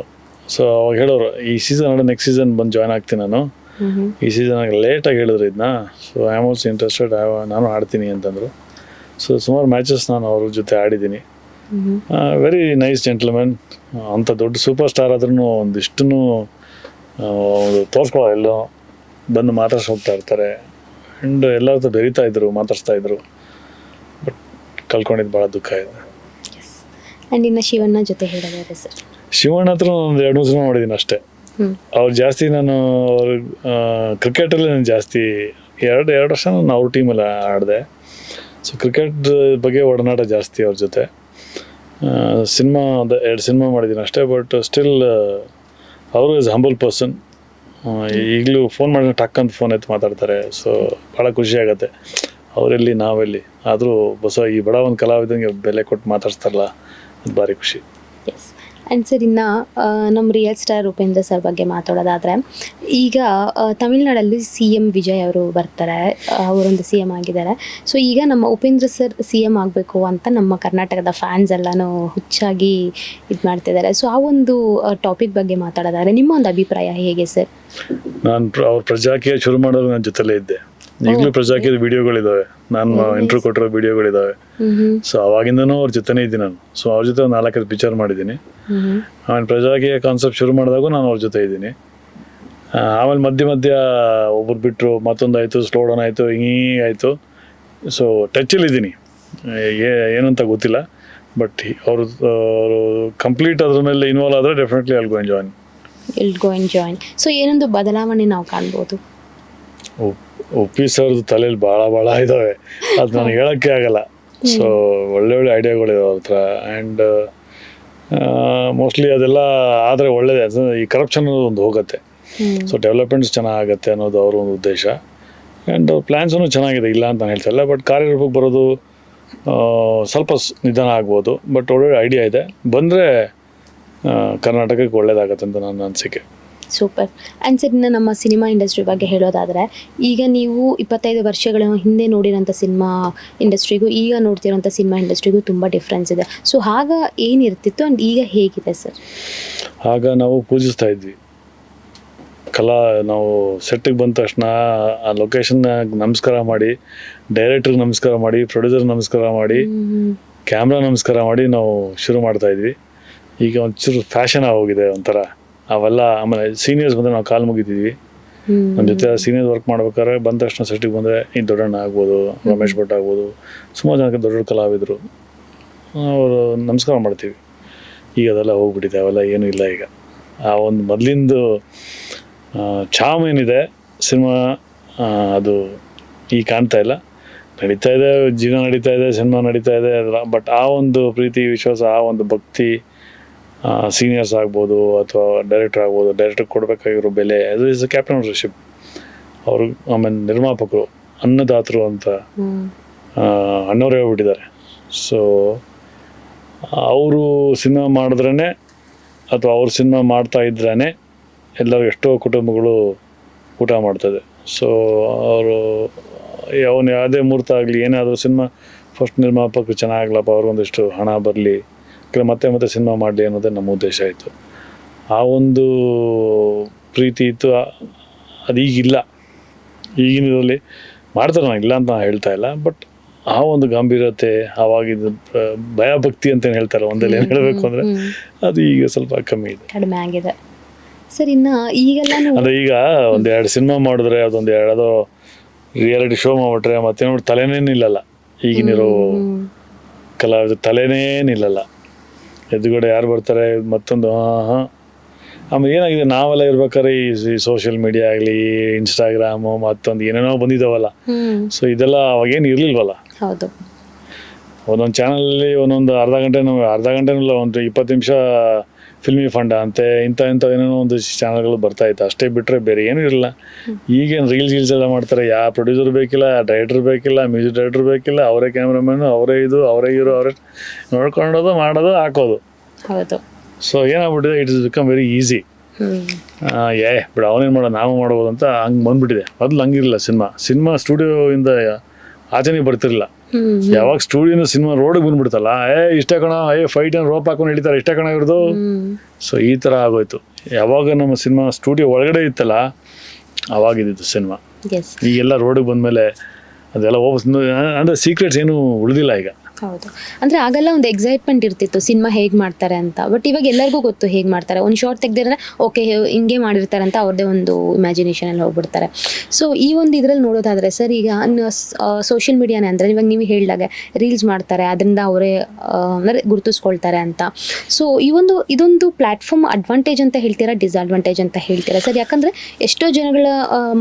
ಸೊ ಅವಾಗ ಹೇಳೋರು, ಈ ಸೀಸನ್ ನೆಕ್ಸ್ಟ್ ಸೀಸನ್ ಬಂದು ಜಾಯ್ನ್ ಆಗ್ತೀನಿ ನಾನು, ಈ ಸೀಸನ್ ಲೇಟಾಗಿ ಹೇಳಿದ್ರು ಇದನ್ನ. So I am also interested, ನಾನು ಆಡ್ತೀನಿ ಅಂತಂದರು. ಸೊ ಸುಮಾರು ಮ್ಯಾಚಸ್ ನಾನು ಅವ್ರ ಜೊತೆ ಆಡಿದ್ದೀನಿ. Very nice gentleman. ಅಂಥ ದೊಡ್ಡ ಸೂಪರ್ ಸ್ಟಾರ್ ಆದ್ರೂ ಒಂದಿಷ್ಟನ್ನು ತೋರಿಸ್ಕೊಳ್ಳೋ, ಎಲ್ಲೋ ಬಂದು ಮಾತಾಡ್ಸಿ ಹೋಗ್ತಾ ಇರ್ತಾರೆ. ಆ್ಯಂಡ್ ಎಲ್ಲರ ಹತ್ರ ಬೆರೀತಾ ಇದ್ರು, ಮಾತಾಡ್ಸ್ತಾ ಇದ್ರು. ಬಟ್ ಕಳ್ಕೊಂಡಿದ್ದು ಭಾಳ ದುಃಖ ಇದೆ. ಆ್ಯಂಡ್ ಇನ್ನು ಶಿವಣ್ಣ ಜೊತೆ ಹೇಳೋದಾದ್ರೆ ಸರ್? ಶಿವಣ್ಣ ಹತ್ರ ಒಂದು 2-3 ಸಿನಿಮಾ ಮಾಡಿದ್ದೀನಿ ಅಷ್ಟೇ. ಅವ್ರು ಜಾಸ್ತಿ ನಾನು ಕ್ರಿಕೆಟಲ್ಲಿ ನಾನು ಜಾಸ್ತಿ ಎರಡು ವರ್ಷ ನಾನು ಅವ್ರ ಟೀಮಲ್ಲಿ ಆಡಿದೆ. ಸೊ ಕ್ರಿಕೆಟ್ ಬಗ್ಗೆ ಒಡನಾಟ ಜಾಸ್ತಿ ಅವ್ರ ಜೊತೆ. ಸಿನಿಮಾ 2 ಸಿನಿಮಾ ಮಾಡಿದ್ದೀನಿ ಅಷ್ಟೇ. ಬಟ್ ಸ್ಟಿಲ್ ಅವರು ಇಸ್ ಹಂಬಲ್ ಪರ್ಸನ್. ಈಗಲೂ ಫೋನ್ ಮಾಡಿದ್ರೆ ಟಕ್ಕಂತ ಫೋನ್ ಎತ್ತು ಮಾತಾಡ್ತಾರೆ. ಸೊ ಭಾಳ ಖುಷಿ ಆಗುತ್ತೆ. ಅವರೆಲ್ಲಿ ನಾವೆಲ್ಲಿ ಆದರೂ ಈ ಬಡ ಒಂದು ಕಲಾವಿದಂಗೆ ಬೆಲೆ ಕೊಟ್ಟು ಮಾತಾಡ್ಸ್ತಾರಲ್ಲ, ಅದು ಭಾರಿ ಖುಷಿ. ಎಸ್. ಆ್ಯಂಡ್ ಸರ್, ಇನ್ನು ನಮ್ಮ ರಿಯಲ್ ಸ್ಟಾರ್ ಉಪೇಂದ್ರ ಸರ್ ಬಗ್ಗೆ ಮಾತಾಡೋದಾದರೆ, ಈಗ ತಮಿಳ್ನಾಡಲ್ಲಿ CM ವಿಜಯ್ ಅವರು ಬರ್ತಾರೆ, ಅವರೊಂದು CM ಆಗಿದ್ದಾರೆ. ಸೊ ಈಗ ನಮ್ಮ ಉಪೇಂದ್ರ ಸರ್ CM ಆಗಬೇಕು ಅಂತ ನಮ್ಮ ಕರ್ನಾಟಕದ ಫ್ಯಾನ್ಸ್ ಎಲ್ಲನೂ ಹುಚ್ಚಾಗಿ ಇದು ಮಾಡ್ತಿದ್ದಾರೆ. ಸೊ ಆ ಒಂದು ಟಾಪಿಕ್ ಬಗ್ಗೆ ಮಾತಾಡೋದಾದರೆ ನಿಮ್ಮ ಒಂದು ಅಭಿಪ್ರಾಯ ಹೇಗೆ ಸರ್? ನಾನು ಅವ್ರ ಪ್ರಜಾಕೀಯ ಶುರು ಮಾಡೋದು ನನ್ನ ಜೊತೆಲೇ ಇದ್ದೆ. ಈಗಲೂ ಪ್ರಜಾಕೀಯದ ವಿಡಿಯೋಗಳಿದ್ದಾವೆ, ನಾನು ಇಂಟರ್ವ್ಯೂ ಕೊಟ್ಟಿರೋ ವಿಡಿಯೋಗಳಿದ್ದಾವೆ. ಸೊ ಅವಾಗಿಂದನೂ ಅವ್ರ ಜೊತೆನೇ ಇದ್ದೀನಿ ನಾನು. ಸೊ ಅವ್ರ ಜೊತೆ ಒಂದು 4-5 ಪಿಕ್ಚರ್ ಮಾಡಿದ್ದೀನಿ. ಆಮೇಲೆ ಪ್ರಜಾಕೀಯ ಕಾನ್ಸೆಪ್ಟ್ ಶುರು ಮಾಡಿದಾಗೂ ನಾನು ಅವ್ರ ಜೊತೆ ಇದ್ದೀನಿ. ಆಮೇಲೆ ಮಧ್ಯ ಒಬ್ಬರು ಬಿಟ್ಟರು, ಮತ್ತೊಂದಾಯಿತು, ಸ್ಲೋ ಡೌನ್ ಆಯಿತು, ಹಿಂಗಾಯಿತು. ಸೊ ಟಚ್ಚಲ್ಲಿದ್ದೀನಿ, ಏನಂತ ಗೊತ್ತಿಲ್ಲ. ಬಟ್ ಅವರು ಕಂಪ್ಲೀಟ್ ಅದ್ರ ಮೇಲೆ ಇನ್ವಾಲ್ವ್ ಆದರೆ definitely I will go and join. So ಏನೊಂದು ಬದಲಾವಣೆ ನಾವು ಕಾಣ್ಬೋದು? ಒಪ್ಪಿ ಸರ್ದು ತಲೆಯಲ್ಲಿ ಭಾಳ ಇದ್ದಾವೆ, ಅದು ನನಗೆ ಹೇಳೋಕ್ಕೆ ಆಗಲ್ಲ. ಸೊ ಒಳ್ಳೆ ಐಡಿಯಾಗಳಿದಾವೆ ಅವ್ರ ಹತ್ರ. ಆ್ಯಂಡ್ ಮೋಸ್ಟ್ಲಿ ಅದೆಲ್ಲ ಆದರೆ ಒಳ್ಳೇದೇ. ಈ ಕರಪ್ಷನ್ ಅನ್ನೋದು ಒಂದು ಹೋಗುತ್ತೆ. ಸೊ ಡೆವಲಪ್ಮೆಂಟ್ಸ್ ಚೆನ್ನಾಗುತ್ತೆ ಅನ್ನೋದು ಅವ್ರ ಒಂದು ಉದ್ದೇಶ. ಆ್ಯಂಡ್ ಪ್ಲ್ಯಾನ್ಸೂ ಚೆನ್ನಾಗಿದೆ, ಇಲ್ಲ ಅಂತ ನಾನು ಹೇಳ್ತಾ ಇಲ್ಲ. ಬಟ್ ಕಾರ್ಯರೂಪಕ್ಕೆ ಬರೋದು ಸ್ವಲ್ಪ ನಿಧಾನ ಆಗ್ಬೋದು. ಬಟ್ ಒಳ್ಳೆ ಐಡಿಯಾ ಇದೆ, ಬಂದರೆ ಕರ್ನಾಟಕಕ್ಕೆ ಒಳ್ಳೇದಾಗತ್ತೆ ಅಂತ ನನ್ನ ಅನಿಸಿಕೆ. ಸೂಪರ್. ಆ್ಯಂಡ್ ಸರ್, ಇನ್ನು ನಮ್ಮ ಸಿನಿಮಾ ಇಂಡಸ್ಟ್ರಿ ಬಗ್ಗೆ ಹೇಳೋದಾದರೆ, ಈಗ ನೀವು 25 ವರ್ಷಗಳ ಹಿಂದೆ ನೋಡಿರೋಂಥ ಸಿನಿಮಾ ಇಂಡಸ್ಟ್ರಿಗೂ ಈಗ ನೋಡ್ತಿರೋಂಥ ಸಿನಿಮಾ ಇಂಡಸ್ಟ್ರಿಗೂ ತುಂಬ ಡಿಫ್ರೆನ್ಸ್ ಇದೆ. ಸೊ ಆಗ ಏನಿರ್ತಿತ್ತು ಆ್ಯಂಡ್ ಈಗ ಹೇಗಿದೆ ಸರ್? ಆಗ ನಾವು ಪೂಜಿಸ್ತಾ ಇದ್ವಿ ನಾವು ಸೆಟ್ಟಿಗೆ ಬಂದ ತಕ್ಷಣ ಆ ಲೊಕೇಶನ್ ನಮಸ್ಕಾರ ಮಾಡಿ, ಡೈರೆಕ್ಟ್ರಿಗೆ ನಮಸ್ಕಾರ ಮಾಡಿ, ಪ್ರೊಡ್ಯೂಸರ್ ನಮಸ್ಕಾರ ಮಾಡಿ, ಕ್ಯಾಮ್ರಾ ನಮಸ್ಕಾರ ಮಾಡಿ ನಾವು ಶುರು ಮಾಡ್ತಾ ಇದ್ವಿ. ಈಗ ಒಂಚೂರು ಫ್ಯಾಷನ್ ಆಗೋಗಿದೆ ಒಂಥರ ಅವೆಲ್ಲ. ಆಮೇಲೆ ಸೀನಿಯರ್ಸ್ ಬಂದರೆ ನಾವು ಕಾಲು ಮುಗಿತಿದ್ವಿ. ನಮ್ಮ ಜೊತೆ ಸೀನಿಯರ್ಸ್ ವರ್ಕ್ ಮಾಡ್ಬೇಕಾದ್ರೆ ಬಂದ ತಕ್ಷಣ ಸೆಟ್ಟಿಗೆ ಬಂದರೆ ಈ ದೊಡ್ಡಣ್ಣ ಆಗ್ಬೋದು, ರಮೇಶ್ ಭಟ್ ಆಗ್ಬೋದು, ಸುಮಾರು ಜನಕ್ಕೆ ದೊಡ್ಡ ಕಲಾವಿದರು, ಅವರು ನಮಸ್ಕಾರ ಮಾಡ್ತೀವಿ. ಈಗ ಅದೆಲ್ಲ ಹೋಗ್ಬಿಟ್ಟಿದೆ, ಅವೆಲ್ಲ ಏನೂ ಇಲ್ಲ ಈಗ. ಆ ಒಂದು ಮೊದಲಿಂದು ಚಾಮ್ ಏನಿದೆ ಸಿನಿಮಾ, ಅದು ಈಗ ಕಾಣ್ತಾ ಇಲ್ಲ. ನಡೀತಾ ಇದೆ, ಜೀವನ ನಡೀತಾ ಇದೆ, ಸಿನಿಮಾ ನಡೀತಾ ಇದೆ ಅದೆಲ್ಲ. ಬಟ್ ಆ ಒಂದು ಪ್ರೀತಿ ವಿಶ್ವಾಸ, ಆ ಒಂದು ಭಕ್ತಿ, ಸೀನಿಯರ್ಸ್ ಆಗ್ಬೋದು ಅಥವಾ ಡೈರೆಕ್ಟರ್ ಆಗ್ಬೋದು, ಡೈರೆಕ್ಟರ್ ಕೊಡಬೇಕಾಗಿರೋ ಬೆಲೆ, ಅದು ಇಸ್ ಅ ಕ್ಯಾಪ್ಟನ್ ಆಫ್ ಅವರು. ಆಮೇಲೆ ನಿರ್ಮಾಪಕರು, ಅನ್ನದಾತರು ಅಂತ ಅಣ್ಣವ್ರು ಹೇಳ್ಬಿಟ್ಟಿದ್ದಾರೆ. ಸೊ ಅವರು ಸಿನಿಮಾ ಮಾಡಿದ್ರೇ ಅಥವಾ ಅವ್ರ ಸಿನಿಮಾ ಮಾಡ್ತಾ ಇದ್ರೇ ಎಲ್ಲರೂ ಎಷ್ಟೋ ಕುಟುಂಬಗಳು ಊಟ ಮಾಡ್ತದೆ. ಸೊ ಅವರು ಅವನು ಯಾವುದೇ ಮುಹೂರ್ತ ಆಗಲಿ, ಏನೇ ಆದರೂ ಸಿನಿಮಾ ಫಸ್ಟ್ ನಿರ್ಮಾಪಕರು ಚೆನ್ನಾಗ್ಲಪ್ಪ, ಅವ್ರಿಗೊಂದಿಷ್ಟು ಹಣ ಬರಲಿ, ಮತ್ತೆ ಸಿನಿಮಾ ಮಾಡಲಿ ಅನ್ನೋದೇ ನಮ್ಮ ಉದ್ದೇಶ ಇತ್ತು. ಆ ಒಂದು ಪ್ರೀತಿ ಇತ್ತು. ಅದು ಈಗಿಲ್ಲ. ಈಗಿನಲ್ಲಿ ಮಾಡ್ತಾರೆ, ನಾನು ಇಲ್ಲ ಅಂತ ನಾನು ಹೇಳ್ತಾ ಇಲ್ಲ. ಬಟ್ ಆ ಒಂದು ಗಂಭೀರತೆ, ಆವಾಗಿದ್ದು ಭಯಭಕ್ತಿ ಅಂತ ಹೇಳ್ತಾರೆ ಒಂದಲ್ಲಿ ಏನು ಹೇಳಬೇಕು ಅಂದರೆ, ಅದು ಈಗ ಸ್ವಲ್ಪ ಕಮ್ಮಿ ಇದೆ, ಕಡಿಮೆ ಆಗಿದೆ ಸರ್. ಇನ್ನು ಈಗೆಲ್ಲ ಅಂದರೆ ಈಗ 1-2 ಸಿನಿಮಾ ಮಾಡಿದ್ರೆ, ಅದೊಂದು ಯಾವುದೋ ರಿಯಾಲಿಟಿ ಶೋ ಮಾಡಿಬಿಟ್ರೆ ಮತ್ತೆ ನೋಡಿ ತಲೆನೇ ನಿಲ್ಲಲ್ಲ. ಈಗಿನಿರೋ ಕಲಾವಿದ ತಲೆನೇ ನಿಲ್ಲಲ್ಲ. ಎದುರುಗಡೆ ಯಾರು ಬರ್ತಾರೆ ಮತ್ತೊಂದು ಆಮೇಲೆ ಏನಾಗಿದೆ, ನಾವೆಲ್ಲ ಇರ್ಬೇಕಾದ್ರೆ ಈ ಸೋಷಿಯಲ್ ಮೀಡಿಯಾ ಆಗಲಿ, ಇನ್ಸ್ಟಾಗ್ರಾಮು, ಮತ್ತೊಂದು ಏನೇನೋ ಬಂದಿದ್ದಾವಲ್ಲ. ಸೊ ಇದೆಲ್ಲ ಅವಾಗೇನು ಇರಲಿಲ್ವಲ್ಲ. ಹೌದು. ಒಂದೊಂದು ಚಾನಲಲ್ಲಿ ಒಂದೊಂದು ಅರ್ಧ ಗಂಟೆನಲ್ಲ, ಒಂದು 20 ನಿಮಿಷ ಫಿಲ್ಮಿ ಫಂಡ ಅಂತೆ, ಇಂಥ ಏನೇನೋ ಒಂದು ಚಾನಲ್ಗಳು ಬರ್ತಾಯಿತ್ತು. ಅಷ್ಟೇ ಬಿಟ್ಟರೆ ಬೇರೆ ಏನೂ ಇರಲಿಲ್ಲ. ಈಗೇನು ರೀಲ್ಸ್ ಎಲ್ಲ ಮಾಡ್ತಾರೆ. ಯಾವ ಪ್ರೊಡ್ಯೂಸರ್ ಬೇಕಿಲ್ಲ, ಡೈರೆಕ್ಟರ್ ಬೇಕಿಲ್ಲ, ಮ್ಯೂಸಿಕ್ ಡೈರೆಕ್ಟರ್ ಬೇಕಿಲ್ಲ, ಅವರೇ ಕ್ಯಾಮ್ರಾಮನ್ನು, ಅವರೇ ಹೀರೋ, ಅವರೇ ನೋಡ್ಕೊಳ್ಳೋದು, ಮಾಡೋದು, ಹಾಕೋದು. ಹೌದು. ಸೊ ಏನಾಗ್ಬಿಟ್ಟಿದೆ, it is become very easy. ಬಿಡು ಅವನೇನು ಮಾಡೋದು, ನಾವು ಮಾಡ್ಬೋದು ಅಂತ ಹಂಗೆ ಬಂದ್ಬಿಟ್ಟಿದೆ. ಮೊದಲು ಹಂಗಿರಲಿಲ್ಲ. ಸಿನಿಮಾ ಸ್ಟುಡಿಯೋಯಿಂದ ಆಚೆನೇ ಬರ್ತಿರಲಿಲ್ಲ. ಯಾವಾಗ ಸ್ಟುಡಿಯೋನ ಸಿನಿಮಾ ರೋಡಿಗೆ ಬಂದ್ಬಿಡ್ತಲ್ಲ, ಇಷ್ಟೇ ಕಣ, ಫೈಟ್ ಏನು ರೋಪ್ ಹಾಕೊಂಡು ಹಿಡಿತಾರೆ, ಇಷ್ಟೇ ಕಣ ಇರೋದು. ಸೊ ಈ ಥರ ಆಗೋಯ್ತು. ಯಾವಾಗ ನಮ್ಮ ಸಿನಿಮಾ ಸ್ಟುಡಿಯೋ ಒಳಗಡೆ ಇತ್ತಲ್ಲ, ಅವಾಗಿದ್ದು ಸಿನಿಮಾ. ಈಗೆಲ್ಲ ರೋಡಿಗೆ ಬಂದಮೇಲೆ ಅದೆಲ್ಲ ಅಂದರೆ ಸೀಕ್ರೆಟ್ಸ್ ಏನೂ ಉಳಿದಿಲ್ಲ ಈಗ. ಹೌದು. ಅಂದರೆ ಆಗೆಲ್ಲ ಒಂದು ಎಕ್ಸೈಟ್ಮೆಂಟ್ ಇರ್ತಿತ್ತು ಸಿನಿಮಾ ಹೇಗೆ ಮಾಡ್ತಾರೆ ಅಂತ. ಬಟ್ ಇವಾಗ ಎಲ್ಲರಿಗೂ ಗೊತ್ತು ಹೇಗೆ ಮಾಡ್ತಾರೆ. ಒಂದು ಶಾರ್ಟ್ ತೆಗೆದಿದ್ರೆ ಓಕೆ ಹಿಂಗೆ ಮಾಡಿರ್ತಾರೆ ಅಂತ ಅವ್ರದ್ದೇ ಒಂದು ಇಮ್ಯಾಜಿನೇಷನಲ್ಲಿ ಹೋಗ್ಬಿಡ್ತಾರೆ. ಸೊ ಈ ಒಂದು ಇದರಲ್ಲಿ ನೋಡೋದಾದರೆ ಸರ್, ಈಗ ಸೋಷಿಯಲ್ ಮೀಡಿಯಾನೇ ಅಂದರೆ ಇವಾಗ ನೀವು ಹೇಳಿದಾಗೆ ರೀಲ್ಸ್ ಮಾಡ್ತಾರೆ, ಅದರಿಂದ ಅವರೇ ಅಂದರೆ ಗುರುತಿಸ್ಕೊಳ್ತಾರೆ ಅಂತ. ಸೊ ಇದೊಂದು ಪ್ಲ್ಯಾಟ್ಫಾರ್ಮ್ ಅಡ್ವಾಂಟೇಜ್ ಅಂತ ಹೇಳ್ತೀರಾ, ಡಿಸ್ಅಡ್ವಾಂಟೇಜ್ ಅಂತ ಹೇಳ್ತೀರಾ ಸರ್? ಯಾಕಂದರೆ ಎಷ್ಟೋ ಜನಗಳ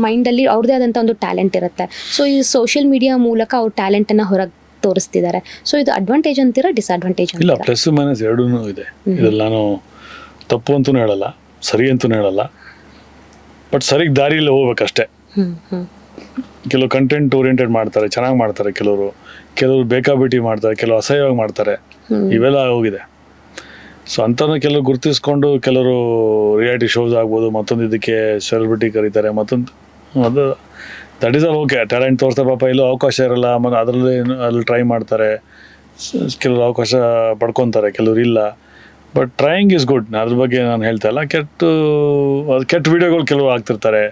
ಮೈಂಡಲ್ಲಿ ಅವ್ರದ್ದೇ ಆದಂಥ ಒಂದು ಟ್ಯಾಲೆಂಟ್ ಇರುತ್ತೆ. ಸೊ ಈ ಸೋಷಿಯಲ್ ಮೀಡಿಯಾ ಮೂಲಕ ಅವ್ರ ಟ್ಯಾಲೆಂಟನ್ನು ಹೊರಗೆ ತೋರಿಸ್ತಿದ್ದಾರೆ. ಸೊ ಇದು ಅಡ್ವಾಂಟೇಜ್ ಅಂತೀರಾ, ಡಿಸ್ಅಡ್ವಾಂಟೇಜ್ ಇಲ್ಲ, ಅಂತೀರಾ? ಪ್ಲಸ್ ಮೈನಸ್ ಎರಡೂ ಇದೆ. ಇದ್ರಲ್ಲಿ ನಾನು ತಪ್ಪು ಅಂತೂ ಹೇಳಲ್ಲ, ಸರಿ ಅಂತೂ ಹೇಳಲ್ಲ, ಬಟ್ ಸರಿಗೆ ದಾರಿಯಲ್ಲಿ ಹೋಗ್ಬೇಕಷ್ಟೇ. ಕೆಲವು ಕಂಟೆಂಟ್ ಓರಿಯೆಂಟೆಡ್ ಮಾಡ್ತಾರೆ, ಚೆನ್ನಾಗಿ ಮಾಡ್ತಾರೆ, ಕೆಲವರು ಬೇಕಾಬಿಟ್ಟಿ ಮಾಡ್ತಾರೆ, ಕೆಲವು ಅಸಹ್ಯವಾಗಿ ಮಾಡ್ತಾರೆ, ಇವೆಲ್ಲ ಹೋಗಿದೆ. ಸೊ ಅಂಥವ್ರನ್ನ ಕೆಲವರು ಗುರುತಿಸ್ಕೊಂಡು ಕೆಲವರು ರಿಯಾಲಿಟಿ ಶೋಸ್ ಆಗ್ಬೋದು, ಮತ್ತೊಂದು ಇದಕ್ಕೆ ಸೆಲೆಬ್ರಿಟಿ ಕರೀತಾರೆ, ಮತ್ತೊಂದು ಅದು that is all okay. Talent ತೋರಿಸ್ತಾರೆ, ಪಾಪ ಎಲ್ಲೂ ಅವಕಾಶ ಇರಲ್ಲ, ಅಲ್ಲಿ ಟ್ರೈ ಮಾಡ್ತಾರೆ, ಕೆಲವರು ಅವಕಾಶ ಪಡ್ಕೊತಾರೆ, ಕೆಲವರು ಇಲ್ಲ. ಬಟ್ ಟ್ರೈಯಿಂಗ್ ಈಸ್ ಗುಡ್, ಅದ್ರ ಬಗ್ಗೆ ನಾನು ಹೇಳ್ತಾ ಇಲ್ಲ. ಕೆಟ್ಟ ವೀಡಿಯೋಗಳು ಕೆಲವರು ಆಗ್ತಿರ್ತಾರೆ.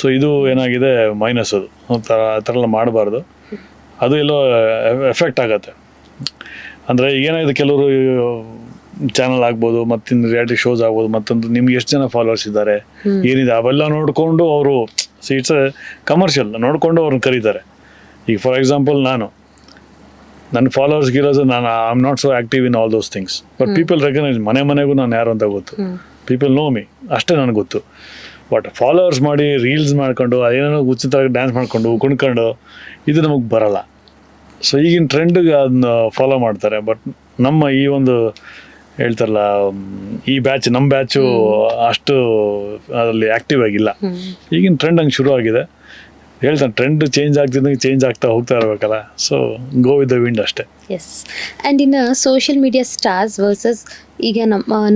ಸೊ ಇದು ಏನಾಗಿದೆ ಮೈನಸ್. ಅದು ಆ ಥರ ಎಲ್ಲ ಮಾಡಬಾರ್ದು, ಅದು ಎಲ್ಲೋ ಎಫೆಕ್ಟ್ ಆಗುತ್ತೆ. ಅಂದರೆ ಏನಾಗಿದೆ, ಕೆಲವರು ಚಾನಲ್ ಆಗ್ಬೋದು, ಮತ್ತಿನ್ನು ರಿಯಾಲಿಟಿ ಶೋಸ್ ಆಗ್ಬೋದು, ಮತ್ತೊಂದು ನಿಮ್ಗೆ ಎಷ್ಟು ಜನ ಫಾಲೋವರ್ಸ್ ಇದ್ದಾರೆ, ಏನಿದೆ ಅವೆಲ್ಲ ನೋಡಿಕೊಂಡು ಅವರು ಇಟ್ಸ್ ಕಮರ್ಷಿಯಲ್ ನೋಡಿಕೊಂಡು ಅವ್ರನ್ನ ಕರೀತಾರೆ. ಈಗ ಫಾರ್ ಎಕ್ಸಾಂಪಲ್ ನನ್ನ ಫಾಲೋವರ್ಸ್ಗಿರೋದು I am not so active in all those things, but people recognise, ಮನೆಗೂ ನಾನು ಯಾರು ಅಂತ ಗೊತ್ತು, ಪೀಪಲ್ ನೋ ಮೀ, ಅಷ್ಟೇ ನನಗೆ ಗೊತ್ತು. ಬಟ್ ಫಾಲೋವರ್ಸ್ ಮಾಡಿ ರೀಲ್ಸ್ ಮಾಡ್ಕೊಂಡು ಅದೇನೋ ಉಚಿತ ಡ್ಯಾನ್ಸ್ ಮಾಡ್ಕೊಂಡು ಕುಣ್ಕೊಂಡು ಇದು ನಮಗೆ ಬರಲ್ಲ. ಸೊ ಈಗಿನ ಟ್ರೆಂಡ್ಗೆ ಅದನ್ನ ಫಾಲೋ ಮಾಡ್ತಾರೆ. ಬಟ್ ನಮ್ಮ ಈ ಒಂದು ಹೇಳ್ತಾರಲ್ಲ, ಈ ನಮ್ಮ ಬ್ಯಾಚು ಅಷ್ಟು ಅದರಲ್ಲಿ ಆ್ಯಕ್ಟಿವ್ ಆಗಿಲ್ಲ. ಈಗಿನ ಟ್ರೆಂಡ್ ಹಂಗೆ ಶುರು ಆಗಿದೆ. ಹೇಳ್ತಾನೆ, ಟ್ರೆಂಡ್ ಚೇಂಜ್ ಆಗ್ತಾ ಹೋಗ್ತಾ ಇರಬೇಕಲ್ಲ. So go with the wind ಅಷ್ಟೇ. ಎಸ್. ಆ್ಯಂಡ್ ಇನ್ನು ಸೋಷಿಯಲ್ ಮೀಡಿಯಾ ಸ್ಟಾರ್ಸ್ ವರ್ಸಸ್ ಈಗ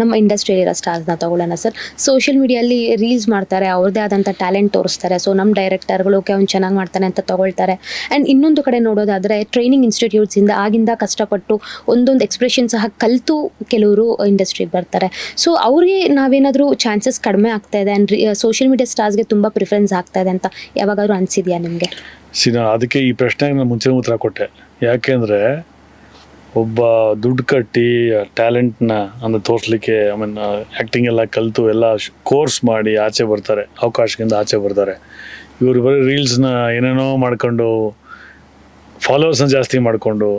ನಮ್ಮ ಇಂಡಸ್ಟ್ರಿಯಲ್ಲಿರೋ ಸ್ಟಾರ್ಸ್ನ ತಗೊಳ್ಳೋಣ ಸರ್. ಸೋಷಿಯಲ್ ಮೀಡಿಯಲ್ಲಿ ರೀಲ್ಸ್ ಮಾಡ್ತಾರೆ, ಅವ್ರದ್ದೇ ಆದಂಥ ಟ್ಯಾಲೆಂಟ್ ತೋರಿಸ್ತಾರೆ. ಸೊ ನಮ್ಮ ಡೈರೆಕ್ಟರ್ಗಳು ಓಕೆ ಅವ್ನು ಚೆನ್ನಾಗಿ ಮಾಡ್ತಾನೆ ಅಂತ ತಗೊಳ್ತಾರೆ. ಆ್ಯಂಡ್ ಇನ್ನೊಂದು ಕಡೆ ನೋಡೋದಾದರೆ ಟ್ರೈನಿಂಗ್ ಇನ್ಸ್ಟಿಟ್ಯೂಟ್ಸಿಂದ ಆಗಿಂದ ಕಷ್ಟಪಟ್ಟು ಒಂದೊಂದು ಎಕ್ಸ್ಪ್ರೆಷನ್ ಸಹ ಕಲಿತು ಕೆಲವರು ಇಂಡಸ್ಟ್ರಿಗೆ ಬರ್ತಾರೆ. ಸೊ ಅವ್ರಿಗೆ ನಾವೇನಾದರೂ ಚಾನ್ಸಸ್ ಕಡಿಮೆ ಆಗ್ತಾ ಇದೆ ಆ್ಯಂಡ್ ಸೋಷಿಯಲ್ ಮೀಡಿಯಾ ಸ್ಟಾರ್ಸ್ಗೆ ತುಂಬ ಪ್ರಿಫರೆನ್ಸ್ ಆಗ್ತಾ ಇದೆ ಅಂತ ಯಾವಾಗಾದ್ರೂ ಅನಿಸಿದೆಯಾ ನಿಮಗೆ? ನಾನು ಅದಕ್ಕೆ ಈ ಪ್ರಶ್ನೆಗೆ ನಾನು ಮುಂಚೆ ಉತ್ತರ ಕೊಟ್ಟೆ. ಯಾಕೆಂದರೆ ಒಬ್ಬ ದುಡ್ಡು ಕಟ್ಟಿ ಟ್ಯಾಲೆಂಟ್ನ ಅಂದರೆ ತೋರಿಸ್ಲಿಕ್ಕೆ, ಆ್ಯಕ್ಟಿಂಗ್ ಎಲ್ಲ ಕಲಿತು ಎಲ್ಲ ಕೋರ್ಸ್ ಮಾಡಿ ಆಚೆ ಬರ್ತಾರೆ, ಅವಕಾಶದಿಂದ ಆಚೆ ಬರ್ತಾರೆ. ಇವರು ಬರೀ ರೀಲ್ಸ್ನ ಏನೇನೋ ಮಾಡ್ಕೊಂಡು ಫಾಲೋವರ್ಸ್ನ ಜಾಸ್ತಿ ಮಾಡಿಕೊಂಡು,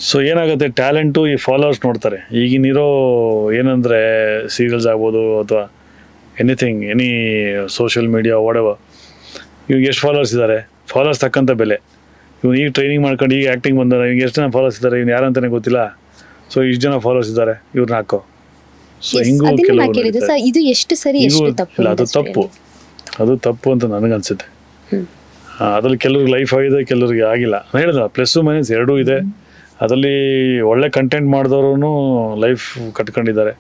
ಸೊ ಏನಾಗುತ್ತೆ, ಟ್ಯಾಲೆಂಟು ಈ ಫಾಲೋವರ್ಸ್ ನೋಡ್ತಾರೆ. ಈಗಿನಿರೋ ಏನಂದರೆ ಸೀರಿಯಲ್ಸ್ ಆಗ್ಬೋದು ಅಥವಾ ಎನಿ ಸೋಷಿಯಲ್ ಮೀಡಿಯಾ ವಾಡೆವರ್, ಇವಾಗ ಎಷ್ಟು ಫಾಲೋವರ್ಸ್ ಇದ್ದಾರೆ, ಫಾಲೋವರ್ಸ್ ತಕ್ಕಂಥ ಬೆಲೆ. ಇವ್ನು ಈಗ ಟ್ರೈನಿಂಗ್ ಮಾಡ್ಕೊಂಡು ಈಗ ಆ್ಯಕ್ಟಿಂಗ್ ಬಂದಾರೆ, ಇವ್ನು ಎಷ್ಟು ಜನ ಫಾಲೋವರ್ಸ್ ಇದ್ದಾರೆ, ಇವ್ನು ಯಾರಂತಾನೆ ಗೊತ್ತಿಲ್ಲ. ಸೊ ಇಷ್ಟು ಜನ ಫಾಲೋವರ್ಸ್ ಇದ್ದಾರೆ, ಇವ್ರನ್ನ ಹಾಕೋ. ಸೊ ಹಿಂಗೂ ಕೆಲವು ಇದು ಎಷ್ಟು ಸರಿ ಎಷ್ಟು ತಪ್ಪು? ಇಲ್ಲ, ಅದು ತಪ್ಪು ಅಂತ ನನಗನ್ಸುತ್ತೆ. ಅದ್ರಲ್ಲಿ ಕೆಲವ್ರಿಗೆ ಲೈಫ್ ಆಗಿದೆ, ಕೆಲವ್ರಿಗೆ ಆಗಿಲ್ಲ. ನಾನು ಹೇಳಿದ ಪ್ಲಸ್ಸು ಮೈನಸ್ ಎರಡೂ ಇದೆ. ಅದರಲ್ಲಿ ಒಳ್ಳೆ ಕಂಟೆಂಟ್ ಮಾಡಿದವರು ಲೈಫ್ ಕಟ್ಕೊಂಡಿದ್ದಾರೆ,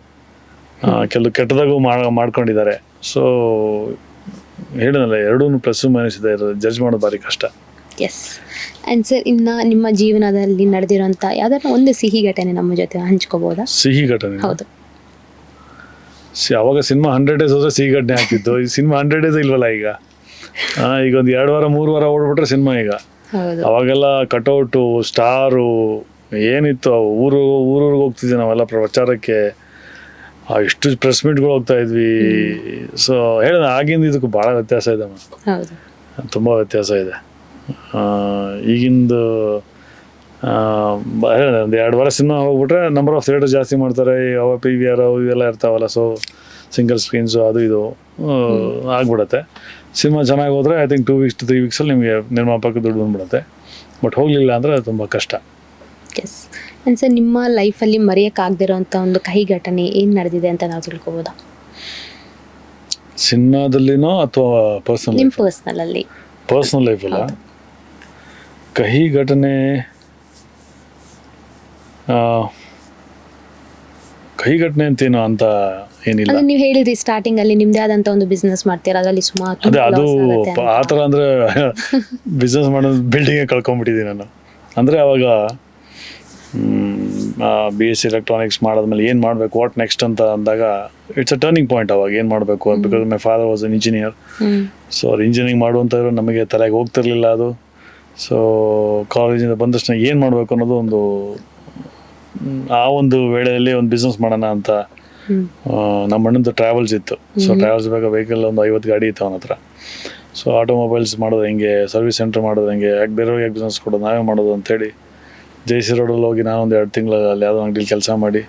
ಕೆಲವು ಕೆಟ್ಟದಾಗೂ ಮಾಡ್ಕೊಂಡಿದ್ದಾರೆ. ಸೊ ಹೇಳಿದಲ್ಲ, ಎರಡೂ ಪ್ಲಸ್ಸು ಮೈನಸ್ ಇದೆ, ಜಡ್ಜ್ ಮಾಡೋದು ಭಾರಿ ಕಷ್ಟ. ಎಸ್. ಆ್ಯಂಡ್ ಸರ್, ಇನ್ನು ನಿಮ್ಮ ಜೀವನದಲ್ಲಿ ನಡೆದಿರೋಂಥ ಯಾವ್ದಾದ್ರು ಒಂದು ಸಿಹಿ ಘಟನೆ ನಮ್ಮ ಜೊತೆ ಹಂಚ್ಕೋಬೋದಾ? ಸಿಹಿ ಘಟನೆ? ಹೌದು. ಅವಾಗ ಸಿನಿಮಾ 100 days ಹೋದ್ರೆ ಸಿಹಿ ಘಟನೆ ಆಗ್ತಿತ್ತು. ಈ ಸಿನಿಮಾ 100 days ಇಲ್ವಲ್ಲ ಈಗ. ಈಗ ಒಂದು 2 ವಾರ 3 ವಾರ ಓಡ್ಬಿಟ್ರೆ ಸಿನಿಮಾ ಈಗ. ಅವಾಗೆಲ್ಲ ಕಟೌಟು, ಸ್ಟಾರು ಏನಿತ್ತು, ಊರೂರಿಗೆ ಹೋಗ್ತಿದ್ವಿ ನಾವೆಲ್ಲ ಪ್ರಚಾರಕ್ಕೆ. ಎಷ್ಟು ಪ್ರೆಸ್ ಮೀಟ್ಗಳು ಹೋಗ್ತಾ ಇದ್ವಿ. ಸೊ ಹೇಳಿದ ಆಗಿಂದ ಇದಕ್ಕೂ ಭಾಳ ವ್ಯತ್ಯಾಸ ಇದೆ, ತುಂಬ ವ್ಯತ್ಯಾಸ ಇದೆ. ಈಗಿಂದು ಒಂದು 2 ವಾರ ಸಿನಿಮಾ ಹೋಗ್ಬಿಟ್ರೆ ನಂಬರ್ ಆಫ್ ಥಿಯೇಟರ್ ಜಾಸ್ತಿ ಮಾಡ್ತಾರೆ. ಅವ PVR ಇವೆಲ್ಲ ಇರ್ತಾವಲ್ಲ, ಸೊ ಸಿಂಗಲ್ ಸ್ಕ್ರೀನ್ಸು ಅದು ಇದು ಆಗ್ಬಿಡತ್ತೆ. ಸಿನಿಮಾ ಚೆನ್ನಾಗಿ ಹೋದರೆ I think 2 weeks to 3 weeks ನಿಮಗೆ ನಿರ್ಮಾಪಕ ದುಡ್ಡು ಬಂದ್ಬಿಡುತ್ತೆ. ಬಟ್ ಹೋಗಲಿಲ್ಲ ಅಂದರೆ ತುಂಬ ಕಷ್ಟ. ಎಸ್. ಆ್ಯಂಡ್ ಸರ್, ನಿಮ್ಮ ಲೈಫಲ್ಲಿ ಮರೆಯೋಕ್ಕಾಗದಿರೋಂಥ ಒಂದು ಕಹಿ ಘಟನೆ ಏನು ನಡೆದಿದೆ ಅಂತ ನಾವು ತಿಳ್ಕೊಬೋದಾ? ಸಿನಿಮಾದಲ್ಲಿನೋ ಅಥವಾ ನಿಮ್ಮ ಪರ್ಸ್ನಲ್ ಲೈಫಲ್ಲ? ಕಹಿ ಘಟನೆ ಅಂತೇನು ಅಂತ ಏನಿಲ್ಲ. ನೀವು ಹೇಳಿದ್ರಿ ಸ್ಟಾರ್ಟಿಂಗ್ ಅಲ್ಲಿ ನಿಮ್ದೇ ಆದಂತ ಒಂದು ಬಿಸ್ನೆಸ್ ಮಾಡ್ತೀರಾ, ಅದರಲ್ಲಿ ಸುಮಾರು ಅದೇ ಅದು ಆ ಥರ ಅಂದರೆ ಬಿಸ್ನೆಸ್ ಮಾಡೋದು ಬಿಲ್ಡಿಂಗೇ ಕಳ್ಕೊಂಡ್ಬಿಟ್ಟಿದ್ದೀನಿ ನಾನು. ಅಂದರೆ ಅವಾಗ BSc ಎಲೆಕ್ಟ್ರಾನಿಕ್ಸ್ ಮಾಡಾದ್ಮೇಲೆ ಏನು ಮಾಡಬೇಕು, ವಾಟ್ ನೆಕ್ಸ್ಟ್ ಅಂತ ಅಂದಾಗ ಇಟ್ಸ್ ಅ ಟರ್ನಿಂಗ್ ಪಾಯಿಂಟ್. ಅವಾಗ ಏನು ಮಾಡಬೇಕು, because my father was an engineer. So ಅವ್ರು ಇಂಜಿನಿಯರಿಂಗ್ ಮಾಡುವಂಥವ್ರು ನಮಗೆ ತಲೆಗೆ ಹೋಗ್ತಿರ್ಲಿಲ್ಲ ಅದು. ಸೊ ಕಾಲೇಜಿಂದ ಬಂದ ತಕ್ಷಣ ಏನು ಮಾಡಬೇಕು ಅನ್ನೋದು ಒಂದು ಆ ಒಂದು ವೇಳೆಯಲ್ಲಿ ಒಂದು ಬಿಸ್ನೆಸ್ ಮಾಡೋಣ ಅಂತ ನಮ್ಮ ಅಣ್ಣಂದು ಟ್ರಾವೆಲ್ಸ್ ಇತ್ತು. ಸೊ ಟ್ರಾವೆಲ್ಸ್ ಬೇಕಾ ವೆಹಿಕಲ್ ಒಂದು 50 ಗಾಡಿ ಇತ್ತು ಅವನ ಹತ್ರ. ಸೊ ಆಟೋಮೊಬೈಲ್ಸ್ ಮಾಡೋದು ಹೆಂಗೆ, ಸರ್ವಿಸ್ ಸೆಂಟರ್ ಮಾಡೋದು ಹೆಂಗೆ, ಯಾಕೆ ಬೇರೆಯವ್ರಿಗೆ ಯಾಕೆ ಬಿಸ್ನೆಸ್ ಕೊಡೋದು, ನಾವೇ ಮಾಡೋದು ಅಂತೇಳಿ ಜೈಸಿ ರೋಡಲ್ಲಿ ಹೋಗಿ ನಾನು ಒಂದು 2 ತಿಂಗಳು ಅಲ್ಲಿ ಯಾವುದೋ ಅಂಗಡಿಲಿ ಕೆಲಸ ಮಾಡಿ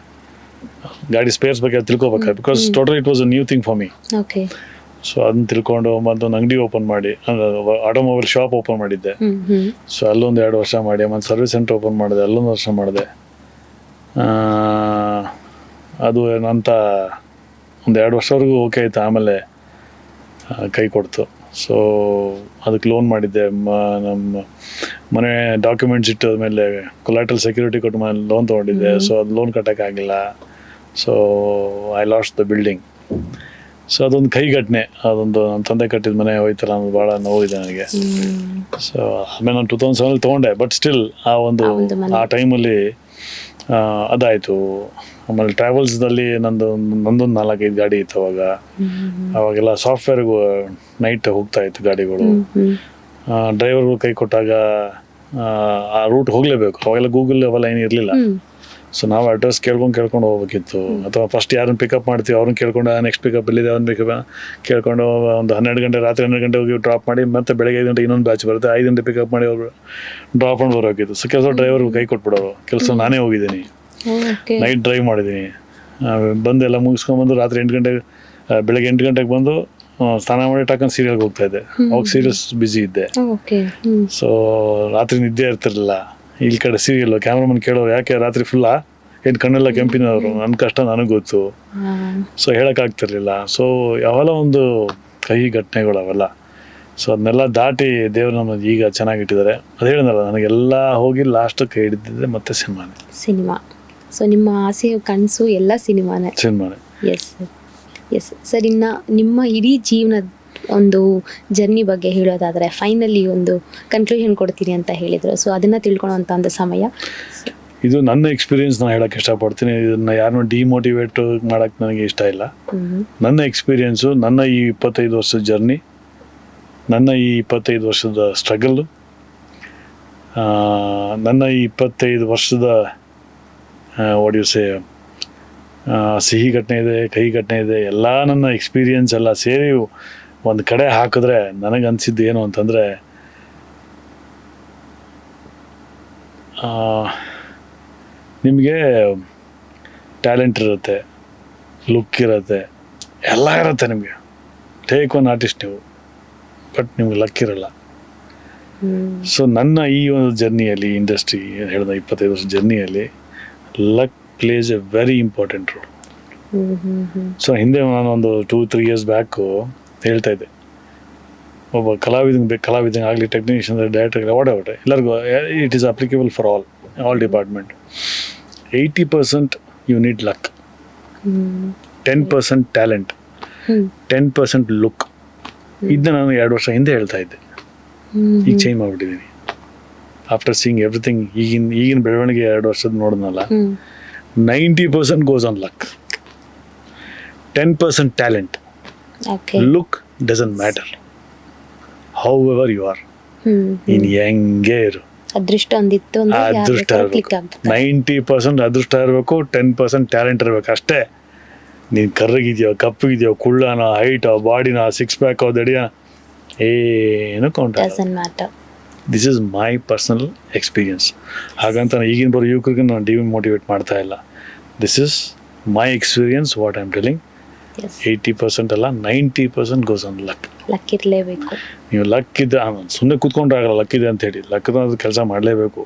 ಗಾಡಿ ಸ್ಪೇರ್ಸ್ ಬಗ್ಗೆ ತಿಳ್ಕೊಬೇಕಾದ್ರೆ, because total it was a new thing for me. Okay. So ಅದನ್ನ ತಿಳ್ಕೊಂಡು ಮತ್ತೊಂದು ಅಂಗಡಿ ಓಪನ್ ಮಾಡಿ, ಆಟೋಮೊಬೈಲ್ ಶಾಪ್ ಓಪನ್ ಮಾಡಿದ್ದೆ. ಸೊ ಅಲ್ಲೊಂದು 2 ವರ್ಷ ಮಾಡಿ, ಮತ್ತು ಸರ್ವಿಸ್ ಸೆಂಟರ್ ಓಪನ್ ಮಾಡಿದೆ, ಅಲ್ಲೊಂದು ವರ್ಷ ಮಾಡಿದೆ. ಅದು ಏನಂತ ಒಂದು 2 ವರ್ಷವರೆಗೂ ಓಕೆ ಆಯಿತು. ಆಮೇಲೆ ಕೈ ಕೊಡ್ತು. ಸೊ ಅದಕ್ಕೆ ಲೋನ್ ಮಾಡಿದ್ದೆ. ನಮ್ಮ ಮನೆ ಡಾಕ್ಯುಮೆಂಟ್ಸ್ ಇಟ್ಟು ಮೇಲೆ ಕೊಲಾಟ್ರಲ್ ಸೆಕ್ಯೂರಿಟಿ ಕೊಟ್ಟು ಮನೆ ಲೋನ್ ತೊಗೊಂಡಿದ್ದೆ. ಸೊ ಅದು ಲೋನ್ ಕಟ್ಟೋಕ್ಕಾಗಿಲ್ಲ. So I lost the building. So ಅದೊಂದು ಕೈ ಘಟನೆ. ಅದೊಂದು ನಮ್ಮ ತಂದೆ ಕಟ್ಟಿದ ಮನೆ ಹೋಯ್ತಲ್ಲ ಅನ್ನೋದು ಭಾಳ ನೋವಿದೆ ನನಗೆ. ಸೊ ಆಮೇಲೆ ನಾನು 2007 ತೊಗೊಂಡೆ. ಬಟ್ ಸ್ಟಿಲ್ ಆ ಆ ಟೈಮಲ್ಲಿ ಅದಾಯಿತು. ಆಮೇಲೆ ಟ್ರಾವೆಲ್ಸ್ದಲ್ಲಿ ನಂದೊಂದು 4-5 ಗಾಡಿ ಇತ್ತು ಅವಾಗ. ಅವಾಗೆಲ್ಲ ಸಾಫ್ಟ್ವೇರ್ಗೂ ನೈಟ್ ಹೋಗ್ತಾ ಇತ್ತು ಗಾಡಿಗಳು. ಡ್ರೈವರ್ಗಳು ಕೈ ಕೊಟ್ಟಾಗ ಆ ರೂಟ್ ಹೋಗಲೇಬೇಕು. ಅವಾಗೆಲ್ಲ ಗೂಗಲ್ ಅವೆಲ್ಲ ಏನು ಇರಲಿಲ್ಲ. ಸೊ ನಾವು ಅಡ್ರೆಸ್ ಕೇಳ್ಕೊಂಡು ಹೋಗ್ಬೇಕಿತ್ತು. ಅಥವಾ ಫಸ್ಟ್ ಯಾರನ್ನ ಪಿಕಪ್ ಮಾಡ್ತೀವಿ ಅವ್ರನ್ನ ಕೇಳ್ಕೊಂಡು ನೆಕ್ಸ್ಟ್ ಪಿಕಪ್ ಎಲ್ಲಿದೆ ಅವ್ರನ್ನ ಪಿಕಪ್ ಕೇಳ್ಕೊಂಡು ಒಂದು 12 ಗಂಟೆ ರಾತ್ರಿ 12 ಗಂಟೆ ಹೋಗಿ ಡ್ರಾಪ್ ಮಾಡಿ ಮತ್ತೆ ಬೆಳಗ್ಗೆ 5 ಗಂಟೆ ಇನ್ನೊಂದು ಬ್ಯಾಚ್ ಬರುತ್ತೆ, 5 ಗಂಟೆ ಪಿಕಪ್ ಮಾಡಿ ಅವ್ರು ಡ್ರಾಪ್ ಮಾಡಿ ಬರೋಕಿತ್ತು. ಸೊ ಕೆಲಸ ಡ್ರೈವರ್ಗೆ ಕೈ ಕೊಟ್ಬಿಡೋರು. ಕೆಲಸ ನಾನೇ ಹೋಗಿದ್ದೀನಿ, ನೈಟ್ ಡ್ರೈವ್ ಮಾಡಿದ್ದೀನಿ. ಬಂದೆಲ್ಲ ಮುಗಿಸ್ಕೊಂಡ್ಬಂದು ರಾತ್ರಿ 8 ಗಂಟೆಗೆ ಬೆಳಗ್ಗೆ 8 ಗಂಟೆಗೆ ಬಂದು ಸ್ನಾನ ಮಾಡಿ ಟಕ್ಕಂತ ಸೀರಿಯಲ್ಗೆ ಹೋಗ್ತಾ ಇದ್ದೆ. ಅವಾಗ ಸೀರಿಯಲ್ಸ್ ಬ್ಯುಸಿ ಇದ್ದೆ. ಸೊ ರಾತ್ರಿ ನಿದ್ದೆ ಇರ್ತಿರ್ಲಿಲ್ಲ. ಇಲ್ಲಿ ಕಡೆ ಸೀರಿಯಲ್ಲು ಕ್ಯಾಮ್ರಾಮನ್ ಕೇಳೋರು, ಯಾಕೆ ರಾತ್ರಿ ಫುಲ್ಲಾ ಏನು ಕಣ್ಣೆಲ್ಲ ಕೆಂಪಿನವರು, ನನ್ನ ಕಷ್ಟ ನನಗೆ ಗೊತ್ತು. ಸೊ ಹೇಳೋಕ್ಕಾಗ್ತಿರ್ಲಿಲ್ಲ. ಸೊ ಯಾವೆಲ್ಲ ಒಂದು ಕಹಿ ಘಟನೆಗಳು ಅವೆಲ್ಲ. ಸೊ ಅದನ್ನೆಲ್ಲ ದಾಟಿ ದೇವರು ನಮ್ಮದು ಈಗ ಚೆನ್ನಾಗಿಟ್ಟಿದ್ದಾರೆ. ಅದು ಹೇಳಿದ್ನಲ್ಲ, ನನಗೆಲ್ಲ ಹೋಗಿ ಲಾಸ್ಟ್ ಕೈ ಹಿಡಿದಿದ್ದೆ ಮತ್ತೆ ಸಿನಿಮಾ. ಸೊ ನಿಮ್ಮ ಆಸೆ ಕನಸು ಎಲ್ಲ ಸಿನಿಮಾನೇ. Yes sir. ಇನ್ನು ನಿಮ್ಮ ಇಡೀ ಜೀವನದ ಒಂದು ಜರ್ನಿ ಬಗ್ಗೆ ಹೇಳೋದಾದರೆ ಫೈನಲಿ ಒಂದು ಕನ್ಕ್ಲೂಷನ್ ಕೊಡ್ತೀನಿ ಅಂತ ಹೇಳಿದರು. ಸೊ ಅದನ್ನು ತಿಳ್ಕೊಳ್ಳೋಂಥ ಒಂದು ಸಮಯ. ಇದು ನನ್ನ ಎಕ್ಸ್ಪೀರಿಯನ್ಸ್ ನಾನು ಹೇಳೋಕ್ಕೆ ಇಷ್ಟಪಡ್ತೀನಿ. ಇದನ್ನು ಯಾರನ್ನೂ ಡಿಮೋಟಿವೇಟ್ ಮಾಡೋಕ್ಕೆ ನನಗೆ ಇಷ್ಟ ಇಲ್ಲ. ನನ್ನ ಎಕ್ಸ್ಪೀರಿಯೆನ್ಸು, ನನ್ನ ಈ 25 ವರ್ಷದ ಜರ್ನಿ, ನನ್ನ ಈ 25 ವರ್ಷದ ಸ್ಟ್ರಗಲ್ಲು, ನನ್ನ ಈ 25 ವರ್ಷದ ಒಡಿಯುಸೆ ಸಿಹಿ ಘಟನೆ ಇದೆ, ಕಹಿ ಘಟನೆ ಇದೆ, ಎಲ್ಲ ನನ್ನ ಎಕ್ಸ್ಪೀರಿಯೆನ್ಸ್ ಎಲ್ಲ ಸೇರಿ ಒಂದು ಕಡೆ ಹಾಕಿದ್ರೆ ನನಗೆ ಅನಿಸಿದ್ದು ಏನು ಅಂತಂದರೆ, ನಿಮಗೆ ಟ್ಯಾಲೆಂಟ್ ಇರುತ್ತೆ, ಲುಕ್ ಇರುತ್ತೆ, ಎಲ್ಲ ಇರುತ್ತೆ ನಿಮಗೆ. ಟೇಕ್ ಒನ್ ಆರ್ಟಿಸ್ಟ್ ನೀವು, ಬಟ್ ನಿಮ್ಗೆ ಲಕ್ ಇರಲ್ಲ. ಸೊ ನನ್ನ ಈ ಒಂದು ಜರ್ನಿಯಲ್ಲಿ, ಇಂಡಸ್ಟ್ರಿ ಹೇಳಿದ 25 ವರ್ಷ ಜರ್ನಿಯಲ್ಲಿ luck plays a very important role. So ಹಿಂದೆ ನಾನು ಒಂದು 2-3 ಇಯರ್ಸ್ ಬ್ಯಾಕು ಹೇಳ್ತಾ ಇದ್ದೆ, ಒಬ್ಬ ಕಲಾವಿದಂಗೆ ಆಗಲಿ, ಟೆಕ್ನಿಷಿಯನ್, ಡೈರೆಕ್ಟರ್, ವಾಟ್ ಎಲ್ಲರಿಗೂ it is applicable for all department. 80% you need luck, 10% talent, 10% look. ಇದನ್ನ ನಾನು 2 ವರ್ಷ ಹಿಂದೆ ಹೇಳ್ತಾ ಇದ್ದೆ. ಈಗ ಚೇಂಜ್ ಮಾಡಿಬಿಟ್ಟಿದ್ದೀನಿ ಆಫ್ಟರ್ ಸೀಯಿಂಗ್ ಎವ್ರಿಥಿಂಗ್. ಈಗಿನ ಬೆಳವಣಿಗೆ 2 ವರ್ಷದ ನೋಡಿದ್ನಲ್ಲ, 90% goes on luck, 10% talent. Look doesn't matter, however you are. ನೀನು ಹೆಂಗೆ ಇರು, ಅದೃಷ್ಟ ಇರಬೇಕು. 90% ಅದೃಷ್ಟ ಇರಬೇಕು, 10% ಟ್ಯಾಲೆಂಟ್ ಇರಬೇಕು ಅಷ್ಟೇ. ನೀನು ಕರ್ರಗಿದ್ಯೋ, ಕಪ್ಪಗಿದ್ಯೋ, ಕುಳ್ಳನೋ, ಹೈಟೋ, ಬಾಡಿನೋ, 6 ಪ್ಯಾಕೋ, ದಡಿಯ, ಏನು count. This is my personal experience. ಹಾಗಂತ ಈಗಿನ ಬರೋ ಯುವಕರಿಗೆ ನಾನು ಡಿಮೋಟಿವೇಟ್ ಮಾಡ್ತಾ ಇಲ್ಲ. This is my experience, what I am telling. 80% ಅಲ್ಲ, 90% ಗೋಸ್ ಆನ್ ಲಕ್. ಲಕ್ ಇರಲೇಬೇಕು. ನೀವು ಲಕ್ ಇದ್ದ ಸುಮ್ಮನೆ ಕೂತ್ಕೊಂಡ್ರೆ ಆಗಲ್ಲ. ಲಕ್ ಇದೆ ಅಂತ ಹೇಳಿ ಲಕ್ಕದ ಕೆಲಸ ಮಾಡಲೇಬೇಕು.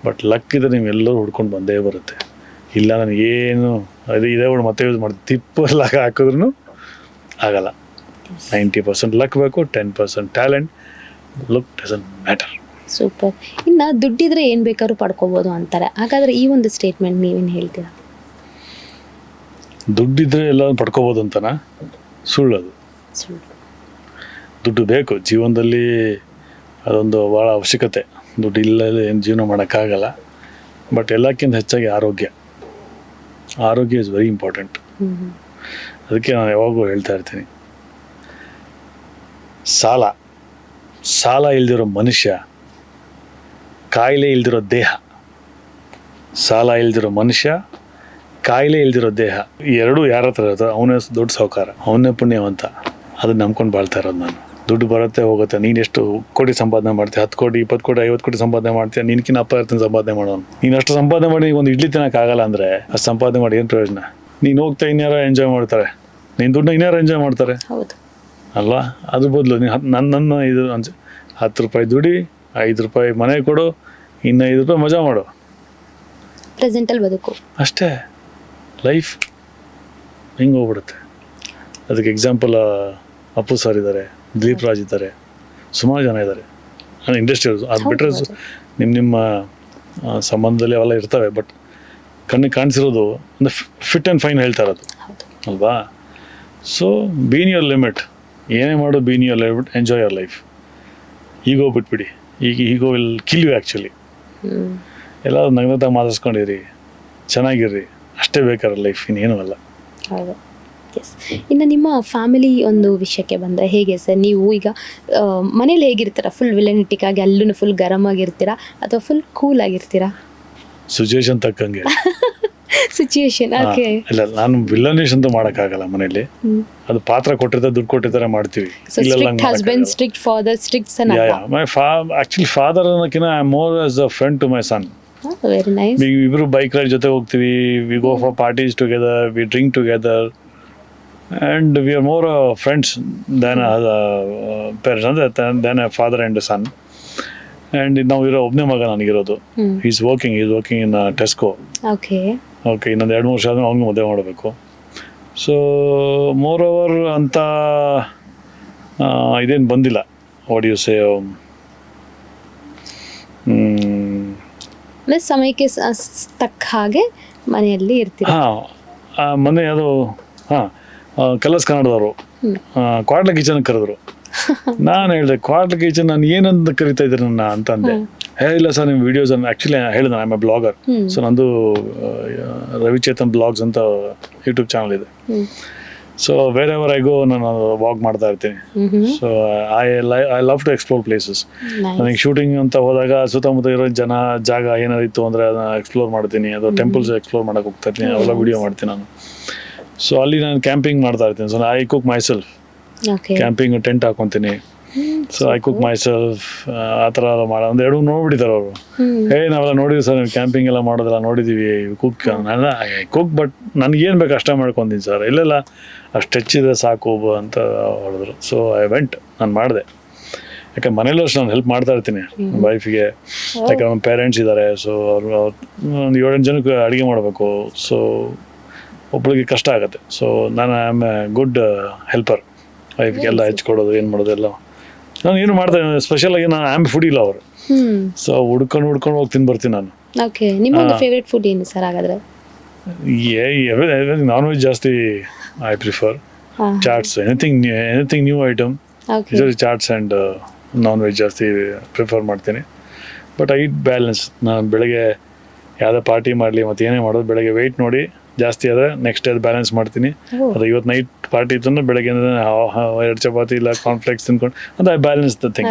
ಬಟ್ ಲಕ್ ಇದ್ರೆ ನೀವು ಎಲ್ಲರೂ ಹುಡ್ಕೊಂಡು ಬಂದೇ ಬರುತ್ತೆ. ಇಲ್ಲ ನನಗೇನು ಇದೇ ಮತ್ತೆ ಯೂಸ್ ಮಾಡ್ತೀವಿ, ತಿಪ್ಪು ಲಕ್ ಹಾಕಿದ್ರೂ ಆಗಲ್ಲ. 90% ಲಕ್ ಬೇಕು, 10% talent. Look doesn't matter. Super. ಇನ್ನು ದುಡ್ಡಿದ್ರೆ ಏನು ಬೇಕಾದ್ರೂ ಪಡ್ಕೋಬೋದು ಅಂತಾರೆ. ಹಾಗಾದರೆ ಈ ಒಂದು ಸ್ಟೇಟ್ಮೆಂಟ್ ನೀವೇನು ಹೇಳ್ತೀರಾ? ದುಡ್ಡಿದ್ರೆ ಎಲ್ಲ ಪಡ್ಕೋಬೋದು ಅಂತನಾ? ಸುಳ್ಳದು. ದುಡ್ಡು ಬೇಕು ಜೀವನದಲ್ಲಿ, ಅದೊಂದು ಭಾಳ ಅವಶ್ಯಕತೆ. ದುಡ್ಡು ಇಲ್ಲದೆ ಏನು ಜೀವನ ಮಾಡೋಕ್ಕಾಗಲ್ಲ. ಬಟ್ ಎಲ್ಲಕ್ಕಿಂತ ಹೆಚ್ಚಾಗಿ ಆರೋಗ್ಯ ಇಸ್ ವೆರಿ ಇಂಪಾರ್ಟೆಂಟ್. ಅದಕ್ಕೆ ನಾನು ಯಾವಾಗಲೂ ಹೇಳ್ತಾ ಇರ್ತೀನಿ, ಸಾಲ ಇಲ್ದಿರೋ ಮನುಷ್ಯ ಕಾಯಿಲೆ ಇಲ್ದಿರೋ ದೇಹ, ಸಾಲ ಇಲ್ದಿರೋ ಮನುಷ್ಯ, ಕಾಯಿಲೆ ಇಲ್ದಿರೋ ದೇಹ, ಈ ಎರಡೂ ಯಾರ ಹತ್ರ ಇರುತ್ತೋ ಅವನೇ ದೊಡ್ಡ ಸಾಹುಕಾರ, ಅವನೇ ಪುಣ್ಯವಂತ. ಅದನ್ನ ನಂಬ್ಕೊಂಡು ಬಾಳ್ತಾ ಇರೋದು ನಾನು. ದುಡ್ಡು ಬರುತ್ತೆ ಹೋಗುತ್ತೆ. ನೀನು ಎಷ್ಟು ಕೋಟಿ ಸಂಪಾದನೆ ಮಾಡ್ತೀಯ, 10 ಕೋಟಿ 20 ಕೋಟಿ 50 ಕೋಟಿ ಸಂಪಾದನೆ ಮಾಡ್ತೀಯ, ನಿನ್ಕಿನ್ನ ಅಪ್ಪ ಇರ್ತೀನಿ ಸಂಪಾದನೆ ಮಾಡೋನು. ನೀನು ಅಷ್ಟು ಸಂಪಾದನೆ ಮಾಡಿ ಒಂದು ಇಡ್ಲಿ ತಿನ್ನೋಕ್ಕಾಗಲ್ಲ ಅಂದರೆ ಅಷ್ಟು ಸಂಪಾದನೆ ಮಾಡಿ ಏನು ಪ್ರಯೋಜನ? ನೀನು ಹೋಗ್ತಾ ಇನ್ಯಾರೋ ಎಂಜಾಯ್ ಮಾಡ್ತಾರೆ, ನೀನು ದುಡ್ಡನ್ನ ಇನ್ಯಾರೋ ಎಂಜಾಯ್ ಮಾಡ್ತಾರೆ ಹೌದು ಅಲ್ವಾ? ಅದ್ರ ಬದಲು ನೀನು ನನ್ನ ಇದು 10 ರೂಪಾಯಿ ದುಡಿ, 5 ರೂಪಾಯಿ ಮನೆ ಕೊಡು, ಇನ್ನು 5 ರೂಪಾಯಿ ಮಜಾ ಮಾಡು, ಪ್ರೆಸೆಂಟಲ್ಲಿ ಬದುಕು ಅಷ್ಟೇ. ಲೈಫ್ ಹಿಂಗೆ ಹೋಗ್ಬಿಡುತ್ತೆ. ಅದಕ್ಕೆ ಎಕ್ಸಾಂಪಲ್ ಅಪ್ಪು ಸರ್ ಇದ್ದಾರೆ, ದಿಲೀಪ್ ರಾಜ್ ಇದ್ದಾರೆ, ಸುಮಾರು ಜನ ಇದ್ದಾರೆ ಇಂಡಸ್ಟ್ರಿಯಲ್ಸ್. ಅದು ಬಿಟ್ಟರೆ ನಿಮ್ಮ ಸಂಬಂಧದಲ್ಲಿ ಅವೆಲ್ಲ ಇರ್ತವೆ, ಬಟ್ ಕಣ್ಣಿಗೆ ಕಾಣಿಸಿರೋದು ಒಂದು ಫಿಟ್ ಆ್ಯಂಡ್ ಫೈನ್ ಹೇಳ್ತಾ ಇರೋದು ಅಲ್ವಾ? ಸೊ ಬೀನ್ ಯುವರ್ ಲಿಮಿಟ್, ಏನೇ ಮಾಡು be in your limit, enjoy your life. Ego ಬಿಟ್ಬಿಡಿ, ego will kill you actually. ಎಲ್ಲ ನಗ್ನತಾಗ ಮಾತಾಡ್ಸ್ಕೊಂಡಿರಿ, ಚೆನ್ನಾಗಿರ್ರಿ, ಅಷ್ಟೇ ಬೇಕಾದ್ರೆ ಲೈಫ್, ಇನ್ನೇನೂ ಅಲ್ಲ. ಹೌದು. ಎಸ್. ಇನ್ನು ನಿಮ್ಮ ಫ್ಯಾಮಿಲಿ ಒಂದು ವಿಷಯಕ್ಕೆ ಬಂದರೆ ಹೇಗೆ ಸರ್? ನೀವು ಈಗ ಮನೇಲಿ ಹೇಗಿರ್ತೀರಾ? ಫುಲ್ ವಿಲನಿಟಿಕ್ ಆಗಿ ಅಲ್ಲೂ ಫುಲ್ ಗರಮ್ ಆಗಿರ್ತೀರಾ ಅಥವಾ ಫುಲ್ ಕೂಲ್ ಆಗಿರ್ತೀರಾ? ಸಿಚುವೇಶನ್ ತಕ್ಕಂಗೆ. Situation okay. ಇಲ್ಲ, ನಾನು ವಿಲನೇಶ್ ಅಂತ ಮಾಡೋಕ್ಕಾಗಲ್ಲ ಮನೇಲಿ. ಅದು ಪಾತ್ರ ಕೊಟ್ಟಿರ್ತಾರೆ, ದುಡ್ಡು ಕೊಟ್ಟಿರ್ತಾರೆ, ಮಾಡ್ತೀವಿ. Strict husband, strict father, strict son. Actually father ಅನ್ನೋಕ್ಕಿಂತ I am more as a friend to my son. Very nice. ಇಬ್ರು ಬೈಕ್ ರೈಡ್ ಜೊತೆ ಹೋಗ್ತೀವಿ, we go for parties together, we drink together, and we are more friends than parents, ಅಂದರೆ than a father and son. And ನಾವು ಇರೋ ಒಬ್ಬನೇ ಮಗ ನನಗಿರೋದು. Is working in Tesco. Okay, ಇನ್ನೊಂದು 2-3 ವರ್ಷ ಆದ್ಮೇಲೆ ಅವ್ನಿಗೆ ಮದುವೆ ಮಾಡಬೇಕು. ಸೊ ಮೋರ್ ಓವರ್ ಅಂತ ಇದೇನು ಬಂದಿಲ್ಲ. ವಾಟ್ ಯು ಸೇ, ಸಮಯಕ್ಕೆ ತಕ್ಕ ಹಾಗೆ ಮನೆಯಲ್ಲಿ ಇರ್ತೀರಾ? ಹಾಂ, ಮೊನ್ನೆ ಅದು ಕಲರ್ಸ್ ಕನ್ನಡದವರು ಕ್ವಾಡ್ಲ ಕಿಚನ್ ಕರೆದ್ರು. ನಾನು ಹೇಳಿದೆ, ಕ್ವಾಡ್ಲ ಕಿಚನ್ ನಾನು ಏನಂತ ಕರಿತಾ ಇದ್ದೀರಿ ನನ್ನ ಅಂತಂದೆ. ಇಲ್ಲ ಸರ್, ನಿಮ್ಮ ವಿಡಿಯೋಸ್ ಆ್ಯಕ್ಚುಲಿ ಹೇಳಿದೆ, I am a blogger. So ನಂದು ರವಿಚೇತನ್ ಬ್ಲಾಗ್ಸ್ ಅಂತ ಯೂಟ್ಯೂಬ್ ಚಾನಲ್ ಇದೆ. So wherever I go ನಾನು ವಾಕ್ ಮಾಡ್ತಾ ಇರ್ತೀನಿ. So I love to explore places. ನನಗೆ ಶೂಟಿಂಗ್ ಅಂತ ಹೋದಾಗ ಸುತ್ತಮುತ್ತ ಇರೋ ಜಾಗ ಏನಾರು ಇತ್ತು ಅಂದರೆ ಅದನ್ನ ಎಕ್ಸ್ಪ್ಲೋರ್ ಮಾಡ್ತೀನಿ. ಅದು ಟೆಂಪಲ್ಸ್ ಎಕ್ಸ್ಪ್ಲೋರ್ ಮಾಡೋಕೆ ಹೋಗ್ತಾ ಇರ್ತೀನಿ, ಅವೆಲ್ಲ ವಿಡಿಯೋ ಮಾಡ್ತೀನಿ ನಾನು. ಸೊ ಅಲ್ಲಿ ನಾನು ಕ್ಯಾಂಪಿಂಗ್ ಮಾಡ್ತಾ ಇರ್ತೀನಿ. So I cook myself. Camping tent ಹಾಕೊತೀನಿ. So I cook myself. ಆ ಥರ ಎಲ್ಲ ಮಾಡೋ ಒಂದು 2 ನೋಡ್ಬಿಟ್ಟಿದ್ದಾರೆ ಅವರು. ನಾವೆಲ್ಲ ನೋಡಿದ್ವಿ ಸರ್, ನೀವು ಕ್ಯಾಂಪಿಂಗ್ ಎಲ್ಲ ಮಾಡೋದೆಲ್ಲ ನೋಡಿದ್ದೀವಿ, ಕುಕ್. ನಾನು ಕುಕ್, ಬಟ್ ನನಗೇನು ಬೇಕು ಅಷ್ಟೇ ಮಾಡ್ಕೊತೀನಿ ಸರ್. ಇಲ್ಲೆಲ್ಲ ಅಷ್ಟು ಹೆಚ್ಚಿದೆ ಸಾಕು ಅಂತ ಹೊಡೆದ್ರು. ಸೊ ಐ ವೆಂಟ್, ನಾನು ಮಾಡಿದೆ. ಯಾಕೆ ಮನೇಲೂ ಅಷ್ಟು ನಾನು ಹೆಲ್ಪ್ ಮಾಡ್ತಾ ಇರ್ತೀನಿ ವೈಫಿಗೆ. ಯಾಕೆ ನಮ್ಮ ಪೇರೆಂಟ್ಸ್ ಇದ್ದಾರೆ. ಸೊ ಅವರು ಒಂದು 7-8 ಜನಕ್ಕೆ ಅಡುಗೆ ಮಾಡಬೇಕು. ಸೊ ಒಬ್ಬಳಿಗೆ ಕಷ್ಟ ಆಗುತ್ತೆ. ಸೊ ನಾನು I am a good helper. ವೈಫ್ಗೆಲ್ಲ ಹೆಚ್ಕೊಡೋದು, ಏನು ಮಾಡೋದು ಎಲ್ಲ ನಾನು ಏನು ಮಾಡ್ತೇನೆ. ಸ್ಪೆಷಲಾಗಿ ನಾನು ಐ ಆಮ್ ಫುಡ್ ಇಲ್ಲ ಅವರು. ಸೊ ಹುಡ್ಕೊಂಡು ಹೋಗಿ ತಿಂದು ಬರ್ತೀನಿ ನಾನು. ಓಕೆ, ನಿಮ್ಮ ಫೇವ್ರೆಟ್ ಫುಡ್ ಏನು ಸರ್ ಹಾಗಾದ್ರೆ? ನಾನ್ ವೆಜ್ ಜಾಸ್ತಿ I prefer. Chats, anything new item, chats and non veg ಜಾಸ್ತಿ ಪ್ರಿಫರ್ ಮಾಡ್ತೀನಿ. But I eat balance. ನಾನು ಬೆಳಗ್ಗೆ ಯಾವುದೇ ಪಾರ್ಟಿ ಮಾಡಲಿ ಮತ್ತು ಏನೇ ಮಾಡೋದು, ಬೆಳಗ್ಗೆ ವೆಯ್ಟ್ ನೋಡಿ ಜಾಸ್ತಿ ಆದರೆ ನೆಕ್ಸ್ಟ್ ಡೇ ಅದು ಬ್ಯಾಲೆನ್ಸ್ ಮಾಡ್ತೀನಿ. ಅದು ಇವತ್ತು ನೈಟ್ ಪಾರ್ಟಿ ಇತ್ತು ಅಂದರೆ ಬೆಳಗ್ಗೆ 2 ಚಪಾತಿ ಇಲ್ಲ ಕಾನ್ಫ್ಲೆಕ್ಸ್ ತಿನ್ಕೊಂಡು ಅದು I balance the thing.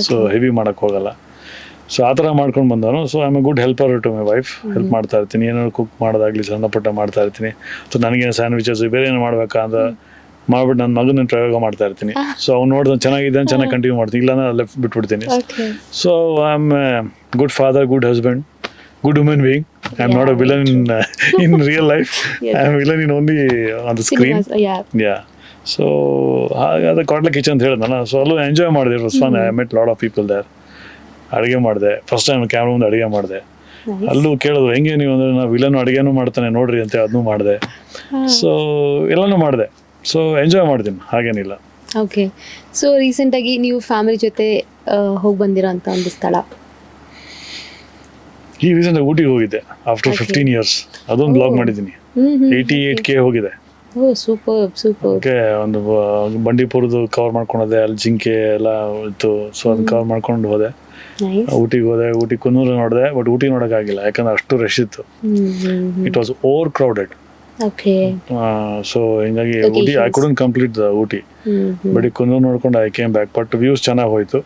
So heavy ಮಾಡೋಕ್ಕೆ ಹೋಗಲ್ಲ. ಸೊ ಆ ಥರ ಮಾಡ್ಕೊಂಡು ಬಂದವನು. So I am a good helper to my wife. Help ಮಾಡ್ತಾ ಇರ್ತೀನಿ, ಏನಾದ್ರು ಕುಕ್ ಮಾಡೋದಾಗಲಿ ಸಣ್ಣ ಪುಟ್ಟ ಮಾಡ್ತಾ ಇರ್ತೀನಿ. ಸೊ ನನಗೇನು ಸ್ಯಾಂಡ್ವಿಚಸ್ ಬೇರೆ ಏನು ಮಾಡಬೇಕಾ ಅಂತ ಮಾಡ್ಬಿಟ್ಟು ನನ್ನ ಮಗನ ಪ್ರಯೋಗ ಮಾಡ್ತಾ ಇರ್ತೀನಿ. ಸೊ ಅವ್ನು ನೋಡಿದ್ರೆ ಚೆನ್ನಾಗಿದೆ ಅಂತ ಚೆನ್ನಾಗಿ ಕಂಟಿನ್ಯೂ ಮಾಡ್ತೀನಿ, ಇಲ್ಲಾಂದ್ರೆ ಲೆಫ್ಟ್ ಬಿಟ್ಬಿಡ್ತೀನಿ. So I am a good father, good husband, good human being. I'm not a villain in real life. Yes. I'm a villain in only on the screen. Yeah. So ಅದು ಕ್ವಾಡ್ಲ kitchen ಅಂತ ಹೇಳಿದ್ನಲ್ಲ. So ಅಲ್ಲೂ enjoy ಮಾಡಿದೆ. It was fun. I met lot of people there. ಅಡುಗೆ ಮಾಡಿದೆ, first time camera ಮುಂದೆ ಅಡುಗೆ ಮಾಡಿದೆ. ಅಲ್ಲೂ ಕೇಳಿದ್ರು, ಹೆಂಗೆ ನೀವು ಅಂದರೆ ನಾವು ವಿಲನ್ ಅಡುಗೆನೂ ಮಾಡ್ತಾನೆ ನೋಡ್ರಿ ಅಂತ ಅದನ್ನೂ ಮಾಡಿದೆ. ಸೊ ಎಲ್ಲನೂ ಮಾಡಿದೆ. ಸೊ ಎಂಜಾಯ್ ಮಾಡ್ತೀನಿ, ಹಾಗೇನಿಲ್ಲ. ಓಕೆ. ಸೊ ರೀಸೆಂಟಾಗಿ ನೀವು ಫ್ಯಾಮಿಲಿ ಜೊತೆ ಹೋಗಿ ಬಂದಿರೋ ಅಂತ ಒಂದು ಸ್ಥಳ? ಈ ರೀಸೆಂಟ್ ಊಟಿಗೆ ಹೋಗಿದ್ದೆ ಆಫ್ಟರ್ 15 years. ಅದೊಂದು ಬ್ಲಾಗ್ ಮಾಡಿದ್ದೀನಿ. 88K ಹೋಗಿದೆ. ಓಕೆ, ಒಂದು ಬಂಡೀಪುರದ್ದು ಕವರ್ ಮಾಡ್ಕೊಂಡೋದೆ. ಅಲ್ಲಿ ಜಿಂಕೆ ಎಲ್ಲ ಇತ್ತು. ಸೊ ಅದನ್ನ ಕವರ್ ಮಾಡ್ಕೊಂಡು ಹೋದೆ. ಊಟಿಗೆ ಹೋದೆ. ಊಟಿ ಕುನ್ನೂರು ನೋಡಿದೆ, ಬಟ್ ಊಟಿ ನೋಡೋಕ್ಕಾಗಿಲ್ಲ ಯಾಕಂದ್ರೆ ಅಷ್ಟು ರಶ್ ಇತ್ತು. It was overcrowded. So ಹಿಂಗಾಗಿ Ooty I couldn't complete the Ooty. But Coonoor ನೋಡ್ಕೊಂಡು I came back. But views ಚೆನ್ನಾಗಿ ಹೋಯ್ತು.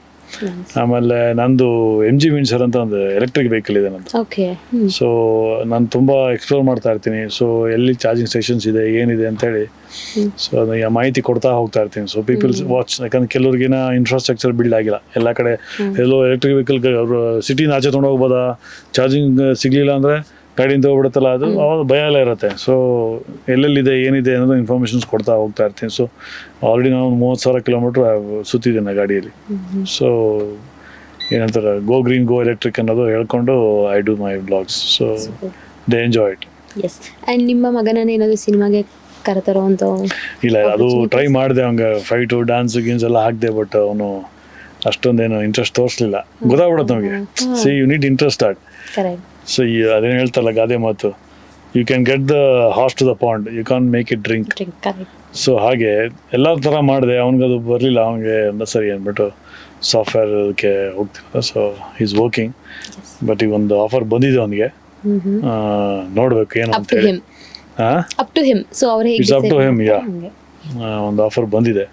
ಆಮೇಲೆ ನಂದು MG ವಿನ್ಸರ್ ಅಂತ ಒಂದು ಎಲೆಕ್ಟ್ರಿಕ್ ವೆಹಿಕಲ್ ಇದೆ ನಂದು. ಓಕೆ. ಸೊ ನಾನು ತುಂಬ ಎಕ್ಸ್ಪ್ಲೋರ್ ಮಾಡ್ತಾ ಇರ್ತೀನಿ. ಸೊ ಎಲ್ಲಿ ಚಾರ್ಜಿಂಗ್ ಸ್ಟೇಷನ್ಸ್ ಇದೆ ಏನಿದೆ ಅಂತೇಳಿ ಸೊ ಅದನ್ನ ಮಾಹಿತಿ ಕೊಡ್ತಾ ಹೋಗ್ತಾ ಇರ್ತೀನಿ. ಸೊ ಪೀಪಲ್ಸ್ ವಾಚ್, ಯಾಕಂದ್ರೆ ಕೆಲವ್ರಿಗಿನ ಇನ್ಫ್ರಾಸ್ಟ್ರಕ್ಚರ್ ಬಿಲ್ಡ್ ಆಗಿಲ್ಲ ಎಲ್ಲ ಕಡೆ. ಎಲ್ಲೋ ಎಲೆಕ್ಟ್ರಿಕ್ ವೆಹಿಕಲ್ ಅವರು ಸಿಟಿನ ಆಚೆ ತೊಗೊಂಡು ಹೋಗ್ಬೋದಾ, ಚಾರ್ಜಿಂಗ್ ಸಿಗಲಿಲ್ಲ ಅಂದರೆ ಗಾಡಿಯಿಂದ ಹೋಗ್ಬಿಡುತ್ತಲ್ಲ, ಅದು ಅವಾಗ ಭಯ ಎಲ್ಲ ಇರುತ್ತೆ. ಸೊ ಎಲ್ಲೆಲ್ಲಿದೆ ಏನಿದೆ ಅನ್ನೋದು ಇನ್ಫಾರ್ಮೇಷನ್ಸ್ ಕೊಡ್ತಾ ಹೋಗ್ತಾ ಇರ್ತೀನಿ. ಸೊ ಆಲ್ರೆಡಿ ನಾನು 30,000 ಕಿಲೋಮೀಟ್ರ್ ಸುತ್ತಿದ್ದೇನೆ ಗಾಡಿಯಲ್ಲಿ. ಸೊ ಏನಂತಾರೆ, ಗೋ ಗ್ರೀನ್ ಗೋ ಎಲೆಕ್ಟ್ರಿಕ್ ಅನ್ನೋದು ಹೇಳ್ಕೊಂಡು I do my blogs. So they enjoy it. Yes. And ನಿಮ್ಮ ಮಗನನ್ನ ಏನಾದರೂ ಸಿನಿಮಾಗೆ ಕರೆತರೋ ಅಂತ? ಇಲ್ಲ, ಅದು ಟ್ರೈ ಮಾಡಿದೆ. ಅವ್ನಿಗೆ ಫೈಟು ಡ್ಯಾನ್ಸ್ ಗೀನ್ಸ್ ಎಲ್ಲ ಹಾಕಿದೆ, ಬಟ್ ಅವನು ಅಷ್ಟೊಂದೇನು ಇಂಟ್ರೆಸ್ಟ್ ತೋರಿಸ್ಲಿಲ್ಲ. ಗೊತ್ತಾಗ್ಬಿಡುತ್ತೆ ನಮಗೆ, see you need interest at. Correct. So ಅದೇನು ಹೇಳ್ತಾರಲ್ಲ ಗಾದೆ ಮಾತು, you can get the horse to the pond, you can make it drink. So ಹಾಗೆ ಎಲ್ಲ ಥರ ಮಾಡಿದೆ, ಅವ್ನಿಗದು ಬರಲಿಲ್ಲ. ಅವ್ನಿಗೆ ಸರಿ ಅಂದ್ಬಿಟ್ಟು ಸಾಫ್ಟ್ವೇರ್ ಅದಕ್ಕೆ ಹೋಗ್ತಿಲ್ಲ. ಸೊ ಈಸ್ ವರ್ಕಿಂಗ್, ಬಟ್ ಈಗ ಒಂದು ಆಫರ್ ಬಂದಿದೆ ಅವನಿಗೆ, ನೋಡ್ಬೇಕು ಏನು ಅಂತ ಹೇಳಿ. Up to him. ಸೊ ಅವ್ರು it's up to him. Yeah, ಒಂದು ಆಫರ್ ಬಂದಿದೆ,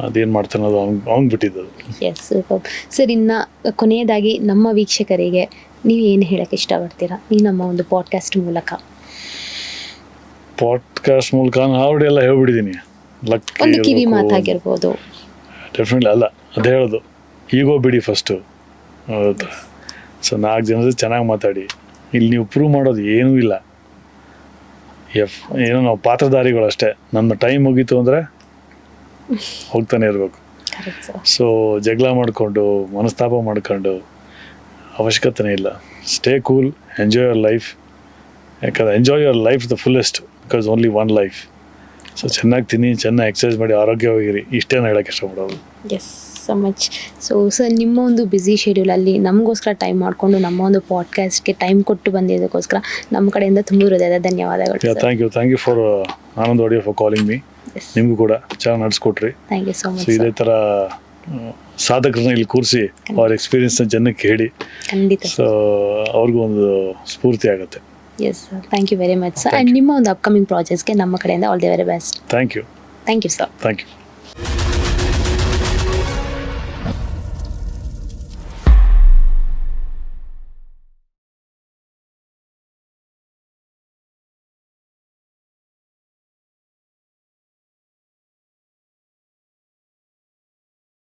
ಅದೇನು ಮಾಡ್ತಾನೆ ಅದು ಅವ್ನಿಗೆ ಬಿಟ್ಟಿದ್ದು. S, super. ಸರ್, ಇನ್ನು ಕೊನೆಯದಾಗಿ ನಮ್ಮ ವೀಕ್ಷಕರಿಗೆ ನೀವು ಏನು ಹೇಳಕ್ಕೆ ಇಷ್ಟಪಡ್ತೀರಾ ಈ ನಮ್ಮ ಒಂದು ಪಾಡ್ಕಾಸ್ಟ್ ಮೂಲಕ? ಪಾಡ್ಕಾಸ್ಟ್ ಮೂಲಕ ನಾನು ಆಲ್ರೆಡಿ ಎಲ್ಲ ಹೇಳ್ಬಿಟ್ಟಿದ್ದೀನಿ. ಒಂದು ಕಿವಿ ಮಾತಾಗಿರ್ಬೋದು. ಡೆಫಿನೆಟ್ಲಿ ಅಲ್ಲ, ಅದು ಹೇಳೋದು ಈಗೋ ಬಿಡಿ ಫಸ್ಟು. ಹೌದಾ? ಸೊ 4 ಜನ ಚೆನ್ನಾಗಿ ಮಾತಾಡಿ. ಇಲ್ಲಿ ನೀವು ಪ್ರೂವ್ ಮಾಡೋದು ಏನೂ ಇಲ್ಲ. ಏನೋ ನಾವು ಪಾತ್ರಧಾರಿಗಳು ಅಷ್ಟೇ. ನಮ್ಮ ಟೈಮ್ ಮುಗೀತು ಅಂದರೆ ಹೋಗ್ತಾನೆ ಇರಬೇಕು. ಸೊ ಜಗಳ ಮಾಡಿಕೊಂಡು ಮನಸ್ತಾಪ ಮಾಡ್ಕೊಂಡು ಅವಶ್ಯಕತೆನೇ ಇಲ್ಲ. Stay cool, enjoy your life. ಯಾಕಂದ್ರೆ enjoy your life the fullest, because only one life. So ಚೆನ್ನಾಗಿ ತಿನ್ನಿ, ಚೆನ್ನಾಗಿ ಎಕ್ಸಸೈಸ್ ಮಾಡಿ, ಆರೋಗ್ಯವಾಗಿರಿ. ಇಷ್ಟೇನ ಹೇಳೋಕ್ಕೆ ಇಷ್ಟಪಡೋದು. Yes, so much. So sir, ನಿಮ್ಮ ಒಂದು ಬ್ಯುಸಿ ಶೆಡ್ಯೂಲಲ್ಲಿ ನಮಗೋಸ್ಕರ ಟೈಮ್ ಮಾಡಿಕೊಂಡು ನಮ್ಮ ಒಂದು ಪಾಡ್ಕಾಸ್ಟ್ಗೆ ಟೈಮ್ ಕೊಟ್ಟು ಬಂದಿದ್ದಕ್ಕೋಸ್ಕರ ನಮ್ಮ ಕಡೆಯಿಂದ ತುಂಬ ಹೃದಯದ ಧನ್ಯವಾದಗಳು. Thank you for Anand audio for calling me. ನಿಮಗೂ ಕೂಡ ಚೆನ್ನಾಗಿ ನಡೆಸ್ಕೊಟ್ರಿ. Thank you so much. ಇದೇ ಥರ ಸಾಧಕರನ್ನ ಇಲ್ಲಿ ಕೂರಿಸಿ ಅವ್ರ ಎಕ್ಸ್ಪೀರಿಯನ್ಸ್ನ ಜನಕ್ಕೆ ಹೇಳಿ. ಖಂಡಿತ. ಸೊ ಅವ್ರಿಗೂ ಒಂದು ಸ್ಫೂರ್ತಿ ಆಗುತ್ತೆ. Yes sir, thank you very much sir. And ನಿಮ್ಮ ಒಂದು ಅಪ್ಕಮಿಂಗ್ ಪ್ರಾಜೆಕ್ಟ್ಸ್ಗೆ ನಮ್ಮ ಕಡೆಯಿಂದ all the very best. Thank you sir. Thank you.